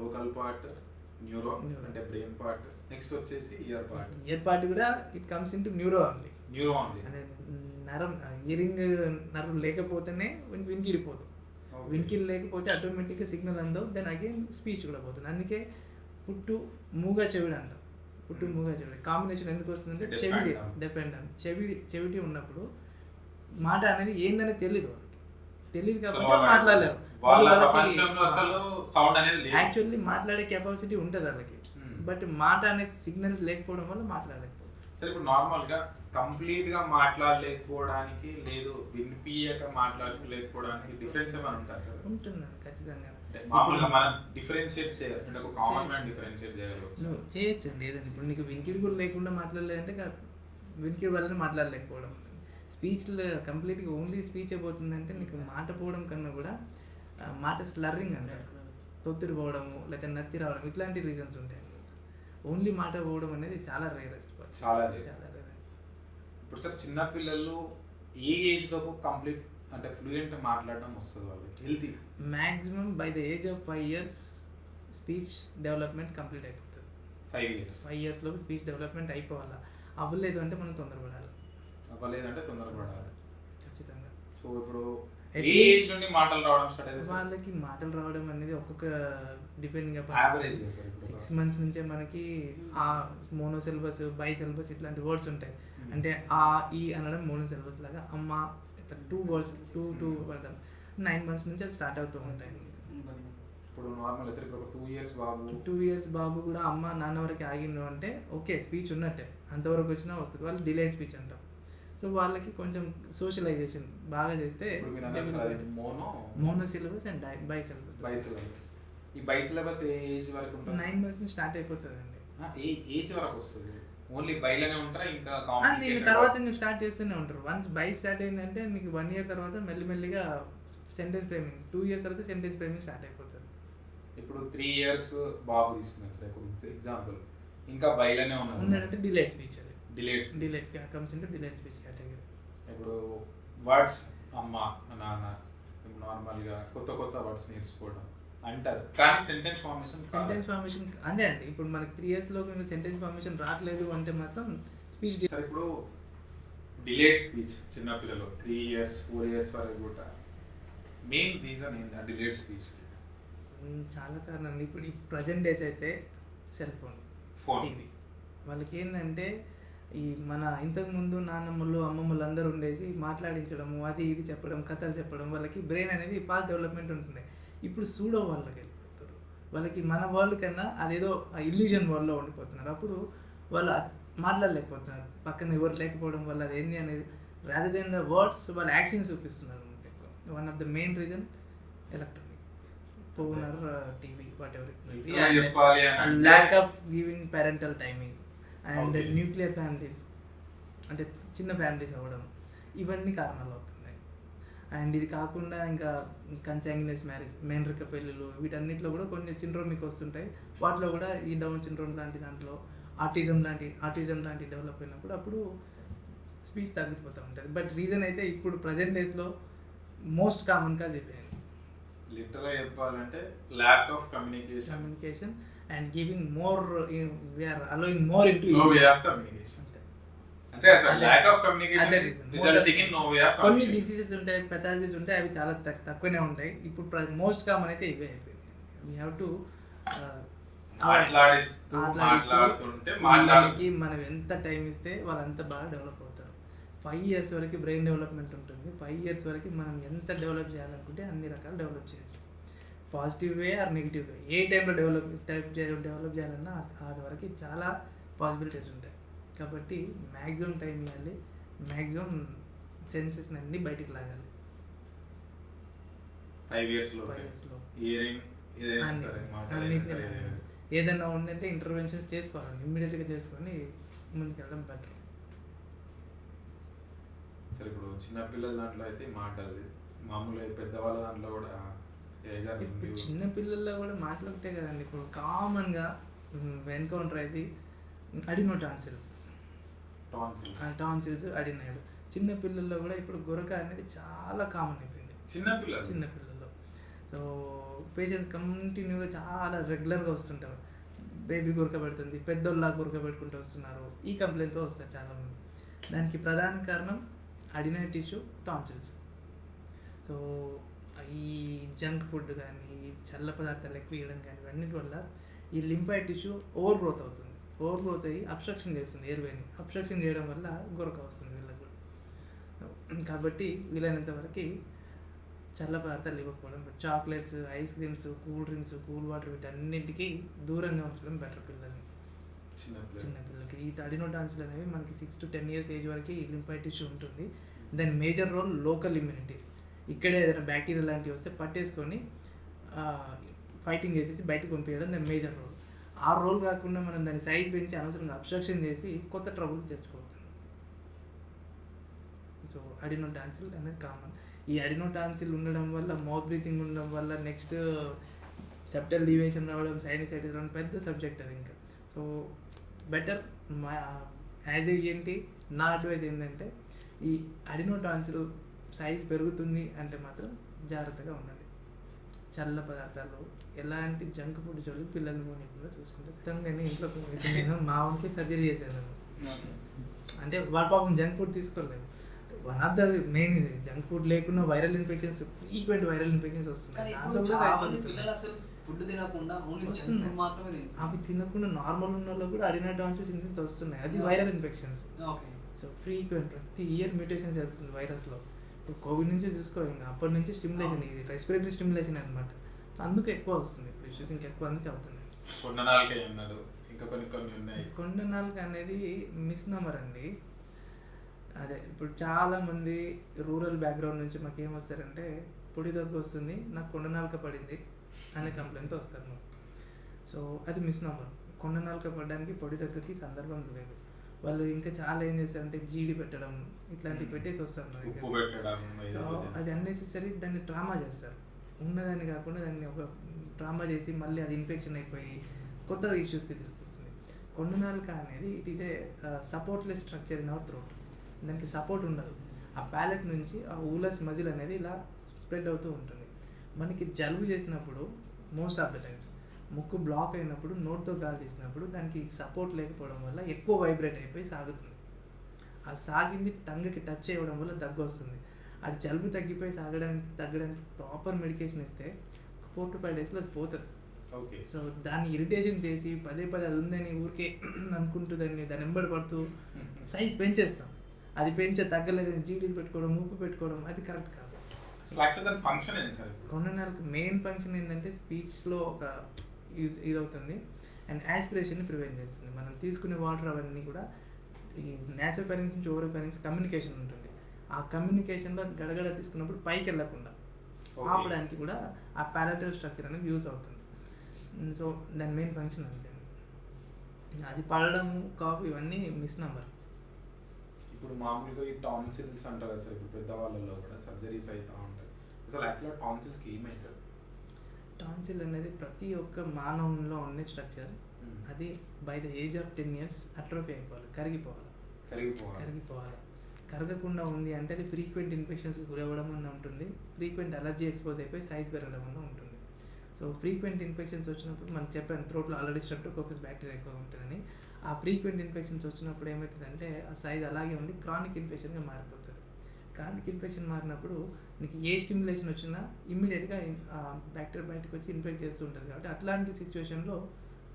local part, neuro అంటే బ్రెయిన్ పార్ట్, నెక్స్ట్ వచ్చేసి ఇయర్ పార్ట్ కూడా it comes into neuro only. అదే నరం, ఇయరింగ్ నరం లేకపోతేనే వినికిడిపోతుంది. వినికిడి లేకపోతే ఆటోమేటిక్గా సిగ్నల్ అందవు, దెన్ అగైన్ స్పీచ్ కూడా పోతుంది. అందుకే పుట్టు మూగా చెవిడి అంటాం. పుట్టు మూగా చెవిడి కాంబినేషన్ ఎందుకు వస్తుందంటే చెవిడి డిపెండ్ అని. చెవిటి ఉన్నప్పుడు మాట అనేది ఏందనేది తెలియదు కాబట్టి మాట్లాడలేరు. యాక్చువల్లీ మాట్లాడే కెపాసిటీ ఉంటుంది వాళ్ళకి, బట్ మాట అనేది సిగ్నల్ లేకపోవడం వల్ల మాట్లాడలేకపోతుంది. సరే, ఇప్పుడు నార్మల్గా కంప్లీట్గా మాట్లాడలేకపోవడానికి లేదు వినిపించక మాట్లాడలేకపోవడానికి డిఫరెన్స్ ఏమైనా ఉంటుంది సార్? ఉంటుందండి ఖచ్చితంగా. మామూలుగా మనం డిఫరెన్షియేట్ చేయాలి అంటే ఒక కామన్ మ్యాన్ డిఫరెన్షియేట్ చేయగలవచ్చు. నువ్వు చేయొచ్చు లేదండి. ఇప్పుడు నీకు వినికిడి కూడా లేకుండా మాట్లాడలేదంటే వినికిడి వల్లనే మాట్లాడలేకపోవడం. స్పీచ్లో కంప్లీట్గా ఓన్లీ స్పీచ్ అయిపోతుందంటే నీకు మాట పోవడం కన్నా కూడా మాట స్లర్రింగ్ అంటారు, తొత్తిరి పోవడము లేదా నత్తి రావడం, ఇట్లాంటి రీజన్స్ ఉంటాయి. ఓన్లీ మాట పోవడం అనేది చాలా రేరెస్ట్. చాలా రేరెస్ట్. ఇప్పుడు సార్ చిన్నపిల్లలు ఏ ఏజ్ లోపు కంప్లీట్ అంటే ఫ్లూయెంట్ మాట్లాడడం వస్తుంది వాళ్ళకి? Healthy maximum by the age of 5 years speech development complete అయిపోతుంది. 5 years లోపు స్పీచ్ డెవలప్మెంట్ అయిపోవాలి. అవ్వలేదు అంటే మనం తొందరపడాలి. ఖచ్చితంగా. సో ఇప్పుడు ఏ ఏజ్ నుండి మాటలు రావడం స్టార్ట్ అయితే వాళ్ళకి మాటలు రావడం అనేది ఒక్కొక్క డిపెండింగ్ యావరేజ్ 6 months నుంచే మనకి ఆ మోనోసిలబస్, బైసిలబస్ ఇట్లాంటి వర్డ్స్ ఉంటాయి. అంటే ఆ ఈ అనడం మోనోసిలబస్ లాగా, అమ్మ ఇట్లా 2 words 2 పడడం 9 months నుంచి అది స్టార్ట్ అవుతూ ఉంటాయి. ఇప్పుడు నార్మల్ సరే ఇప్పుడు 2 years బాబు కూడా అమ్మ నాన్న వరకు ఆగిండు అంటే ఓకే స్పీచ్ ఉన్నట్టే, అంతవరకు వచ్చినా వస్తుంది. వాళ్ళు డిలేడ్ స్పీచ్ అంటాం. సో వాళ్ళకి కొంచెం సోషలైజేషన్ బాగా చేస్తే మోనోసిలబస్ అండ్ బైసిలబస్. ఈ బైసిలబస్ ఏ ఏజ్ వరకు ఉంటుంది? 9 months నుంచి స్టార్ట్ అయిపోతుందండి. ఏ ఏజ్ వరకు వస్తుంది? ఓన్లీ బైలోనే ఉంటారా ఇంకా నేను తర్వాత ఇంకా స్టార్ట్ చేస్తూనే ఉంటారు. వన్స్ బై స్టార్ట్ అయిందంటే నీకు 1 year తర్వాత మెల్లిమెల్లిగా సెంటెన్స్ ఫ్రేమింగ్, 2 years తర్వాత సెంటెన్స్ ఫ్రేమింగ్ స్టార్ట్ అయిపోతుంది. ఇప్పుడు 3 years బాబు తీసుకున్నట్టు ఎగ్జాంపుల్ ఇంకా బైలోనే ఉన్నాడంటే డిలేడ్ స్పీచ్. అది delayed comes into delayed speech category. ఇప్పుడు వర్డ్స్ అమ్మ నాన్న నార్మల్గా కొత్త వర్డ్స్ నేర్చుకోవడం అంటారు, కానీ సెంటెన్స్ ఫార్మేషన్ అంతే అండి. ఇప్పుడు మనకి 3 years లోపు సెంటెన్స్ ఫార్మేషన్ రావట్లేదు అంటే మాత్రం స్పీచ్. సరే, ఇప్పుడు డిలేడ్ స్పీచ్ చిన్నపిల్లలు 3 years 4 years వరకు కూడా మెయిన్ రీజన్ ఏంటి డిలేడ్ స్పీచ్? చాలా కారణం. ఇప్పుడు ఈ ప్రజెంట్ డేస్ అయితే సెల్ ఫోన్, టీవీ. వాళ్ళకి ఏంటంటే ఈ మన ఇంతకుముందు నాన్నమ్మలు అమ్మమ్మలు అందరూ ఉండేసి మాట్లాడించడము, అది ఇది చెప్పడం, కథలు చెప్పడం, వాళ్ళకి బ్రెయిన్ అనేది ఫాస్ట్ డెవలప్మెంట్ ఉంటుండే. ఇప్పుడు సూడో వాళ్ళకి వెళ్ళిపోతారు. వాళ్ళకి మన వరల్డ్ కన్నా అదేదో ఇల్యూజన్ వరల్డ్లో ఉండిపోతున్నారు. అప్పుడు వాళ్ళు మాట్లాడలేకపోతున్నారు, పక్కన ఎవరు లేకపోవడం వల్ల. అది ఏంటి అనేది రాదర్ దెన్ ద వర్డ్స్ వాళ్ళ యాక్షన్స్ చూపిస్తున్నారు. One of the main reason electronic phone or TV what ever. Lack of giving parental timing and nuclear families అంటే చిన్న ఫ్యామిలీస్ అవ్వడం, ఇవన్నీ కారణాలు అవుతున్నాయి. అండ్ ఇది కాకుండా ఇంకా కన్సాంగ్యునస్ మ్యారేజ్, మేనరిక పెళ్ళిళ్ళు, వీటన్నిటిలో కూడా కొన్ని సిండ్రోమిక్ వస్తుంటాయి. వాటిలో కూడా ఈ డౌన్ సిండ్రోమ్ లాంటి దాంట్లో ఆటిజం లాంటి డెవలప్ అయినప్పుడు అప్పుడు స్పీచ్ తగ్గిపోతూ ఉంటుంది. బట్ రీజన్ అయితే ఇప్పుడు ప్రజెంట్ డేస్లో మోస్ట్ కామన్గా చెప్పాను, లిటరల్గా చెప్పాలంటే lack of communication and giving more, we are allowing more into no way of communication. అంటే అసలు lack of communication resulting in no way of communication. కొన్ని డిసీజెస్ ఉంటాయి, పెథాలజీస్ ఉంటాయి, అవి చాలా తక్కువనే ఉంటాయి. ఇప్పుడు మోస్ట్ కామన్ అయితే ఇవే అయిపోయింది. వీ హ్యావ్ టు మాట్లాడుతుంటే వాళ్ళకి మనం ఎంత టైం ఇస్తే వాళ్ళంత బాగా డెవలప్ అవుతారు. 5 years వరకు బ్రెయిన్ డెవలప్మెంట్ ఉంటుంది. 5 years వరకు మనం ఎంత డెవలప్ చేయాలనుకుంటే అన్ని రకాలు డెవలప్ చేయొచ్చు. Positive way or negative way, ఏ టైంలో డెవలప్ చేయాలన్నా అది వరకు చాలా పాసిబిలిటీస్ ఉంటాయి. కాబట్టి మ్యాక్సిమం టైం ఇవ్వాలి, మ్యాక్సిమం సెన్సెస్ని అన్నీ బయటికి లాగాలి. 5 years లో ఏదైనా ఉందంటే ఇంటర్వెన్షన్స్ చేసుకోవాలి, ఇమ్మీడియట్గా చేసుకొని ముందుకెళ్ళడం బెటర్. సరే, ఇప్పుడు చిన్నపిల్లల దాంట్లో అయితే మాట్లాడదు, మామూలుగా పెద్దవాళ్ళ దాంట్లో కూడా ఇప్పుడు చిన్నపిల్లల్లో కూడా మాట్లాడితే కదండి. ఇప్పుడు కామన్గా ఎన్కౌంటర్ అయితే అడినోటాన్సిల్స్ అడినాడు. చిన్నపిల్లల్లో కూడా ఇప్పుడు గురక అనేది చాలా కామన్ అయిపోయింది చిన్నపిల్లల్లో. సో పేషెంట్స్ కంటిన్యూగా చాలా రెగ్యులర్గా వస్తుంటారు. బేబీ గురక పెడుతుంది, పెద్దోళ్ళ గురక పెట్టుకుంటూ వస్తున్నారు, ఈ కంప్లైంట్తో వస్తారు చాలామంది. దానికి ప్రధాన కారణం అడినైడ్ టిష్యూ టాన్సిల్స్. సో ఈ జంక్ ఫుడ్ కానీ, చల్ల పదార్థాలు ఎక్కువ ఇవ్వడం కానీ, ఇవన్నిటి వల్ల ఈ లింఫాయిడ్ టిష్యూ ఓవర్ గ్రోత్ అవుతుంది. ఓవర్ గ్రోత్ అయ్యి అబ్స్ట్రక్షన్ చేస్తుంది ఎయిర్వేని. అబ్స్ట్రక్షన్ చేయడం వల్ల గురక వస్తుంది వీళ్ళకి కూడా. కాబట్టి వీలైనంత వరకు చల్ల పదార్థాలు ఇవ్వకపోవడం, chocolates, ice creams, cool drinks, cool water వీటన్నింటికి దూరంగా ఉంచడం బెటర్ పిల్లల్ని. చిన్నపిల్లలకి ఈ అడినోటాన్సిల్ అనేవి మనకి 6 to 10 years ఏజ్ వరకు ఈ లింఫాయిడ్ టిష్యూ ఉంటుంది. దాని మేజర్ రోల్ లోకల్ ఇమ్యూనిటీ. ఇక్కడే ఏదైనా బ్యాక్టీరియా లాంటివి వస్తే పట్టేసుకొని ఫైటింగ్ చేసేసి బయటకు పంపించడం దాని మేజర్ రోల్. ఆ రోల్ కాకుండా మనం దాని సైజ్ పెంచి అనవసరంగా అబ్స్ట్రక్షన్ చేసి కొత్త ట్రబుల్ తెచ్చుకోవచ్చు. సో అడినోటాన్సిల్ అనేది కామన్. ఈ అడినోటాన్సిల్ ఉండడం వల్ల, మౌత్ బ్రీతింగ్ ఉండడం వల్ల, నెక్స్ట్ సెప్టల్ డీవియేషన్ రావడం, సైనసైటిస్ రావడం పెద్ద సబ్జెక్ట్ అది ఇంకా. సో బెటర్ యాజ్ ఏంటి నా అడ్వైజ్ ఏంటంటే, ఈ అడినోటాన్సిల్ సైజ్ పెరుగుతుంది అంటే మాత్రం జాగ్రత్తగా ఉండండి. చల్ల పదార్థాలు, ఎలాంటి జంక్ ఫుడ్ జోలికి పిల్లల్ని పోనీకుండా చూసుకుంటే ఖచ్చితంగా ఇంట్లో నేను మా వానికి సర్జరీ చేశాను. అంటే వాళ్ళ పాపం జంక్ ఫుడ్ తీసుకోలేదు. వన్ ఆఫ్ ద మెయిన్ ఇది జంక్ ఫుడ్ లేకుండా viral infections, frequent viral infections వస్తున్నాయి. అవి తినకుండా నార్మల్ ఉన్న వాళ్ళు కూడా అడినోటాన్సిల్స్ ఇంత వస్తున్నాయి. అది వైరల్ ఇన్ఫెక్షన్స్. సో ఫ్రీక్వెంట్ ప్రతి ఇయర్ మ్యూటేషన్ జరుగుతుంది వైరస్లో. ఇప్పుడు కోవిడ్ నుంచి చూసుకో, ఇంకా అప్పటి నుంచి స్టిమ్యులేషన్, ఇది రెస్పిరేటరీ స్టిమ్యులేషన్ అనమాట. అందుకు ఎక్కువ వస్తుంది ఇప్పుడు ఇష్యూస్, ఇంకెక్కువ అందుకే అవుతున్నాయి. కొండ నాలుక అనేది మిస్నమర్ అండి. అదే ఇప్పుడు చాలామంది రూరల్ బ్యాక్గ్రౌండ్ నుంచి మాకు ఏమొస్తారంటే, పొడి దగ్గు వస్తుంది, నాకు కొండ నాలుక పడింది అనే కంప్లైంట్తో వస్తారు మాకు. సో అది మిస్నమర్. కొండ నాలుక పడడానికి పొడి దగ్గరికి సందర్భం లేదు. వాళ్ళు ఇంకా చాలా ఏం చేస్తారంటే జీడి పెట్టడం ఇట్లాంటివి పెట్టేసి వస్తారు మా దగ్గర. సో అది అన్నెసెసరీ, దాన్ని ట్రామా చేస్తారు. ఉన్నదాన్ని కాకుండా దాన్ని ఒక ట్రామా చేసి మళ్ళీ అది ఇన్ఫెక్షన్ అయిపోయి కొత్త ఇష్యూస్కి తీసుకొస్తుంది. కొండ నాలుక అనేది it is a supportless structure in our throat. దానికి సపోర్ట్ ఉండదు. ఆ ప్యాలెట్ నుంచి ఆ ఊలస్ మజిల్ అనేది ఇలా స్ప్రెడ్ అవుతూ ఉంటుంది. మనకి జలుబు చేసినప్పుడు మోస్ట్ ఆఫ్ ద టైమ్స్ ముక్కు బ్లాక్ అయినప్పుడు, నోట్తో గాలి తీసినప్పుడు దానికి సపోర్ట్ లేకపోవడం వల్ల ఎక్కువ వైబ్రేట్ అయిపోయి సాగుతుంది. ఆ సాగింది టంగ్కి టచ్ చేయడం వల్ల దగ్గు వస్తుంది. అది జలుబు తగ్గిపోయి తగ్గడానికి ప్రాపర్ మెడికేషన్ ఇస్తే 4 to 5 daysలో అది పోతుంది. సో దాన్ని ఇరిటేషన్ చేసి పదే అది ఉందని ఊరికే అనుకుంటూ దాన్ని వెంబడి పడుతూ సైజ్ పెంచేస్తాం. అది పెంచే తగ్గలేదని జీడీలు పెట్టుకోవడం, ఉప్పు పెట్టుకోవడం, అది కరెక్ట్ కాదు. కొండ నాలుక మెయిన్ ఫంక్షన్ ఏంటంటే స్పీచ్లో ఒక ఇది అవుతుంది అండ్ యాస్పిరేషన్ని ప్రివెంట్ చేస్తుంది. మనం తీసుకునే వాటర్ అవన్నీ కూడా ఈ నాసోఫారింక్స్ నుంచి ఓరోఫారింక్స్ కమ్యూనికేషన్ ఉంటుంది. ఆ కమ్యూనికేషన్లో గడగడ తీసుకున్నప్పుడు పైకి వెళ్ళకుండా ఆపడానికి కూడా ఆ పారాటల్ స్ట్రక్చర్ అనేది యూజ్ అవుతుంది. సో దాని మెయిన్ ఫంక్షన్ అంతే. అది పడడం, కాఫ్ ఇవన్నీ మిస్నమర్. ఇప్పుడు మామూలుగా ఈ టాన్సిల్స్ అంటారు కదా సార్, ఇప్పుడు పెద్దవాళ్ళలో కూడా సర్జరీస్ అవుతూ ఉంటాయి. అసలు యాక్చువల్గా టాన్సిల్స్కి ఏమవుతుంది? టాన్సిల్ అనేది ప్రతి ఒక్క మానవునిలో ఉండే స్ట్రక్చర్. అది by the age of 10 years atrophy అయిపోవాలి, కరిగిపోవాలి. కరగకుండా ఉంది అంటే అది ఫ్రీక్వెంట్ ఇన్ఫెక్షన్స్కి గురవ్వడం అన్న ఉంటుంది, ఫ్రీక్వెంట్ అలర్జీ ఎక్స్పోజ్ అయిపోయి సైజ్ పెరగడం అన్న ఉంటుంది. సో ఫ్రీక్వెంట్ ఇన్ఫెక్షన్స్ వచ్చినప్పుడు మనం చెప్పాను థ్రోట్లో ఆల్రెడీ స్ట్రెప్టోకోకస్ బ్యాక్టీరియా ఎక్కువ ఉంటుందని. ఆ ఫ్రీక్వెంట్ ఇన్ఫెక్షన్స్ వచ్చినప్పుడు ఏమవుతుందంటే ఆ సైజ్ అలాగే ఉండి క్రానిక్ ఇన్ఫెక్షన్గా మారిపోతుంది. క్రానిక్ ఇన్ఫెక్షన్ మారినప్పుడు నీకు ఏ స్టిమ్యులేషన్ వచ్చినా ఇమ్మీడియట్గా బ్యాక్టీరియా బయటకు వచ్చి ఇన్ఫెక్ట్ చేస్తూ ఉంటుంది. కాబట్టి అట్లాంటి సిచ్యువేషన్లో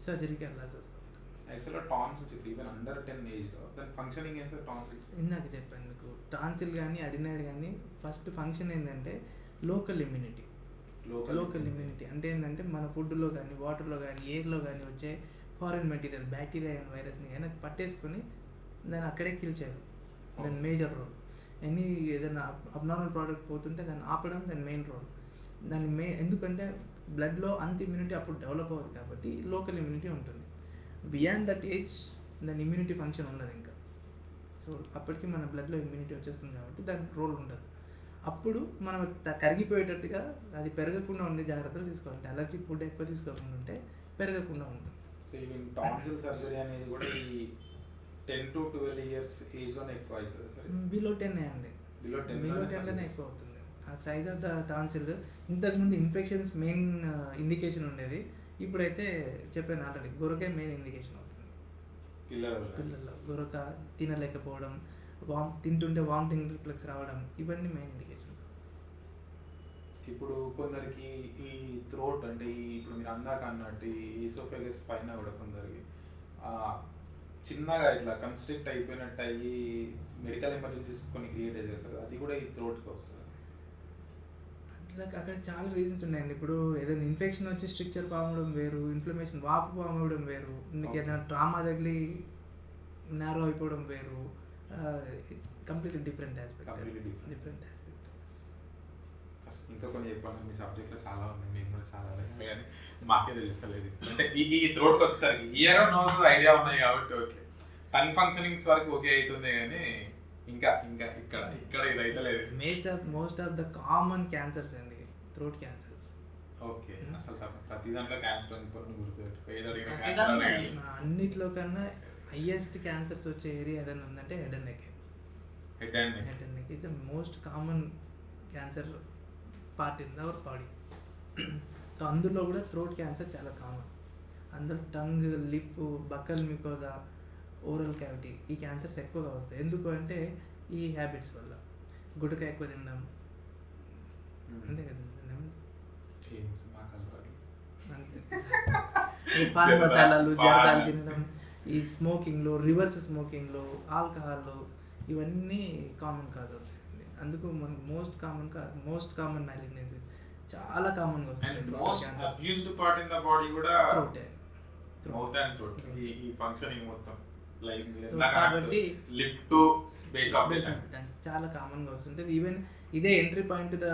సర్జరీకి వెళ్ళాల్సి వస్తుంది. యాక్చువల్గా టాన్సిల్స్ ఇప్పుడు ఈవెన్ అండర్ 10 ఏజ్లో దాని ఫంక్షనింగ్ ఏం సార్ టాన్సిల్స్? ఇందాక చెప్పాను మీకు, టాన్సిల్ కానీ అడినాయిడ్ కానీ ఫస్ట్ ఫంక్షన్ ఏంటంటే లోకల్ ఇమ్యూనిటీ. లోకల్ ఇమ్యూనిటీ అంటే ఏంటంటే మన ఫుడ్లో కానీ వాటర్లో కానీ ఎయిర్లో కానీ వచ్చే ఫారిన్ మెటీరియల్ బ్యాక్టీరియా అండ్ వైరస్ని కానీ అది పట్టేసుకొని దాన్ని అక్కడే కిల్ చేయడం దాని మేజర్ రోల్. ఏదైనా అబ్నార్మల్ ప్రోడక్ట్ పోతుంటే దాన్ని ఆపడం దాని మెయిన్ రోల్. ఎందుకంటే బ్లడ్లో అంత ఇమ్యూనిటీ అప్పుడు డెవలప్ అవ్వదు కాబట్టి లోకల్ ఇమ్యూనిటీ ఉంటుంది. బియాండ్ దట్ ఏజ్ దాని ఇమ్యూనిటీ ఫంక్షన్ ఉండదు ఇంకా. సో అప్పటికి మన బ్లడ్లో ఇమ్యూనిటీ వచ్చేస్తుంది కాబట్టి దానికి రోల్ ఉండదు. అప్పుడు మనం కరిగిపోయేటట్టుగా అది పెరగకుండా ఉండే జాగ్రత్తలు తీసుకోవాలి. అలర్జిక్ ఫుడ్ ఎక్కువ తీసుకోకుండా ఉంటే పెరగకుండా ఉంటుంది. సో ఈవెన్ టాన్సిల్ సర్జరీ అనేది కూడా ఈ 10 to 12 years ఏజ్లోనే ఎక్కువ అవుతుంది సార్? బిలో 10 అండి, బిలో 10లోనే ఎక్కువ అవుతుంది. ఆ సైజ్ ఆఫ్ ద టాన్సిల్ ఇంతకుముందు ఇన్ఫెక్షన్స్ మెయిన్ ఇండికేషన్ ఉండేది, ఇప్పుడైతే చెప్పాను ఆల్రెడీ గొరకే మెయిన్ ఇండికేషన్ అవుతుంది పిల్లల్లో. గొరక, తినలేకపోవడం, తింటుంటే వామిటింగ్ రిఫ్లెక్స్ రావడం, ఇవన్నీ మెయిన్ ఇండికేషన్స్. ఇప్పుడు కొందరికి ఈ థ్రోట్ అంటే ఇప్పుడు మీరు అందాక అన్నట్టు ఈ ఈసోఫేగస్ పైన కూడా కొందరికి చిన్నగా ఇట్లా కన్స్ట్రిక్ట్ అయిపోయినట్టు అయ్యి మెడికల్ ఎమర్జెన్సీస్ కొన్ని క్రియేట్ చేస్తారు, అది కూడా ఈ థ్రోట్కి వస్తుంది. అక్కడ చాలా రీజన్స్ ఉన్నాయండి. ఇప్పుడు ఏదైనా ఇన్ఫెక్షన్ వచ్చి స్ట్రిక్చర్ ఫామ్ అవ్వడం వేరు, ఇన్ఫ్లమేషన్ వాపు ఫామ్ అవ్వడం వేరు, మీకు ఏదైనా ట్రామా తగిలి నేరో అయిపోవడం వేరు, కంప్లీట్లీ డిఫరెంట్ ఆస్పెక్ట్. ఇంకా కొన్ని చెప్పాలి, మీ సబ్జెక్ట్లో చాలా ఉన్నాయి, మేము కూడా చాలా కానీ మాకే తెలుస్తలేదు. అంటే ఈ థ్రోట్కి వచ్చేసరికి ఇయర్ నోస్ ఐడియా ఉన్నాయి కాబట్టి ఓకే, టంగ్ ఫంక్షనింగ్స్ వరకు ఓకే అవుతుంది కానీ ఇంకా ఇంకా ఇక్కడ ఇది అయితే లేదు. Most of the common cancers అండి థ్రోట్ క్యాన్సర్స్. ఓకే, అసలు ప్రతి దాంట్లో క్యాన్సర్ అని గుర్తుపెట్టుకో, ఏదో అన్నిట్లో కన్నా హైయెస్ట్ క్యాన్సర్స్ వచ్చే ఏరియా ఏదైనా ఉందంటే head and neck. Head and neck is the most common cancer part in our body. So అందులో కూడా థ్రోట్ క్యాన్సర్ చాలా కామన్. అందులో tongue, lip, buccal mucosa, oral cavity, ఈ క్యాన్సర్స్ ఎక్కువగా వస్తాయి. ఎందుకు అంటే ఈ హ్యాబిట్స్ వల్ల, గుడక ఎక్కువ తినడం, అంతే కదా, పాన్ మసాలాలు, జర్దాలు తినడం, ఈ స్మోకింగ్లో, రివర్స్ స్మోకింగ్లో, ఆల్కహాల్లో, ఇవన్నీ కామన్ కాదు. అందుకు మనకు మోస్ట్ కామన్ మ్యాలిగ్నెన్సీస్ చాలా కామన్గా వస్తుంది. కాబట్టి చాలా కామన్గా వస్తుంటుంది. ఈవెన్ ఇదే ఎంట్రీ పాయింట్ ద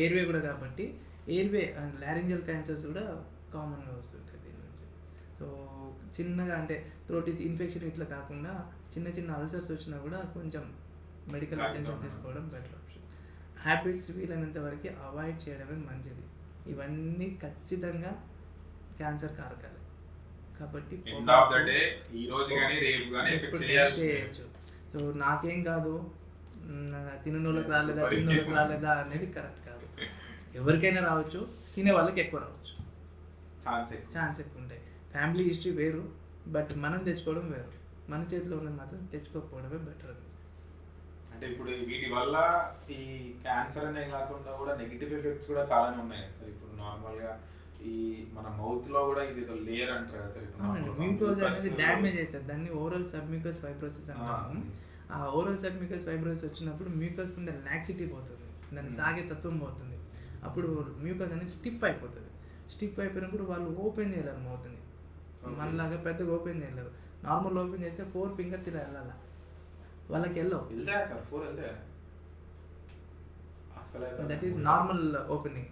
ఎయిర్వే కూడా కాబట్టి ఎయిర్వే అండ్ లారింజల్ క్యాన్సర్స్ కూడా కామన్గా వస్తుంటాయి దీని నుంచి. సో చిన్నగా అంటే థ్రోట్ ఇన్ఫెక్షన్ ఇట్లా కాకుండా చిన్న చిన్న అల్సర్స్ వచ్చినా కూడా కొంచెం మెడికల్ అటెన్షన్ తీసుకోవడం బెటర్ ఆప్షన్. హ్యాబిట్స్ వీలైనంత వరకు అవాయిడ్ చేయడమే మంచిది. ఇవన్నీ ఖచ్చితంగా క్యాన్సర్ కారకాలే కాబట్టి చేయొచ్చు. సో నాకేం కాదు, తిననోళ్ళకి రాలేదా అనేది కరెక్ట్ కాదు. ఎవరికైనా రావచ్చు, తినే వాళ్ళకి ఎక్కువ రావచ్చు, ఛాన్స్ ఎక్కువ ఉంటాయి. ఫ్యామిలీ హిస్టరీ వేరు, బట్ మనం తెచ్చుకోవడం వేరు. మన చేతిలో ఉన్నది మాత్రం తెచ్చుకోకపోవడమే బెటర్. అంటే ఇప్పుడు వీటి వల్ల ఈ క్యాన్సర్ అనే కాకుండా కూడా నెగిటివ్ ఎఫెక్ట్స్ కూడా చాలానే ఉన్నాయి సార్. ఇప్పుడు నార్మల్గా ఈ మన మౌత్ లో కూడా ఇది లేయర్ అంటారు కదా సార్, మ్యూకోస్ అనేది డ్యామేజ్ అవుతుంది. దాన్ని ఓరల్ సబ్మ్యూకస్ ఫైబ్రోసిస్ అంటాము. ఆ ఓరల్ సబ్మ్యూకస్ ఫైబ్రోసిస్ వచ్చినప్పుడు మ్యూకస్ కింద లాక్సిటీ పోతుంది, దాన్ని సాగే తత్వం పోతుంది. అప్పుడు మ్యూకస్ అనేది స్టిఫ్ అయిపోతుంది. స్టిఫ్ అయిపోయినప్పుడు వాళ్ళు ఓపెన్ చేయలేరు మౌత్ని, మనలాగా పెద్దగా ఓపెన్ చేయలేరు. నార్మల్ ఓపెన్ చేస్తే 4 fingers ఇలా వెళ్ళాలి, వాళ్ళకి వెళ్ళవు. That is normal opening.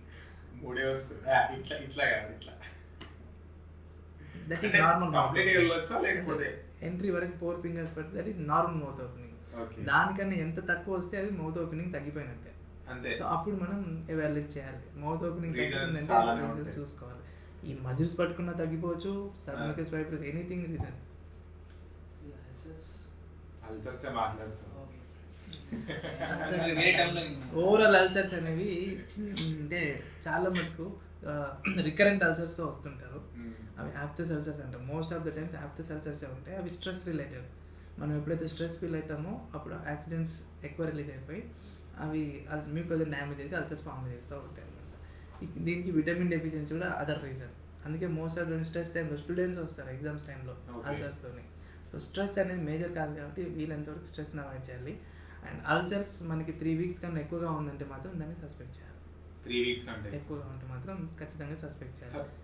That is normal entry వరకు 4 fingers పెడితే that is normal mouth opening. దానికన్నా ఎంత తక్కువ వస్తే అది మౌత్ ఓపెనింగ్ తగ్గిపోయినట్టే. సో అప్పుడు మనం ఎవాల్యుయేట్ చేయాలి, మౌత్ ఓపెనింగ్ తగ్గిపోయిందంటే చూసుకోవాలి. ఈ మజిల్స్ పట్టుకున్నా తగ్గిపోవచ్చు, submucous fibrosis, anything reason. Overall ulcers అనేవి అంటే చాలా మటుకు రికరెంట్ అల్సర్స్ వస్తుంటారు. అవి ఆఫ్థస్ అల్సర్స్ అంటారు. Most of the times aphthous ulcers ఉంటాయి. అవి స్ట్రెస్ రిలేటెడ్. మనం ఎప్పుడైతే స్ట్రెస్ ఫీల్ అవుతామో అప్పుడు యాక్సిడెంట్స్ ఎక్కువ రిలీజ్ అయిపోయి అవి మ్యూకోజా డ్యామేజ్ చేసి అల్సర్స్ ఫామ్ చేస్తూ ఉంటాయి అన్నమాట. దీనికి విటమిన్ డెఫిషియన్సీ కూడా అదర్ రీజన్. అందుకే మోస్ట్ ఆఫ్ స్ట్రెస్ టైంలో స్టూడెంట్స్ వస్తారు ఎగ్జామ్స్ టైంలో అల్సర్స్తోని. సో స్ట్రెస్ అనేది మేజర్ కాదు కాబట్టి వీళ్ళంతవరకు స్ట్రెస్ని అవాయిడ్ చేయాలి. అండ్ అల్సర్స్ మనకి 3 weeks కన్నా ఎక్కువగా ఉందంటే మాత్రం దాన్ని సస్పెక్ట్ చేయాలి. 3 weeks కంటే ఎక్కువగా ఉంటే మాత్రం ఖచ్చితంగా సస్పెక్ట్ చేయాలి.